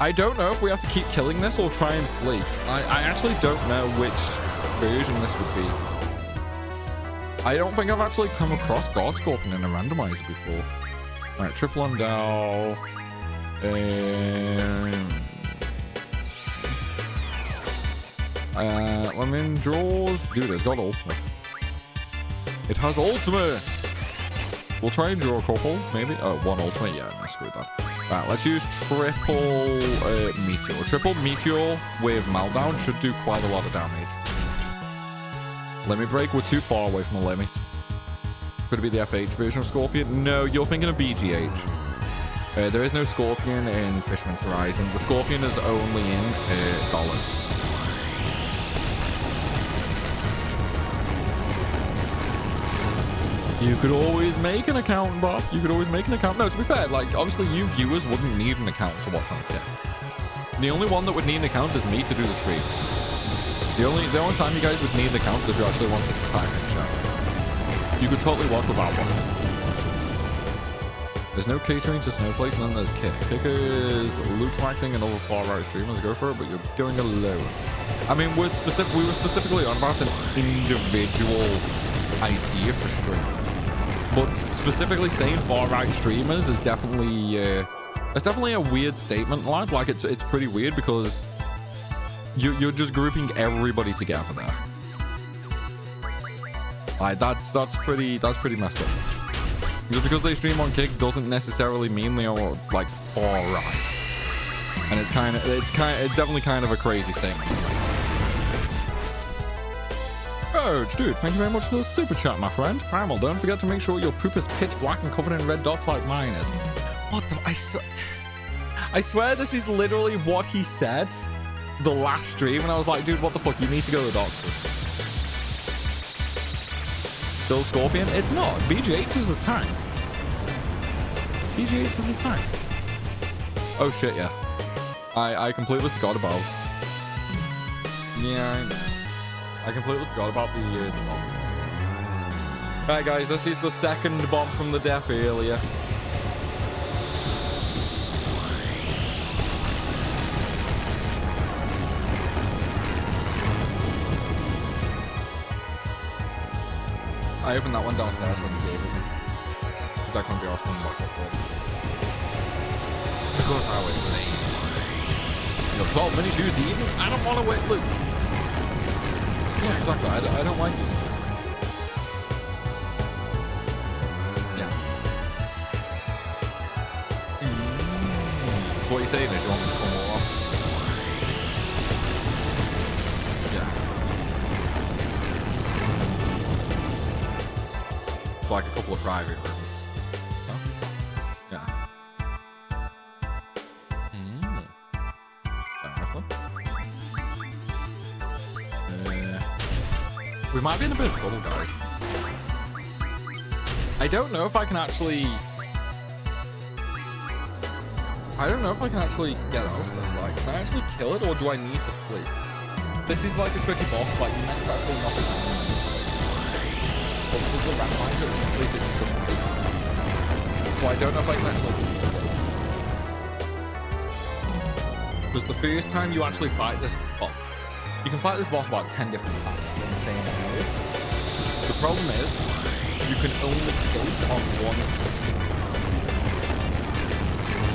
I don't know if we have to keep killing this or try and flee. I actually don't know which version this would be. I don't think I've actually come across God Scorpion in a randomizer before. Right, triple on Dow. Lemon draws. Dude, it's got ultimate. It has ultimate. We'll try and draw a couple, maybe. Oh, one ultimate. Yeah, no, screw that. Right, let's use triple meteor. Triple meteor with Meltdown should do quite a lot of damage. Limit break. We're too far away from the limit. Could it be the FH version of Scorpion? No, you're thinking of BGH. There is no Scorpion in Fisherman's Horizon. The Scorpion is only in Dollar. You could always make an account, Bob. You could always make an account. No, to be fair, like, obviously you viewers wouldn't need an account to watch on Kit. The only one that would need an account is me to do the stream. The only time you guys would need an account is if you actually wanted to type in chat. You could totally watch without one. There's no catering to Snowflake, and then there's Kick. Kick is loot maxing and other far right streamers go for it, but you're going alone. I mean, we were specifically on about an individual idea for streamers. But specifically saying far right streamers is definitely it's definitely a weird statement, lad. Like it's pretty weird because you're just grouping everybody together there. Like that's pretty messed up. Just because they stream on Kick doesn't necessarily mean they are like far right. And it's definitely kind of a crazy statement. Oh, dude, thank you very much for the super chat, my friend. Primal, don't forget to make sure your poop is pitch black and covered in red dots like mine is. What the? I swear this is literally what he said the last stream, and I was like, dude, what the fuck? You need to go to the doctor. Still Scorpion? It's not. BG8 is a tank. BG8 is a tank. Oh shit, yeah. I completely forgot about. Yeah, I know. I completely forgot about the bomb. Alright guys, this is the second bomb from the death earlier. I opened that one downstairs when you gave it me. Because I couldn't be asked one back up for it. Because I was lazy. You know, 12 minutes use even? I don't want to wait, Luke. Yeah, exactly. I don't like using it. Yeah. So what you're saying is you want me to come more off? Yeah. It's like a couple of private rooms. Huh? Yeah. We might be in a bit of trouble, guys. I don't know if I can actually... get out of this. Like, can I actually kill it, or do I need to flee? This is like a tricky boss. Like, you have to actually knock it down. But because the randomizer, at least it shouldn't be. So I don't know if I can actually... Because the first time you actually fight this... Well, you can fight this boss about 10 different times in the same area. The problem is, you can only kill it on one specific.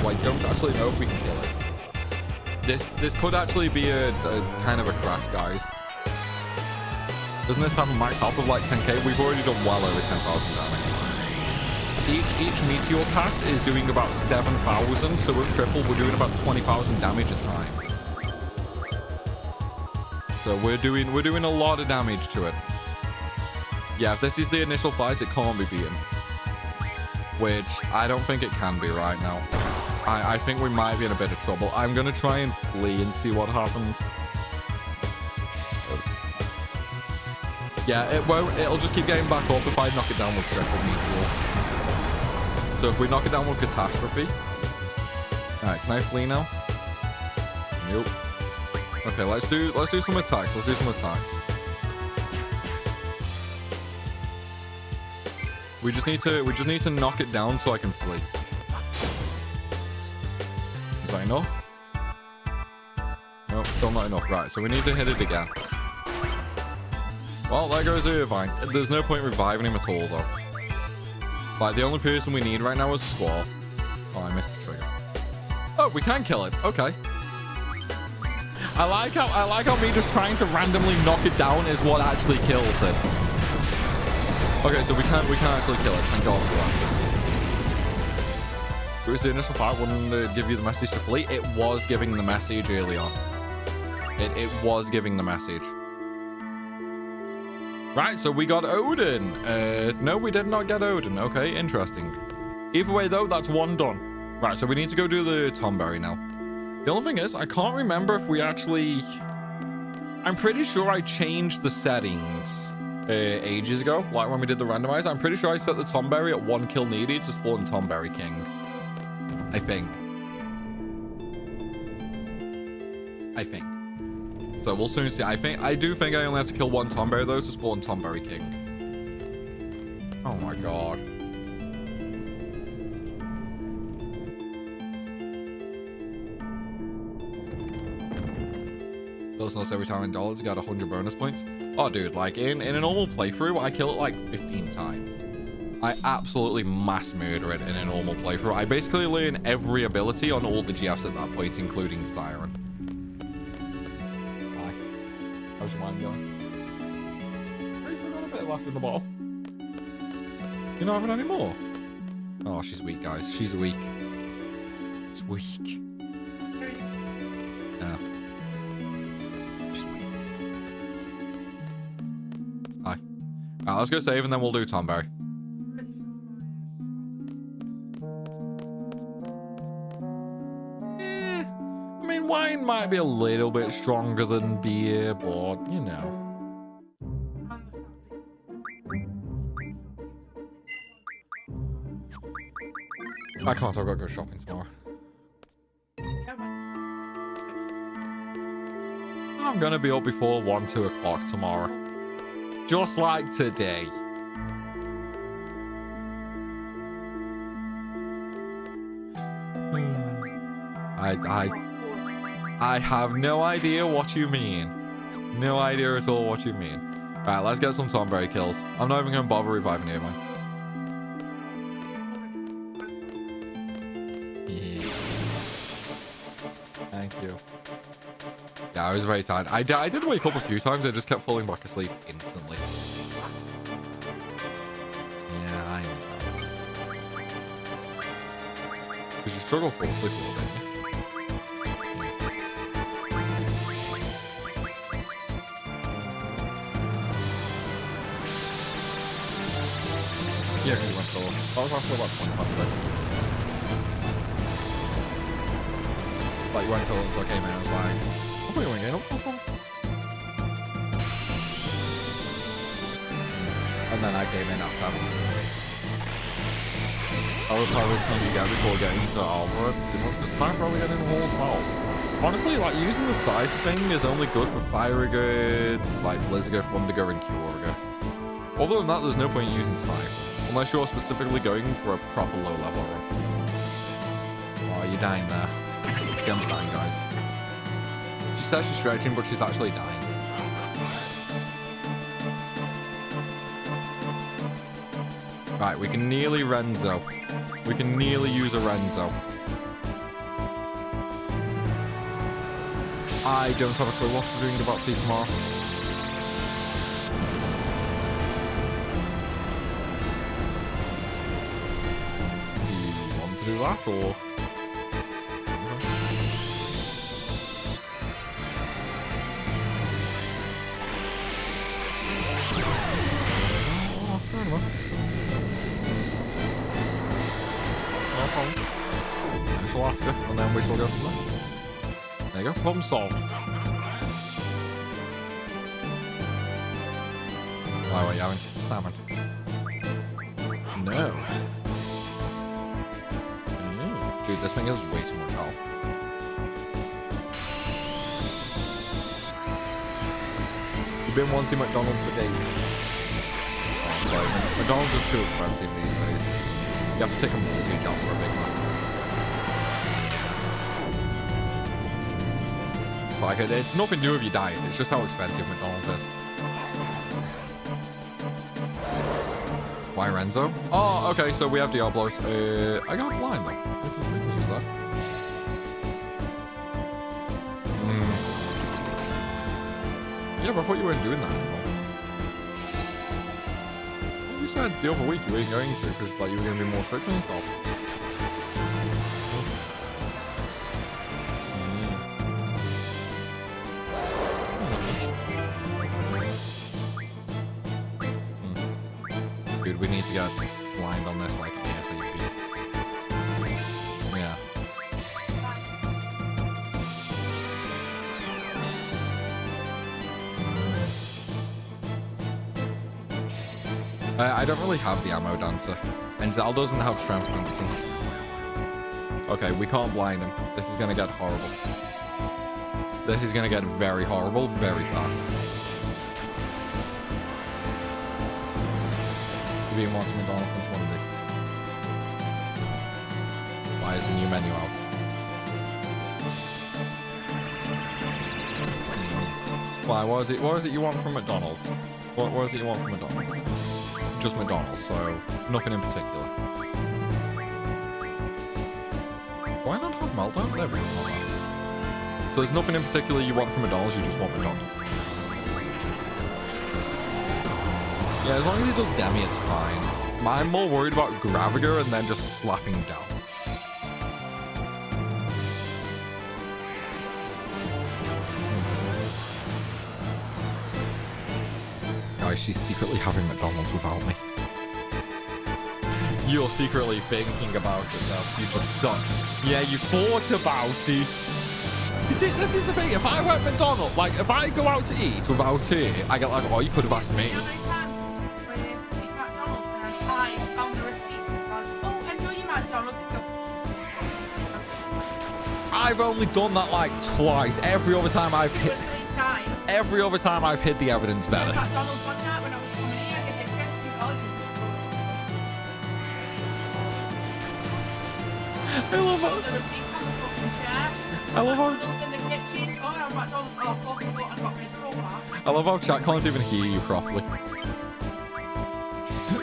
So I don't actually know if we can kill it. This could actually be a kind of a crash, guys. Doesn't this have a max health of like 10k? We've already done well over 10,000 damage. Each meteor cast is doing about 7,000, so with triple, we're doing about 20,000 damage a time. So we're doing a lot of damage to it. Yeah, if this is the initial fight, it can't be beaten. Which I don't think it can be right now. I think we might be in a bit of trouble. I'm gonna try and flee and see what happens. Yeah, it won't. It'll just keep getting back up if I knock it down with triple meteor. So if we knock it down with catastrophe. Alright, can I flee now? Nope. Okay, let's do some attacks. Let's do some attacks. We just need to knock it down so I can flee. Is that enough? Nope, still not enough. Right, so we need to hit it again. Well, there goes Irvine. There's no point reviving him at all, though. Like, the only person we need right now is Squall. Oh, I missed the trigger. Oh, we can kill it. Okay. I like how me just trying to randomly knock it down is what actually kills it. Okay, so we can actually kill it. Thank God for that. It was the initial fight wouldn't give you the message to flee. It was giving the message early on. It was giving the message. Right, so we got Odin. No, we did not get Odin. Okay, interesting. Either way, though, that's one done. Right, so we need to go do the Tomberry now. The only thing is, I can't remember if we actually... I'm pretty sure I changed the settings ages ago, like when we did the randomizer. I'm pretty sure I set the Tomberry at 1 kill needed to spawn Tomberry King. I think. So we'll soon see. I do think I only have to kill 1 Tomberry though to spawn Tomberry King. Oh my god. Listen us every time in dollars, you got 100 bonus points. Oh dude, like in a normal playthrough, I kill it like 15 times. I absolutely mass murder it in a normal playthrough. I basically learn every ability on all the GFs at that point, including Siren. How's your mind going? Oh, you still got a bit left in the bottle. You're not having any more? Oh, she's weak, guys. She's weak. It's weak. Yeah. She's weak. Hi. Alright, let's go save and then we'll do Tomberry. Wine might be a little bit stronger than beer, but you know. I can't, I've got to go shopping tomorrow. I'm gonna be up before 1, 2 o'clock tomorrow. Just like today. I have no idea what you mean. No idea at all what you mean. Alright, let's get some Tomberry kills. I'm not even going to bother reviving Irvine. Yeah. Thank you. Yeah, I was very tired. I did wake up a few times. I just kept falling back asleep instantly. Yeah, I know. Because you struggle for sleep a little bit. Yeah, because he went solo. That was after about 20 past 6. Like, you went solo, so I came in and I was like, I thought you weren't getting up for something. And then I came in after. I was probably trying to get before getting to Overpowered. Because time probably getting in Hall's Miles. Honestly, like, using the scythe thing is only good for Firegood, like Blizzard, Thundergo, and Kyorigo. Other than that, there's no point in using scythe. Unless you're specifically going for a proper low level run. Oh, you're dying there. Gem's dying, guys. She says she's stretching, but she's actually dying. Right, we can nearly Renzo. We can nearly use a Renzo. I don't have a clue what we're doing about tea tomorrow. that, or? Oh, that's fair enough. No problem. Nice Alaska, and then we shall go from there. There you go, problem solved. Why were you having salmon? No. Dude, this thing has way too much health. You've been wanting McDonald's for days. Oh, sorry, McDonald's is too expensive these days. You have to take a mortgage out for a Big Mac. It's like, it's nothing to do with your diet, it's just how expensive McDonald's is. Why Renzo? Oh, okay, so we have Diablos. I got blind though. We can use that. Yeah, but I thought you weren't doing that anymore. You said the other week you weren't going to, because like you were going to be more strict on yourself. Dude, we need to get blind on this like ASAP. Yeah. I don't really have the ammo dancer, and Zal doesn't have strength function. Okay, we can't blind him. This is gonna get horrible. This is gonna get very horrible, very fast. Being one to McDonald's since Monday. Why is the new menu out? Why? What was it you want from McDonald's? What was it you want from McDonald's? Just McDonald's, so nothing in particular. Why not have meltdown? There we go. So there's nothing in particular you want from McDonald's, you just want McDonald's. Yeah, as long as he does Demi, it's fine. I'm more worried about Griever and then just slapping down. Guys, she's secretly having McDonald's without me. You're secretly thinking about it though. You just don't. Yeah, you thought about it. You see, this is the thing. If I went McDonald's, like if I go out to eat without her, I get like, oh, you could have asked me. I've only done that like twice. Every other time I've hit the evidence better. I love how. I love how chat can't even hear you properly.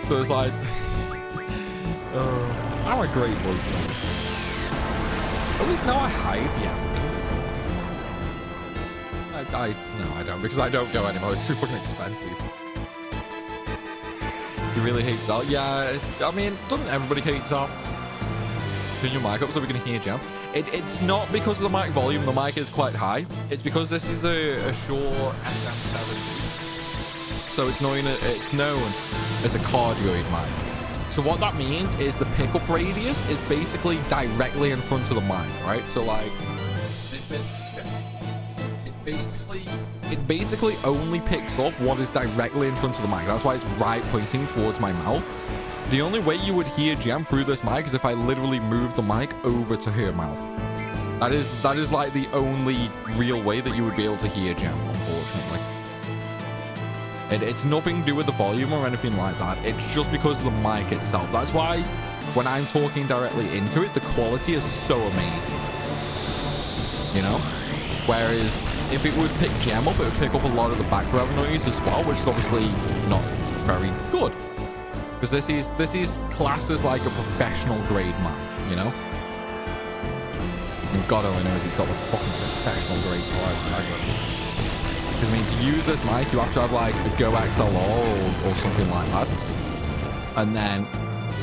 So it's like, I'm a great boyfriend. At least now I hide the evidence. No, I don't, because I don't go anymore. It's too fucking expensive. You really hate Zal? Yeah, I mean, doesn't everybody hate Zal? Turn your mic up so we can hear Jam. It's not because of the mic volume. The mic is quite high. It's because this is a Shure SM7. So it's known as a cardioid mic. So what that means is the pickup radius is basically directly in front of the mic, right? So like, it basically only picks up what is directly in front of the mic. That's why it's right pointing towards my mouth. The only way you would hear Gem through this mic is if I literally moved the mic over to her mouth. That is like the only real way that you would be able to hear Gem, unfortunately. It's nothing to do with the volume or anything like that. It's just because of the mic itself. That's why when I'm talking directly into it, the quality is so amazing. You know? Whereas if it would pick Gem up, it would pick up a lot of the background noise as well, which is obviously not very good. Because this is classed as like a professional grade mic, you know? And God only knows he's got the fucking professional grade mic. Because I mean, to use this mic, you have to have like a Go XLR or something like that. And then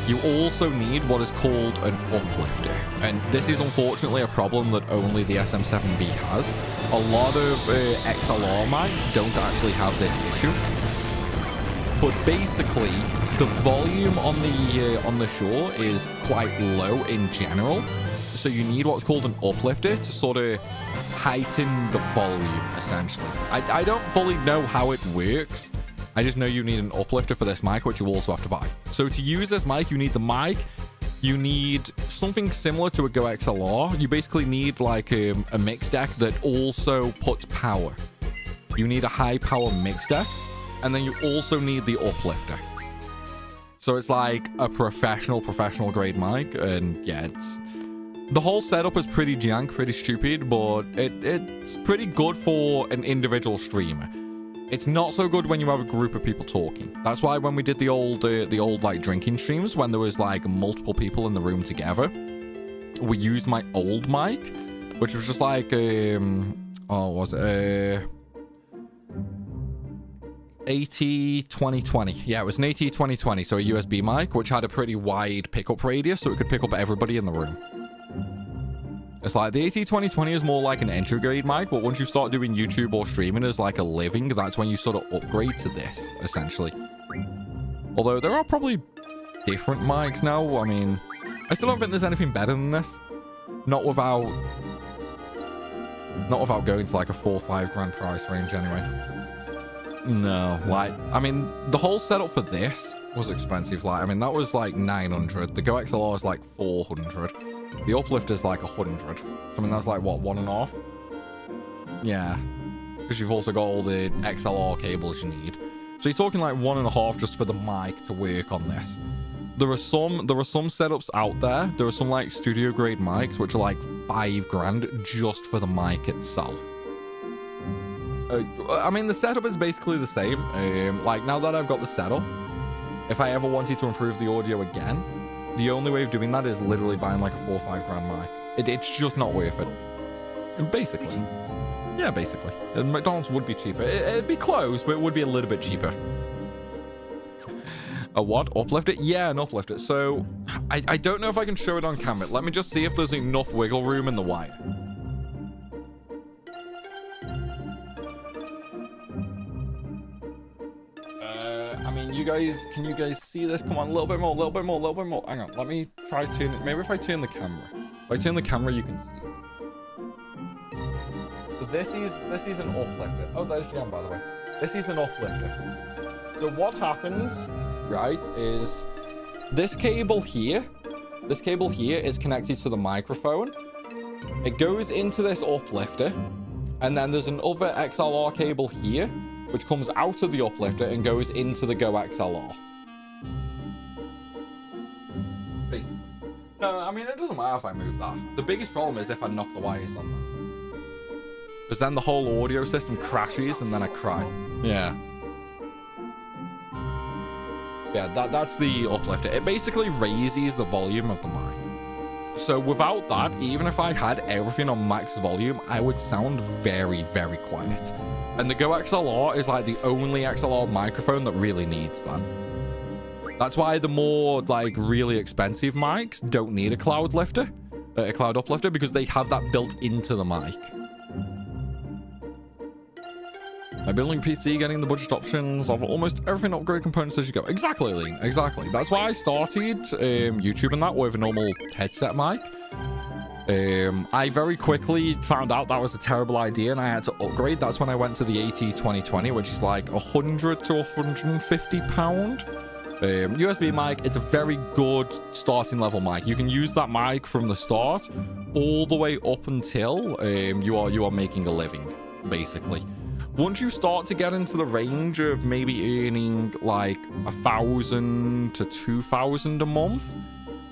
you also need what is called an uplifter. And this is unfortunately a problem that only the SM7B has. A lot of XLR mics don't actually have this issue. But basically, the volume on the Shure is quite low in general. So you need what's called an uplifter to sort of heighten the volume, essentially. I don't fully know how it works. I just know you need an uplifter for this mic, which you also have to buy. So to use this mic, you need the mic. You need something similar to a Go XLR. You basically need like a mix deck that also puts power. You need a high power mix deck. And then you also need the uplifter. So it's like a professional grade mic. And yeah, the whole setup is pretty jank, pretty stupid, but it's pretty good for an individual streamer. It's not so good when you have a group of people talking. That's why when we did the old like drinking streams, when there was like multiple people in the room together, we used my old mic, which was just like was it AT2020. Yeah, it was an AT2020, so a USB mic, which had a pretty wide pickup radius, so it could pick up everybody in the room. It's like the AT2020 is more like an entry grade mic, but once you start doing YouTube or streaming as like a living, that's when you sort of upgrade to this, essentially. Although there are probably different mics now. I mean, I still don't think there's anything better than this. Not without going to like a 4 or 5 grand price range anyway. No, like, I mean, the whole setup for this was expensive. Like, I mean, that was like 900. The Go XLR is like 400. The uplift is like 100. I mean, that's like, what, 1.5? Yeah. Because you've also got all the XLR cables you need. So you're talking like 1.5 just for the mic to work on this. There are some setups out there. There are some like studio grade mics, which are like 5 grand just for the mic itself. I mean, the setup is basically the same. Like, now that I've got the setup, if I ever wanted to improve the audio again, the only way of doing that is literally buying like a 4 or 5 grand mic. It's just not worth it. Basically. Yeah, basically. McDonald's would be cheaper. It'd be close, but it would be a little bit cheaper. A what? Uplifter? Yeah, an uplifter. So, I don't know if I can show it on camera. Let me just see if there's enough wiggle room in the wire. I mean, can you guys see this? Come on, a little bit more. Hang on, let me try turn it. Maybe if I turn the camera. If I turn the camera, you can see it. So this is an uplifter. Oh, there's Jan, by the way. This is an uplifter. So what happens, right, is this cable here is connected to the microphone. It goes into this uplifter, and then there's another XLR cable here, which comes out of the uplifter and goes into the Go XLR. Basically. No, I mean, it doesn't matter if I move that. The biggest problem is if I knock the wires on that. Because then the whole audio system crashes and then I cry. Yeah. Yeah, that's the uplifter. It basically raises the volume of the mic. So without that, even if I had everything on max volume, I would sound very, very quiet. And the Go XLR is like the only XLR microphone that really needs that. That's why the more like really expensive mics don't need a cloud uplifter, because they have that built into the mic. My building PC, getting the budget options of almost everything upgrade components as you go. Exactly, Lean. Exactly. That's why I started YouTube and that with a normal headset mic. I very quickly found out that was a terrible idea and I had to upgrade. That's when I went to the AT2020, which is like 100 to 150 pound. USB mic. It's a very good starting level mic. You can use that mic from the start all the way up until you are making a living, basically. Once you start to get into the range of maybe earning like 1,000 to 2,000 a month,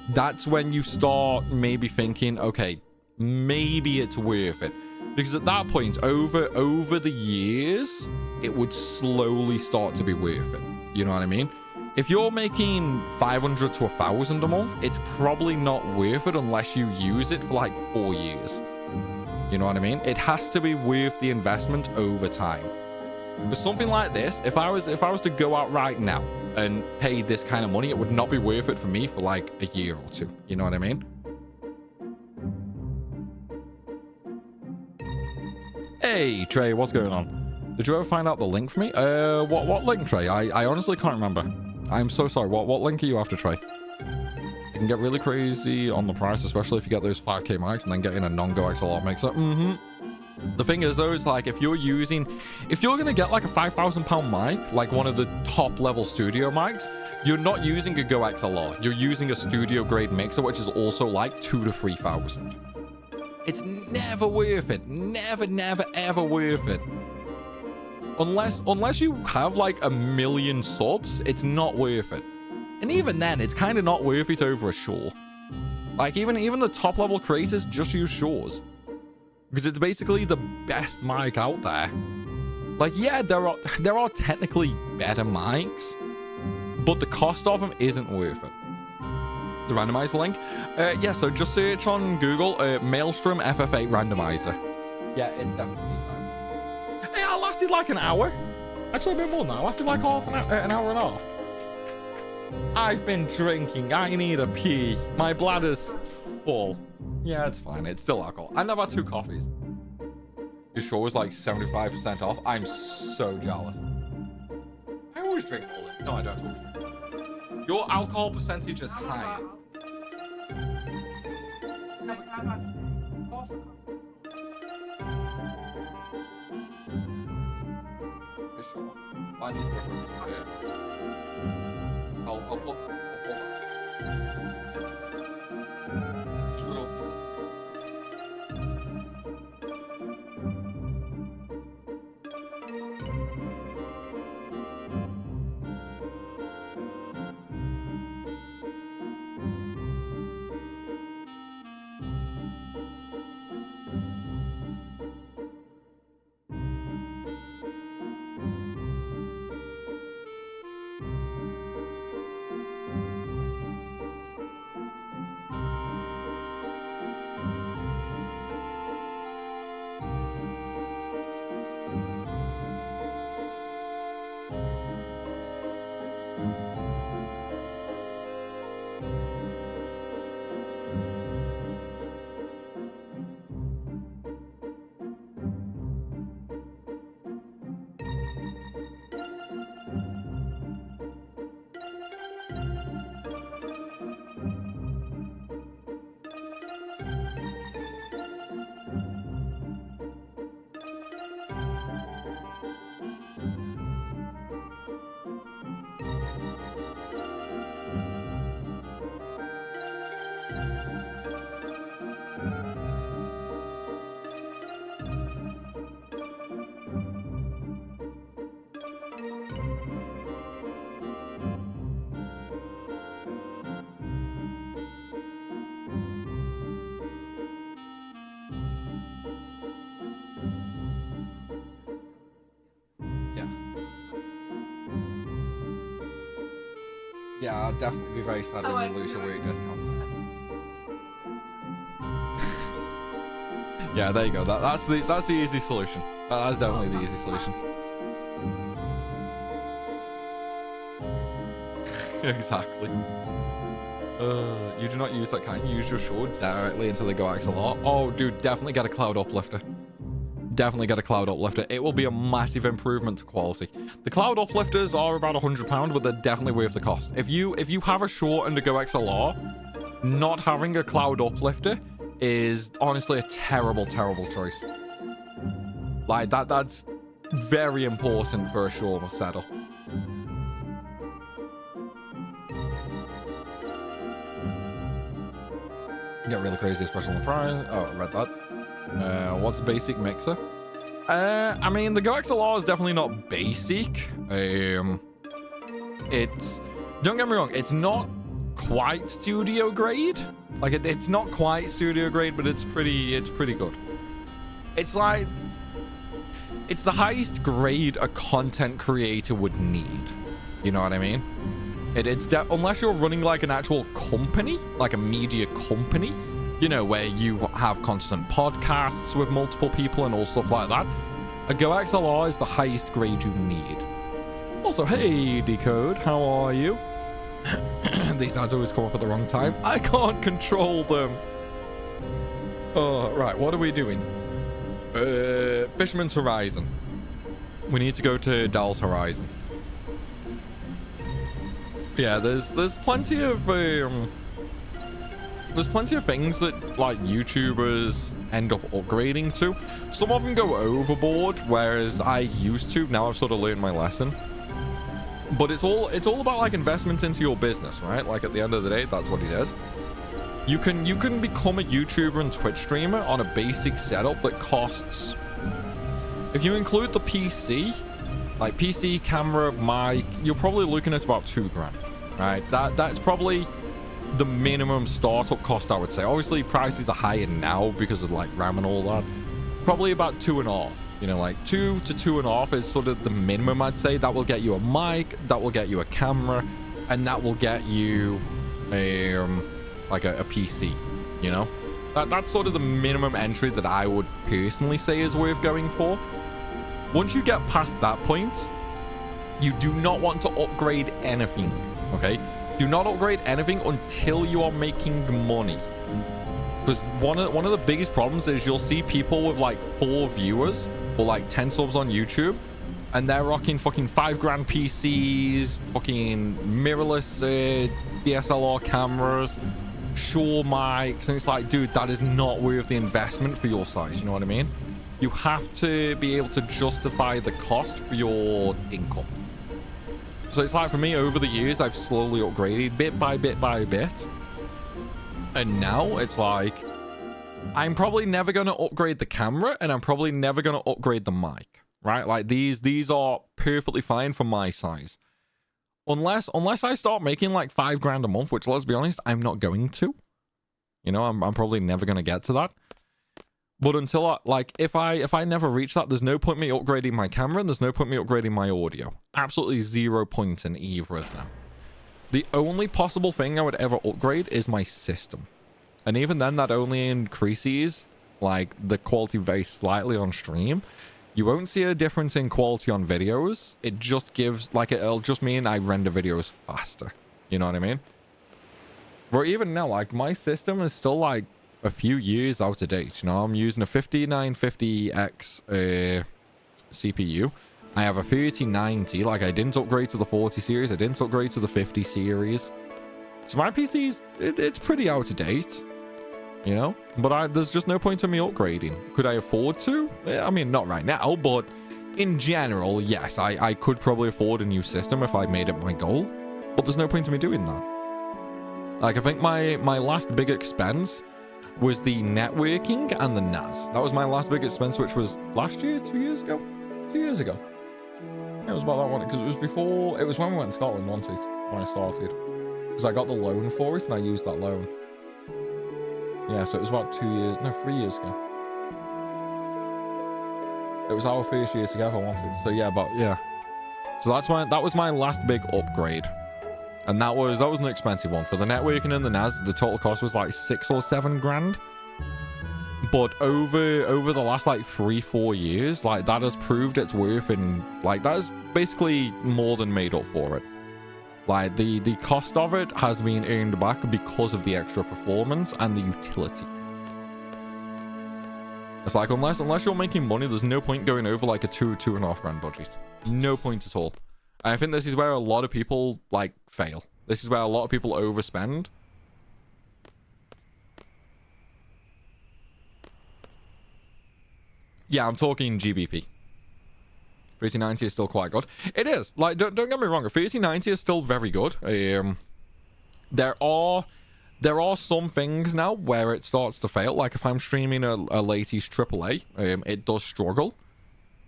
that's when you start maybe thinking, okay, maybe it's worth it. Because at that point, over the years, it would slowly start to be worth it. You know what I mean? If you're making 500 to 1,000 a month, it's probably not worth it unless you use it for like 4 years. You know what I mean? It has to be worth the investment over time. With something like this, if I was to go out right now and pay this kind of money, it would not be worth it for me for like a year or two. You know what I mean? Hey, Trey, what's going on? Did you ever find out the link for me? What link, Trey? I honestly can't remember. I'm so sorry. What link are you after, Trey? You can get really crazy on the price, especially if you get those 5k mics and then getting a non-Go XLR mixer. The thing is, though, is like if you're gonna get like a £5,000 mic, like one of the top level studio mics, you're not using a Go XLR. You're using a studio grade mixer, which is also like 2,000 to 3,000. It's never worth it. Never, ever worth it. Unless you have like 1 million subs, it's not worth it. And even then, it's kind of not worth it over a Shure. Like even the top level creators just use Shures, because it's basically the best mic out there. Like, yeah, there are technically better mics, but the cost of them isn't worth it. The randomizer link, yeah. So just search on Google Maelstrom FF8 randomizer. Yeah, it's definitely time. Hey, I lasted like an hour. Actually, a bit more than that. I lasted like an hour and a half. I've been drinking. I need a pee. My bladder's full. Yeah, it's fine. It's still alcohol. And I've had 2 coffees. Your show was like 75% off. I'm so jealous. I always drink all it. No, I don't always drink. Your alcohol percentage is high. Sure. Mine needs to go for I'll pull that. Yeah, I'll definitely be very sad when you lose your weight discounts. Yeah, there you go. That's the easy solution. That's definitely the easy solution. Exactly. You do not use that kind. Use your Shure directly into the Go XLR. Oh, dude, definitely get a cloud uplifter. Definitely get a cloud uplifter. It will be a massive improvement to quality. The cloud uplifters are about £100, but they're definitely worth the cost. If you have a Shure and a Go XLR, not having a cloud uplifter is honestly a terrible choice. Like that's very important for a Shure setup. Get really crazy, especially on the price. Oh, I read that. What's a basic mixer? I mean, the Go XLR is definitely not basic. It's, don't get me wrong, it's not quite studio grade. Like it's not quite studio grade, but it's pretty good. It's like, it's the highest grade a content creator would need. You know what I mean? Unless you're running like an actual company, like a media company, you know, where you have constant podcasts with multiple people and all stuff like that, a Go XLR is the highest grade you need. Also, hey, Decode, how are you? These ads always come up at the wrong time. I can't control them. Oh, right, what are we doing? Fisherman's Horizon. We need to go to Dal's Horizon. Yeah, there's plenty of things that like YouTubers end up upgrading to. Some of them go overboard, whereas I used to. Now I've sort of learned my lesson. But it's all about like investment into your business, right? Like at the end of the day, that's what it is. You can become a YouTuber and Twitch streamer on a basic setup that costs, if you include the PC, like PC, camera, mic, you're probably looking at about $2 grand, right? That's probably the minimum startup cost, I would say. Obviously prices are higher now because of like RAM and all that. Probably about 2.5, you know, like 2 to 2.5 is sort of the minimum, I'd say. That will get you a mic, that will get you a camera, and that will get you like a PC, you know. That's sort of the minimum entry that I would personally say is worth going for. Once you get past that point, you do not want to upgrade anything, okay? Do not upgrade anything until you are making money. Because one of the biggest problems is you'll see people with like 4 viewers or like 10 subs on YouTube, and they're rocking fucking $5 grand PCs, fucking mirrorless DSLR cameras, Shure mics, and it's like, dude, that is not worth the investment for your size. You know what I mean? You have to be able to justify the cost for your income. So it's like for me, over the years, I've slowly upgraded bit by bit by bit. And now it's like, I'm probably never going to upgrade the camera, and I'm probably never going to upgrade the mic, right? Like these are perfectly fine for my size. Unless I start making like $5 grand a month, which, let's be honest, I'm not going to. You know, I'm probably never going to get to that. But until if I never reach that, there's no point me upgrading my camera, and there's no point me upgrading my audio. Absolutely 0 point in either of them. The only possible thing I would ever upgrade is my system. And even then, that only increases like the quality very slightly on stream. You won't see a difference in quality on videos. It just gives, like, it'll just mean I render videos faster. You know what I mean? But even now, like, my system is still, like, a few years out of date. You know, I'm using a 5950X CPU. I have a 3090. Like, I didn't upgrade to the 40 series. I didn't upgrade to the 50 series. So my PC's, it's pretty out of date. You know, but there's just no point in me upgrading. Could I afford to? I mean, not right now, but in general, yes, I could probably afford a new system if I made it my goal, but there's no point in me doing that. Like, I think my last big expense was the networking and the NAS. That was my last big expense, which was last year, 2 years ago? 2 years ago. Yeah, it was about that one, because it was before, it was when we went to Scotland, wasn't it? When I started. Because I got the loan for it, and I used that loan. Yeah, so it was about 3 years ago. It was our first year together, wasn't it? So yeah, So that was my last big upgrade. And that was an expensive one. For the networking and the NAS, the total cost was like 6 or 7 grand. But over the last like 3-4 years, like that has proved its worth, and like that has basically more than made up for it. Like, the cost of it has been earned back because of the extra performance and the utility. It's like, unless you're making money, there's no point going over like a 2.5 grand budget. No point at all. And I think this is where a lot of people, like, fail. This is where a lot of people overspend. Yeah, I'm talking GBP. 3090 is still quite good. It is. Like, don't get me wrong. A 3090 is still very good. There are some things now where it starts to fail. Like if I'm streaming a latest AAA, it does struggle.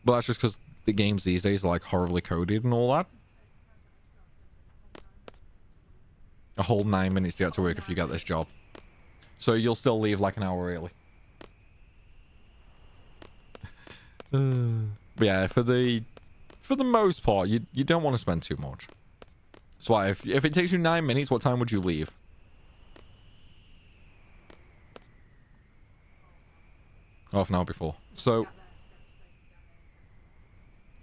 But that's just because the games these days are like horribly coded and all that. A whole 9 minutes to get to work if you get this job. So you'll still leave like an hour early. But yeah, for the most part, you don't want to spend too much. So why, if it takes you 9 minutes, what time would you leave? Half an hour before. So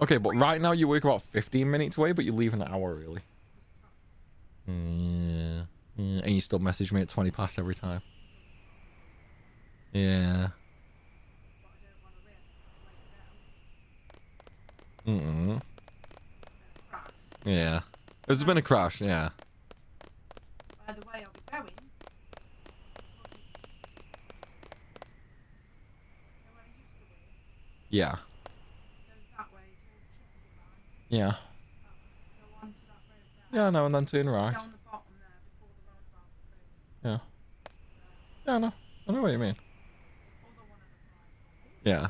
Okay, but right now you work about 15 minutes away, but you leave an hour early. Yeah. And you still message me at 20 past every time. Yeah. Yeah. There's been a crash, yeah. By the way, I'll be going. Yeah. Yeah. Yeah, no, and then turn right. Down the bottom there before the roundabout. Yeah. Yeah, no. I know what you mean. Yeah.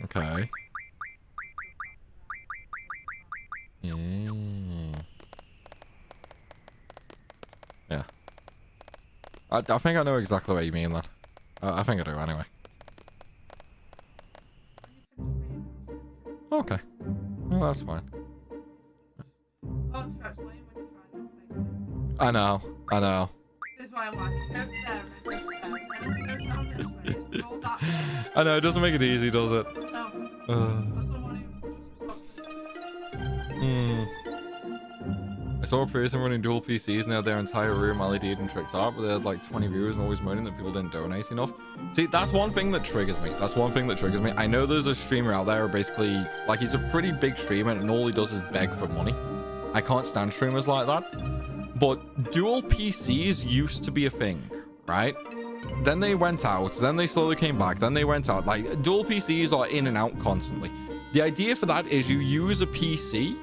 Okay. Yeah. Yeah. I think I know exactly what you mean then. I think I do anyway. Okay. Well, that's fine. I know. I know. This is why I'm like, go there and go there, and then go down this way, roll that way. I know, it doesn't make it easy, does it? No. For someone who's I saw a person running dual PCs and they had their entire room LED'd and tricked out, but they had like 20 viewers and always moaning that people didn't donate enough. See, that's one thing that triggers me. That's one thing that triggers me. I know there's a streamer out there who basically, like, he's a pretty big streamer and all he does is beg for money. I can't stand streamers like that. But dual PCs used to be a thing, right? Then they went out, then they slowly came back, then they went out. Like, dual PCs are in and out constantly. The idea for that is you use a PC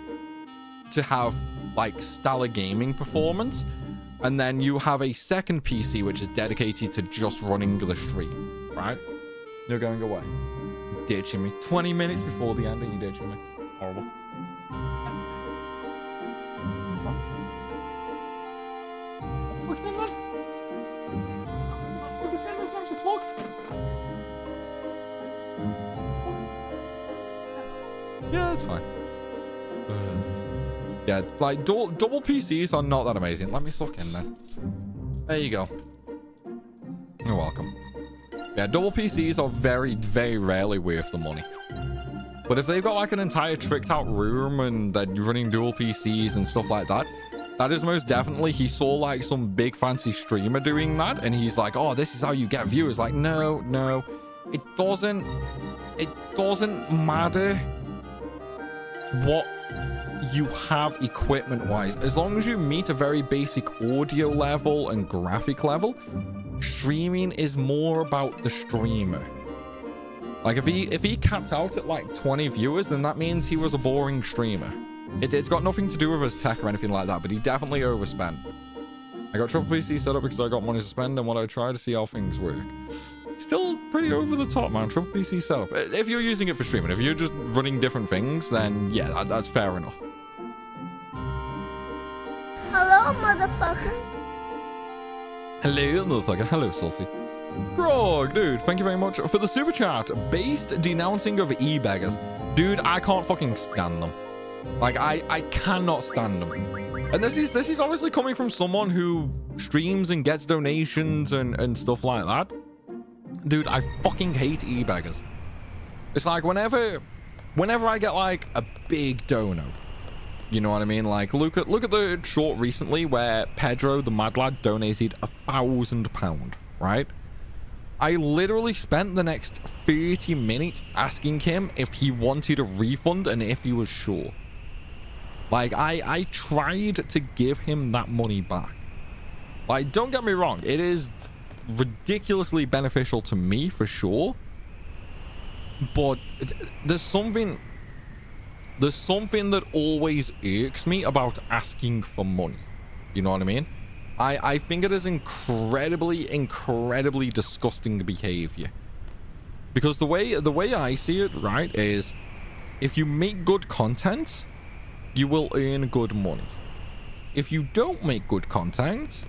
to have like stellar gaming performance, and then you have a second PC which is dedicated to just running the stream, right? You're going away, ditching me 20 minutes before the end, and you ditching me. Horrible. Look at that. Look at that. There's an actual plug. Yeah, that's fine. Yeah, like double PCs are not that amazing. Let me suck in then. There you go. You're welcome. Yeah, double PCs are very, very rarely worth the money. But if they've got like an entire tricked out room and they're running dual PCs and stuff like that, that is most definitely, he saw like some big fancy streamer doing that and he's like, oh, this is how you get viewers. Like, no, it doesn't matter what you have equipment wise. As long as you meet a very basic audio level and graphic level, streaming is more about the streamer. Like if he capped out at like 20 viewers, then that means he was a boring streamer. It's got nothing to do with his tech or anything like that, but he definitely overspent. I got triple PC set up because I got money to spend and want to try to see how things work. Still pretty over the top, man. Triple PC setup. If you're using it for streaming, if you're just running different things, then yeah, that's fair enough. Hello, motherfucker. Hello, motherfucker. Hello, Salty. Grog, dude, thank you very much for the super chat. Based denouncing of e-beggars. Dude, I can't fucking stand them. Like, I cannot stand them. And this is obviously coming from someone who streams and gets donations and stuff like that. Dude, I fucking hate e-beggars. It's like whenever I get like a big dono, you know what I mean? Like look at the short recently where Pedro the Mad Lad donated £1,000, right? I literally spent the next 30 minutes asking him if he wanted a refund and if he was sure. Like I tried to give him that money back. Like, don't get me wrong, it is ridiculously beneficial to me for sure, but there's something that always irks me about asking for money. You know what I mean? I think it is incredibly disgusting behavior, because the way I see it, right, is if you make good content, you will earn good money. If you don't make good content,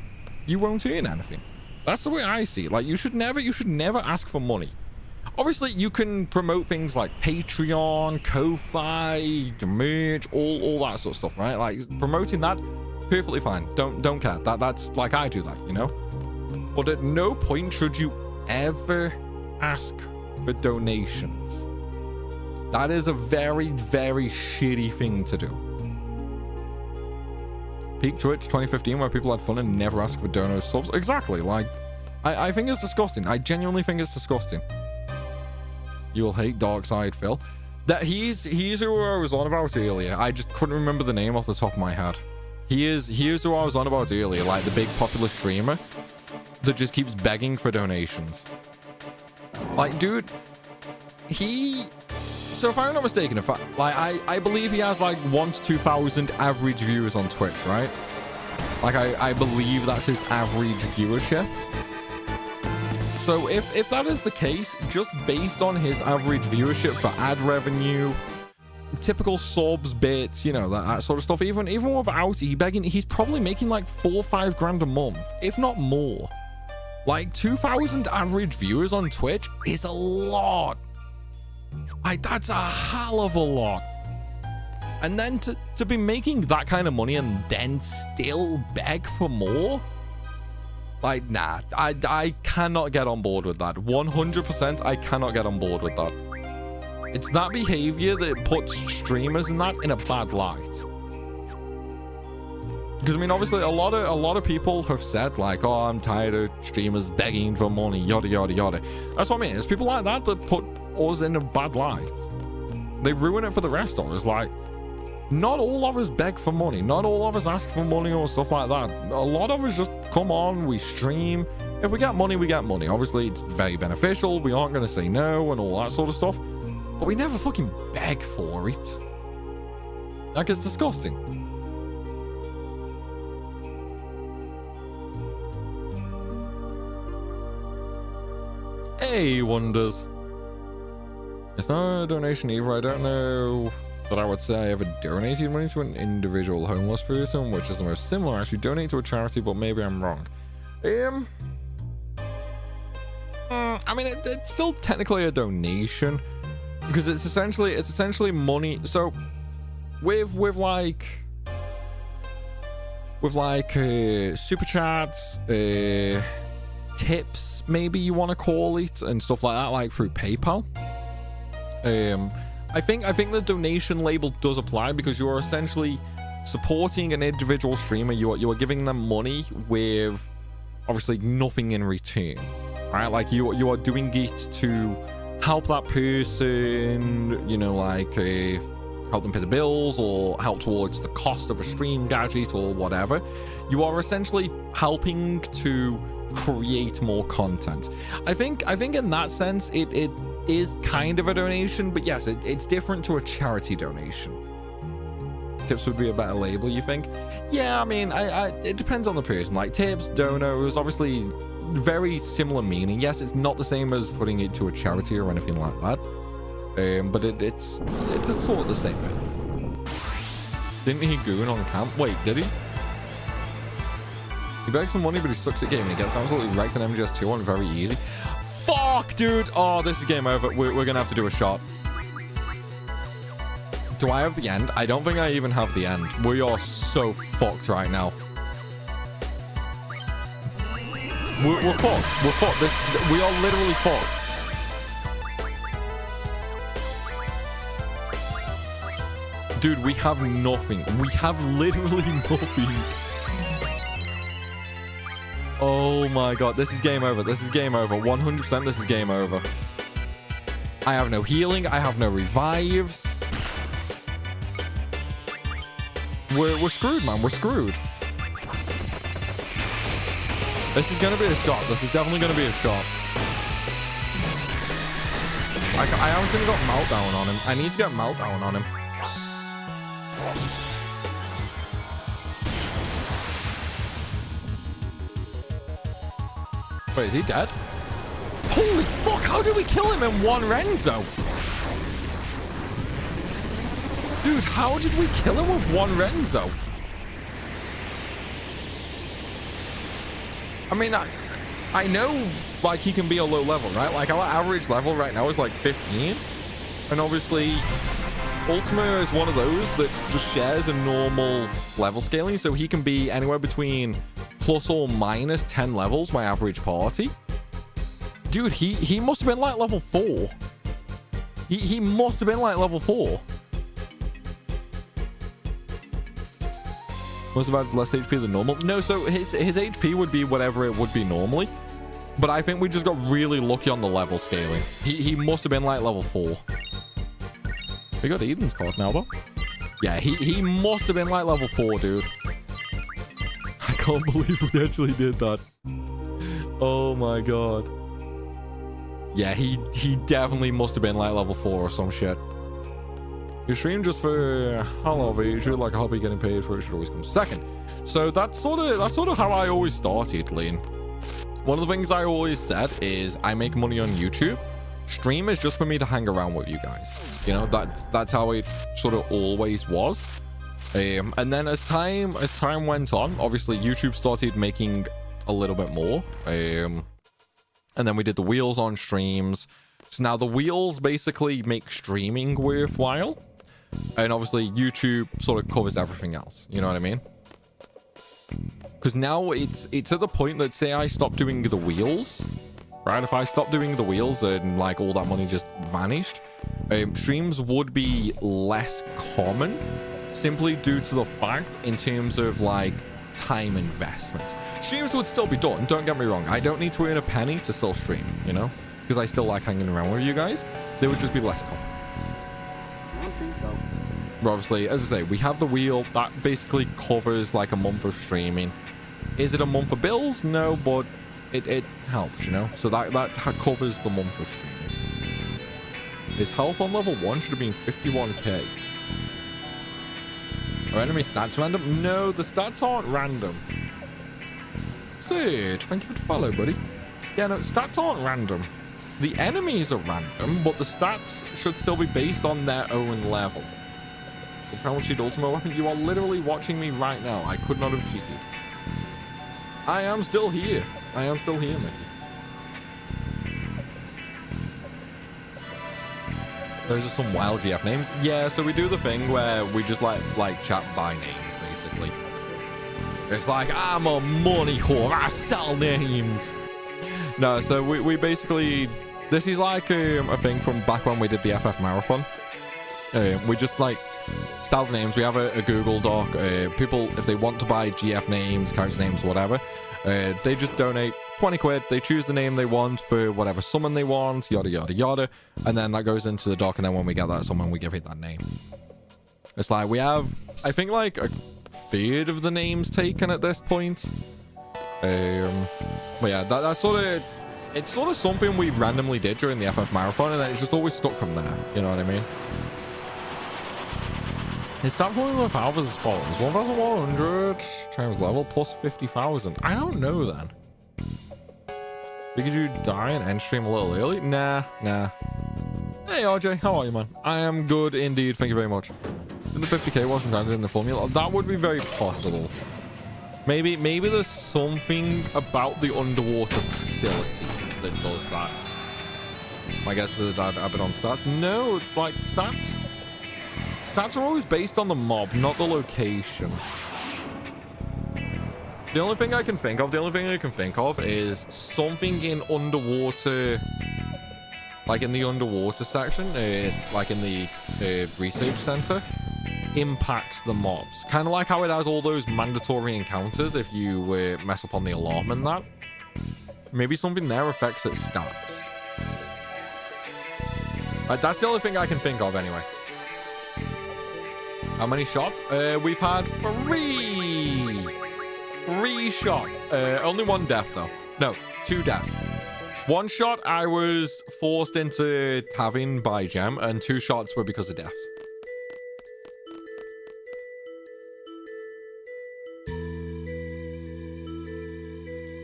you won't earn anything. That's the way I see it. Like, you should never ask for money. Obviously, you can promote things like Patreon, Ko-Fi, merch, all that sort of stuff, right? Like, promoting that, perfectly fine. Don't care. That's like, I do that, you know? but at no point should you ever ask for donations. That is a very, very shitty thing to do. Peak Twitch 2015, where people had fun and never asked for donors, subs. Exactly. Like, I think it's disgusting. I genuinely think it's disgusting. You will hate Darkside Phil. That he's who I was on about earlier. I just couldn't remember the name off the top of my head. He is who I was on about earlier, like the big popular streamer that just keeps begging for donations. Like, dude, so if I'm not mistaken, I believe he has like 1,000 to 2,000 average viewers on Twitch, right? Like, I believe that's his average viewership. So if that is the case, just based on his average viewership for ad revenue, typical subs, bits, you know, that sort of stuff, even without he's probably making like 4 or 5 grand a month, if not more. Like 2,000 average viewers on Twitch is a lot. Like, that's a hell of a lot. And then to be making that kind of money and then still beg for more? Like, nah, I cannot get on board with that. 100% I cannot get on board with that. It's that behavior that puts streamers in a bad light. Because, I mean, obviously a lot of people have said, like, oh, I'm tired of streamers begging for money, yada, yada, yada. That's what I mean. It's people like that that put us in a bad light. They ruin it for the rest of us. Like, not all of us beg for money. Not all of us ask for money or stuff like that. A lot of us just come on, we stream. If we get money, we get money. Obviously, it's very beneficial. We aren't going to say no and all that sort of stuff. But we never fucking beg for it. Like, it's disgusting. Hey, Wonders. It's not a donation either. I don't know that I would say I ever donated money to an individual homeless person, which is the most similar. Actually, donate to a charity, but maybe I'm wrong. I mean, it's still technically a donation because it's essentially money. So with super chats, tips, maybe you want to call it, and stuff like that, like through PayPal. I think the donation label does apply because you are essentially supporting an individual streamer. You are giving them money with obviously nothing in return, right? Like you are doing it to help that person, you know, like help them pay the bills or help towards the cost of a stream gadget or whatever. You are essentially helping to create more content. I think in that sense it is kind of a donation, but yes, it's different to a charity donation. Tips would be a better label, you think? Yeah, I mean, it depends on the person. Like tips, donos, obviously very similar meaning. Yes, it's not the same as putting it to a charity or anything like that, but it's a sort of the same thing. Didn't he goon on camp? Wait, did he? He begs for money, but he sucks at gaming. He gets absolutely wrecked in MGS2 on very easy. Fuck, dude. Oh, this is game over. We're gonna have to do a shot. Do I have the end? I don't think I even have the end. We are so fucked right now. We're fucked. We're fucked. We are literally fucked. Dude, we have nothing. We have literally nothing. Oh my god, this is game over. This is game over. 100% this is game over. I have no healing. I have no revives. We're screwed, man. We're screwed. This is going to be a shot. This is definitely going to be a shot. I haven't even got Meltdown on him. I need to get Meltdown on him. Wait, is he dead? Holy fuck, how did we kill him in one Renzo? Dude, how did we kill him with one Renzo? I mean, I know, like, he can be a low level, right? Like, our average level right now is, like, 15. And obviously, Ultima is one of those that just shares a normal level scaling. So he can be anywhere between plus or minus 10 levels, my average party. Dude, he must have been like level 4. He must have been like level 4. Must have had less HP than normal. No, so his HP would be whatever it would be normally. But I think we just got really lucky on the level scaling. He must have been like level 4. We got Eden's card now, though. Yeah, he must have been like level 4, dude. I can't believe we actually did that. Oh my god. Yeah, he definitely must have been like level 4 or some shit. You stream just for how of it? Like a hobby, getting paid for it should always come second. So that's sort of how I always started, Lean. One of the things I always said is I make money on YouTube. Stream is just for me to hang around with you guys. You know, that's how it sort of always was. And then as time went on, obviously YouTube started making a little bit more. And then we did the wheels on streams. So now the wheels basically make streaming worthwhile. And obviously YouTube sort of covers everything else. You know what I mean? Because now it's at the point that, say I stop doing the wheels, right? If I stop doing the wheels and like all that money just vanished, streams would be less common simply due to the fact in terms of like time investment. Streams would still be done, don't get me wrong. I don't need to earn a penny to still stream, you know, because I still like hanging around with you guys. They would just be less common. I don't think so. But obviously, as I say, we have the wheel that basically covers like a month of streaming. Is it a month of bills? No, but it helps, you know. So that covers the month of streaming. His health on level 1 should have been 51k. Are enemy stats random? No, the stats aren't random. Sid, thank you for the follow, buddy. Yeah, no, stats aren't random. The enemies are random, but the stats should still be based on their own level. The Primal Cheat Ultimate Weapon, you are literally watching me right now. I could not have cheated. I am still here. I am still here, Mickey. Those are some wild GF names. Yeah, so we do the thing where we just like chat by names, basically. It's like, I'm a money whore. I sell names. No, so we basically... This is like a thing from back when we did the FF Marathon. We just like style the names. We have a Google Doc. People, if they want to buy GF names, character names, whatever, they just donate 20 quid. They choose the name they want for whatever summon they want, yada, yada, yada. And then that goes into the doc. And then when we get that summon, we give it that name. It's like we have, I think, like a third of the names taken at this point. But yeah, that's sort of... It's sort of something we randomly did during the FF Marathon, and then it's just always stuck from there. You know what I mean? His stat formula of alpha is as follows: 1,100 times level plus 50,000. I don't know then. Did you die and end stream a little early? Nah. Hey RJ, how are you, man? I am good indeed. Thank you very much. And the 50k wasn't added in the formula. That would be very possible. Maybe there's something about the underwater facility that does that. My guess is that I've been on stats. No, like stats are always based on the mob, not the location. The only thing I can think of is something in underwater, like in the underwater section, like in the research center, impacts the mobs. Kind of like how it has all those mandatory encounters if you mess up on the alarm and that. Maybe something there affects its stats. That's the only thing I can think of anyway. How many shots? We've had 3 shots. Only 1 death though. No, 2 deaths. 1 shot I was forced into having by Gem, and 2 shots were because of deaths.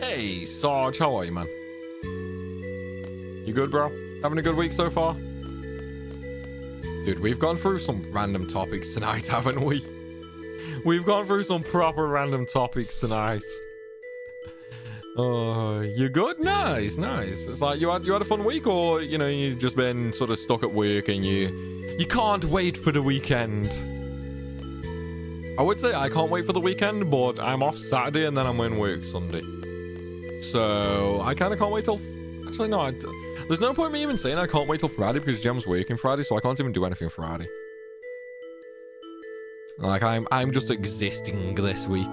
Hey, Sarge, how are you, man? You good, bro? Having a good week so far? Dude, we've gone through some random topics tonight, haven't we? We've gone through some proper random topics tonight. Oh, you good? Nice. It's like you had a fun week, or you know, you've just been sort of stuck at work and you can't wait for the weekend. I would say I can't wait for the weekend, but I'm off Saturday and then I'm in work Sunday. So I kind of can't wait till... Actually, no. There's no point in me even saying I can't wait till Friday because Gem's working Friday, so I can't even do anything Friday. Like, I'm just existing this week.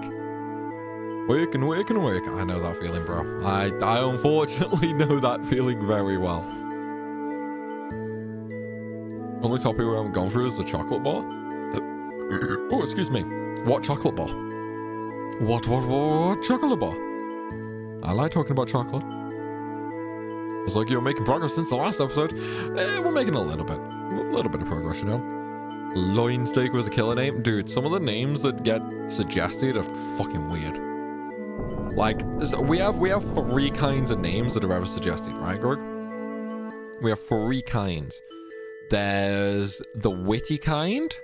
Work and work and work. I know that feeling, bro. I unfortunately know that feeling very well. Only topic we haven't gone through is the chocolate bar. Oh, excuse me. What chocolate bar? What chocolate bar? I like talking about chocolate. It's like you're making progress since the last episode. We're making a little bit of progress, you know. Loin steak was a killer name. Dude, some of the names that get suggested are fucking weird. Like, we have 3 kinds of names that are ever suggested, right, Greg? We have 3 kinds. There's the witty kind.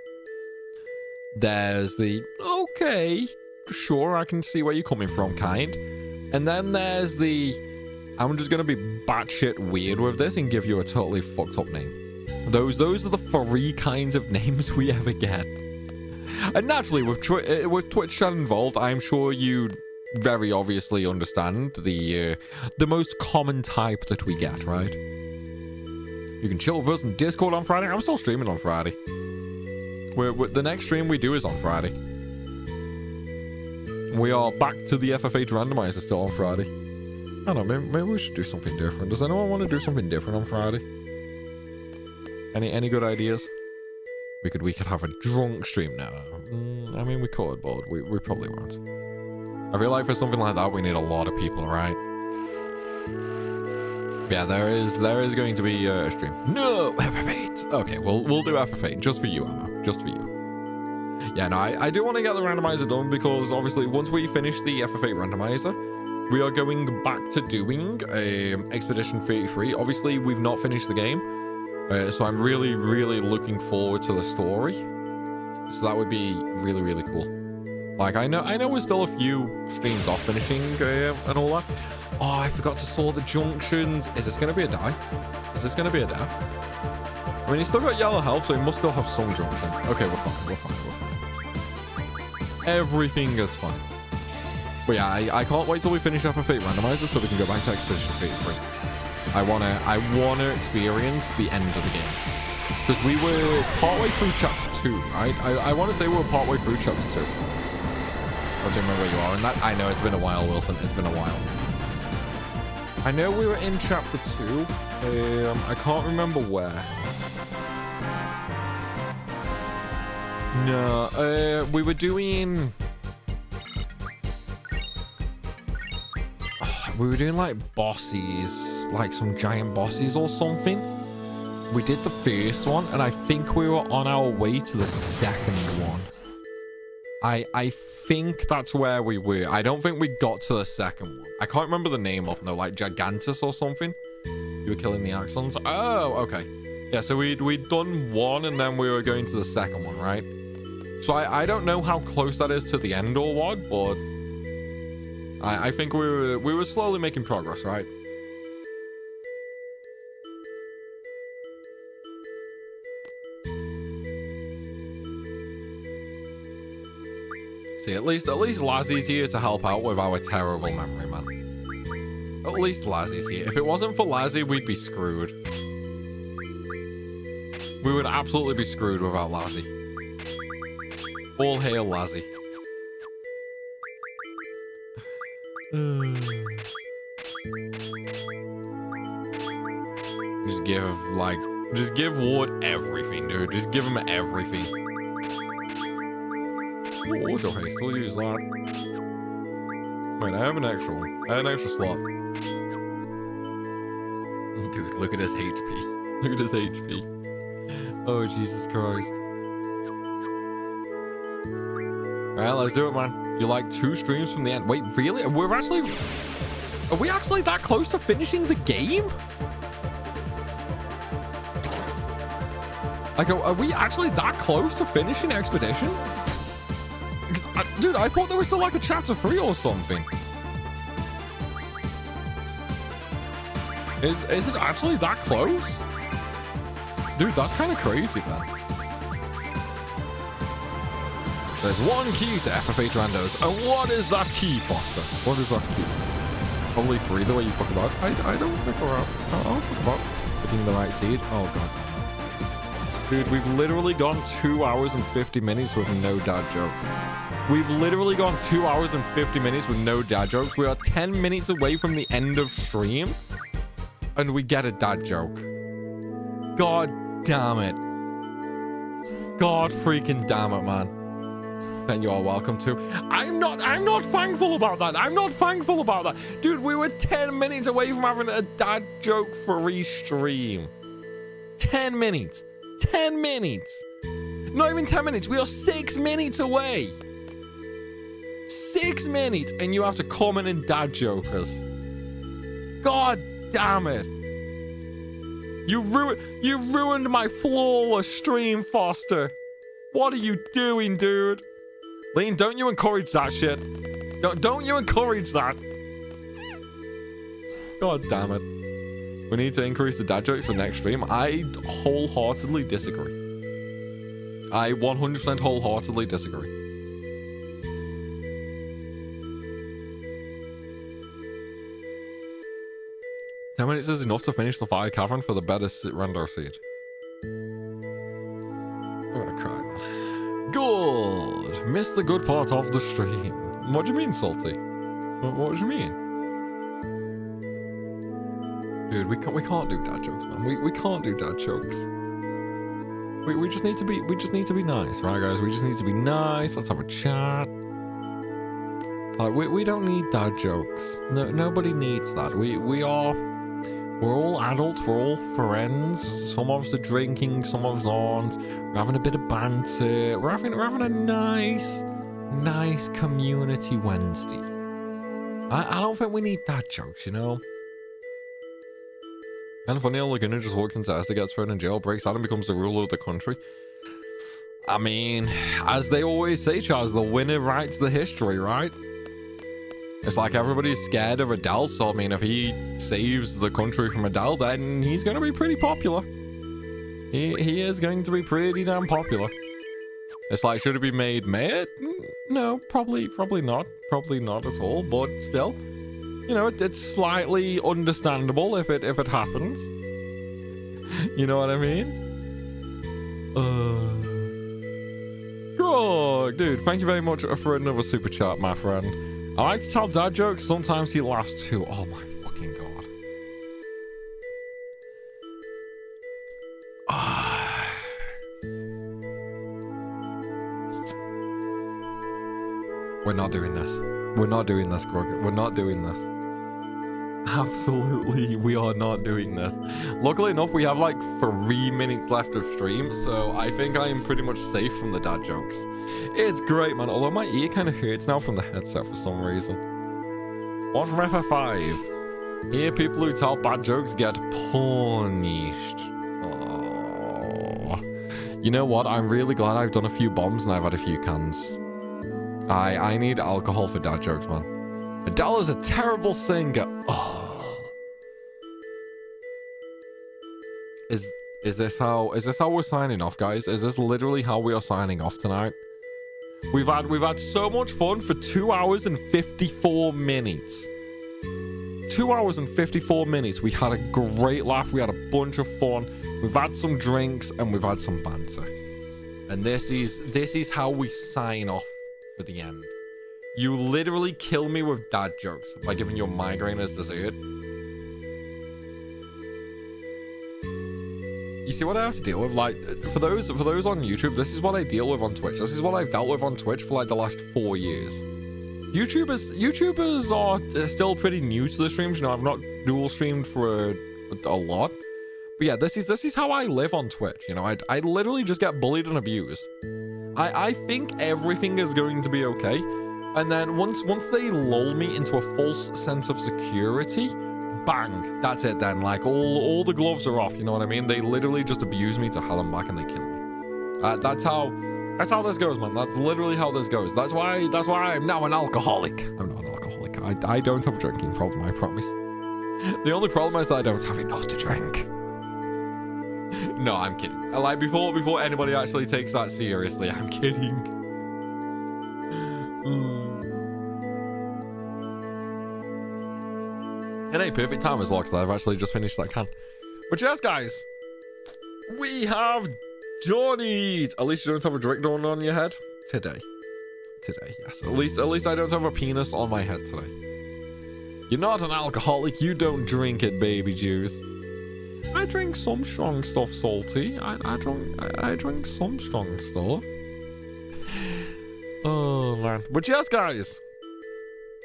There's the, okay, sure, I can see where you're coming from kind. And then there's the, I'm just going to be batshit weird with this and give you a totally fucked up name. Those are the 3 kinds of names we ever get. And naturally, with Twitch chat involved, I'm sure you very obviously understand the most common type that we get, right? You can chill with us in Discord on Friday. I'm still streaming on Friday. The next stream we do is on Friday. We are back to the FF8 randomizer still on Friday. I don't know, maybe we should do something different. Does anyone want to do something different on Friday? Any good ideas? We could have a drunk stream now. I mean, we could, but we probably won't. I feel like for something like that, we need a lot of people, right? Yeah, there is going to be a stream. No, FF8. Okay, we'll do FF8 just for you, Emma. Just for you. Yeah, no, I do want to get the randomizer done because obviously once we finish the FF8 randomizer, we are going back to doing Expedition 33. Obviously, we've not finished the game, so I'm really, really looking forward to the story. So that would be really, really cool. Like, I know we're still a few streams off finishing and all that. Oh, I forgot to sort the junctions. Is this going to be a die? Is this going to be a death? I mean, he's still got yellow health, so he must still have some junctions. Okay, we're fine. Everything is fine. But yeah, I can't wait till we finish FF8 randomizer so we can go back to Expedition 33. I wanna experience the end of the game. Because we were partway through chapter 2, right? I want to say we were partway through chapter 2. I don't remember where you are in that. I know, it's been a while, Wilson. It's been a while. I know we were in chapter 2. I can't remember where. No, we were doing... we were doing like bosses, like some giant bosses or something. We did the first one, and I think we were on our way to the second one. I think that's where we were. I don't think we got to the second one. I can't remember the name of them, though, like Gigantus or something. You were killing the Axons. Oh, okay. Yeah, so we'd done one, and then we were going to the second one, right? So I don't know how close that is to the end or what, but I think we were slowly making progress, right? See, at least Lazzy's here to help out with our terrible memory, man. At least Lazzy's here. If it wasn't for Lazzy, we'd be screwed. We would absolutely be screwed without Lazzy. All hail Lazzy. Just give Ward everything, dude. Just give him everything. Ooh, auto haste, we'll use that. Wait, I have an extra one. I have an extra slot. Dude, look at his HP. Look at his HP. Oh, Jesus Christ. Alright, let's do it, man. You're like 2 streams from the end. Wait, really? Are we actually that close to finishing the game? Like, are we actually that close to finishing Expedition? Because, dude, I thought there was still like a chapter 3 or something. Is it actually that close? Dude, that's kind of crazy, man. There's one key to FFH randos. And what is that key, Foster? What is that key? Probably free the way you fuck about. I don't fuck about. I'll fuck about picking the right seed. Oh, God. Dude, we've literally gone 2 hours and 50 minutes with no dad jokes. We've literally gone 2 hours and 50 minutes with no dad jokes. We are 10 minutes away from the end of stream. And we get a dad joke. God damn it. God freaking damn it, man. And you are welcome to. I'm not thankful about that. I'm not thankful about that. Dude, we were 10 minutes away from having a dad joke free stream. 10 minutes. 10 minutes. Not even 10 minutes. We are 6 minutes away. 6 minutes. And you have to comment and dad joke us. God damn it. You ruined my flawless stream, Foster. What are you doing, dude? Lean, don't you encourage that shit. Don't you encourage that. God damn it. We need to increase the dad jokes for next stream. I wholeheartedly disagree. I 100% wholeheartedly disagree. How many minutes is enough to finish the fire cavern for the better render seed? I'm gonna cry, man. Good. Missed the good part of the stream. What do you mean, Salty? What do you mean? Dude, we can't do dad jokes, man. We can't do dad jokes. We just need to be nice, right, guys? We just need to be nice. Let's have a chat. Like we don't need dad jokes. No, nobody needs that. We're all adults. We're all friends. Some of us are drinking. Some of us aren't. We're having a bit of banter. We're having a nice community Wednesday. I don't think we need dad jokes, you know. And funny how Laguna just walks into Esther, gets thrown in jail, breaks out and becomes the ruler of the country. I mean, as they always say, Charles, the winner writes the history, right? It's like everybody's scared of Adele, so I mean, if he saves the country from Adele, then he's going to be pretty popular. He is going to be pretty damn popular. It's like, should it be made mayor? No, probably not. Probably not at all, but still. You know, it's slightly understandable if it happens. You know what I mean? Good, dude. Thank you very much for another super chat, my friend. I like to tell dad jokes. Sometimes he laughs too. Oh my fucking god. We're not doing this. We're not doing this, Grog. We're not doing this. Absolutely, we are not doing this. Luckily enough, we have like 3 minutes left of stream, so I think I am pretty much safe from the dad jokes. It's great, man. Although my ear kind of hurts now from the headset for some reason. One from FF5. Here, people who tell bad jokes get punished. Oh. You know what? I'm really glad I've done a few bombs and I've had a few cans. I need alcohol for dad jokes, man. Adele is a terrible singer. Oh. Is this how we're signing off, guys? Is this literally how we are signing off tonight? We've had so much fun for 2 hours and 54 minutes. 2 hours and 54 minutes. We had a great laugh. We had a bunch of fun. We've had some drinks and we've had some banter. And this is how we sign off for the end. You literally kill me with dad jokes by giving your migraine as dessert. You see what I have to deal with? Like, for those on YouTube, this is what I deal with on Twitch. This is what I've dealt with on Twitch for like the last 4 years. YouTubers are still pretty new to the streams. You know, I've not dual streamed for a lot. But yeah, this is how I live on Twitch. You know, I literally just get bullied and abused. I think everything is going to be okay. And then once they lull me into a false sense of security, bang, that's it then. Like, all the gloves are off, you know what I mean? They literally just abuse me to hell and back and they kill me. That's how this goes, man. That's literally how this goes. That's why I'm now an alcoholic. I'm not an alcoholic. I don't have a drinking problem, I promise. The only problem is I don't have enough to drink. No, I'm kidding. Like, before anybody actually takes that seriously, I'm kidding. And hey, perfect time as well, because I've actually just finished that can. But yes, guys, we have done it. At least you don't have a drink drawn on your head today. Today, yes. At least I don't have a penis on my head today. You're not an alcoholic. You don't drink it, baby juice. I drink some strong stuff, Salty. I drink some strong stuff. Oh man. But yes, guys,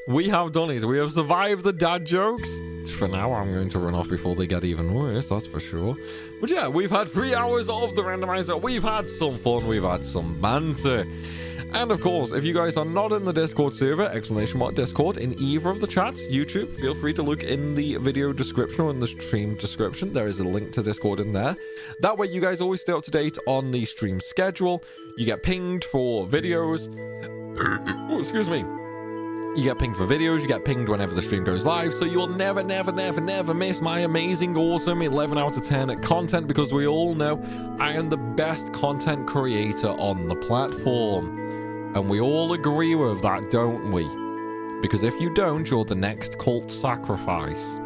we have done it. We have survived the dad jokes. For now, I'm going to run off before they get even worse, that's for sure. But yeah, we've had 3 hours of the randomizer. We've had some fun. We've had some banter. And of course, if you guys are not in the Discord server, !Discord in either of the chats, YouTube, feel free to look in the video description or in the stream description. There is a link to Discord in there. That way you guys always stay up to date on the stream schedule. You get pinged for videos. Oh, excuse me. You get pinged for videos, you get pinged whenever the stream goes live, so you'll never miss my amazing, awesome 11 out of 10 content, because we all know I am the best content creator on the platform. And we all agree with that, don't we? Because if you don't, you're the next cult sacrifice.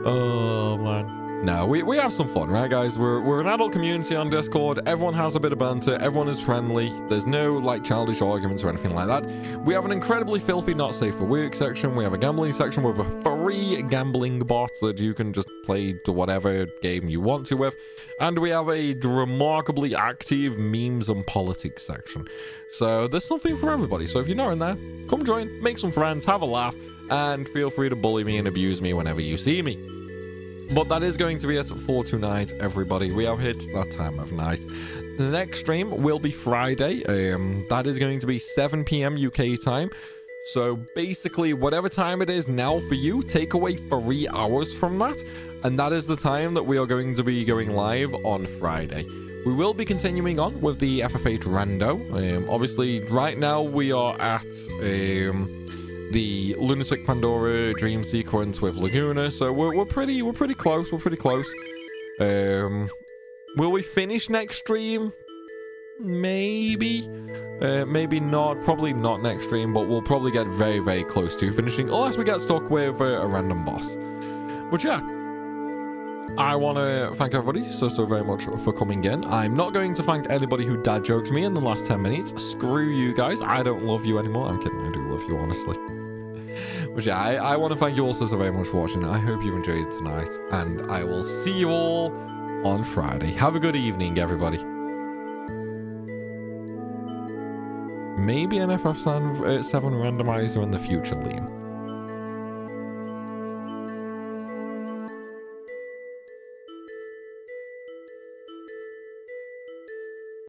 Oh, man. No, we have some fun, right, guys? We're an adult community on Discord. Everyone has a bit of banter. Everyone is friendly. There's no, like, childish arguments or anything like that. We have an incredibly filthy not safe for work section. We have a gambling section with a free gambling bot that you can just play to whatever game you want to with. And we have a remarkably active memes and politics section. So there's something for everybody. So if you're not in there, come join, make some friends, have a laugh, and feel free to bully me and abuse me whenever you see me. But that is going to be it for tonight, everybody. We have hit that time of night. The next stream will be Friday. That is going to be 7 p.m. UK time. So basically, whatever time it is now for you, take away 3 hours from that. And that is the time that we are going to be going live on Friday. We will be continuing on with the FF8 Rando. Obviously, right now we are at the Lunatic Pandora dream sequence with Laguna, so we're pretty close. Will we finish next stream? Maybe not, probably not next stream, but we'll probably get very close to finishing, unless we get stuck with a random boss. But yeah, I want to thank everybody so very much for coming in. I'm not going to thank anybody who dad joked me in the last 10 minutes. Screw you guys, I don't love you anymore. I'm kidding, I do love you, honestly. But yeah, I want to thank you all so very much for watching. I hope you enjoyed tonight, and I will see you all on Friday. Have a good evening, everybody. Maybe an FF7 randomizer in the future, Liam.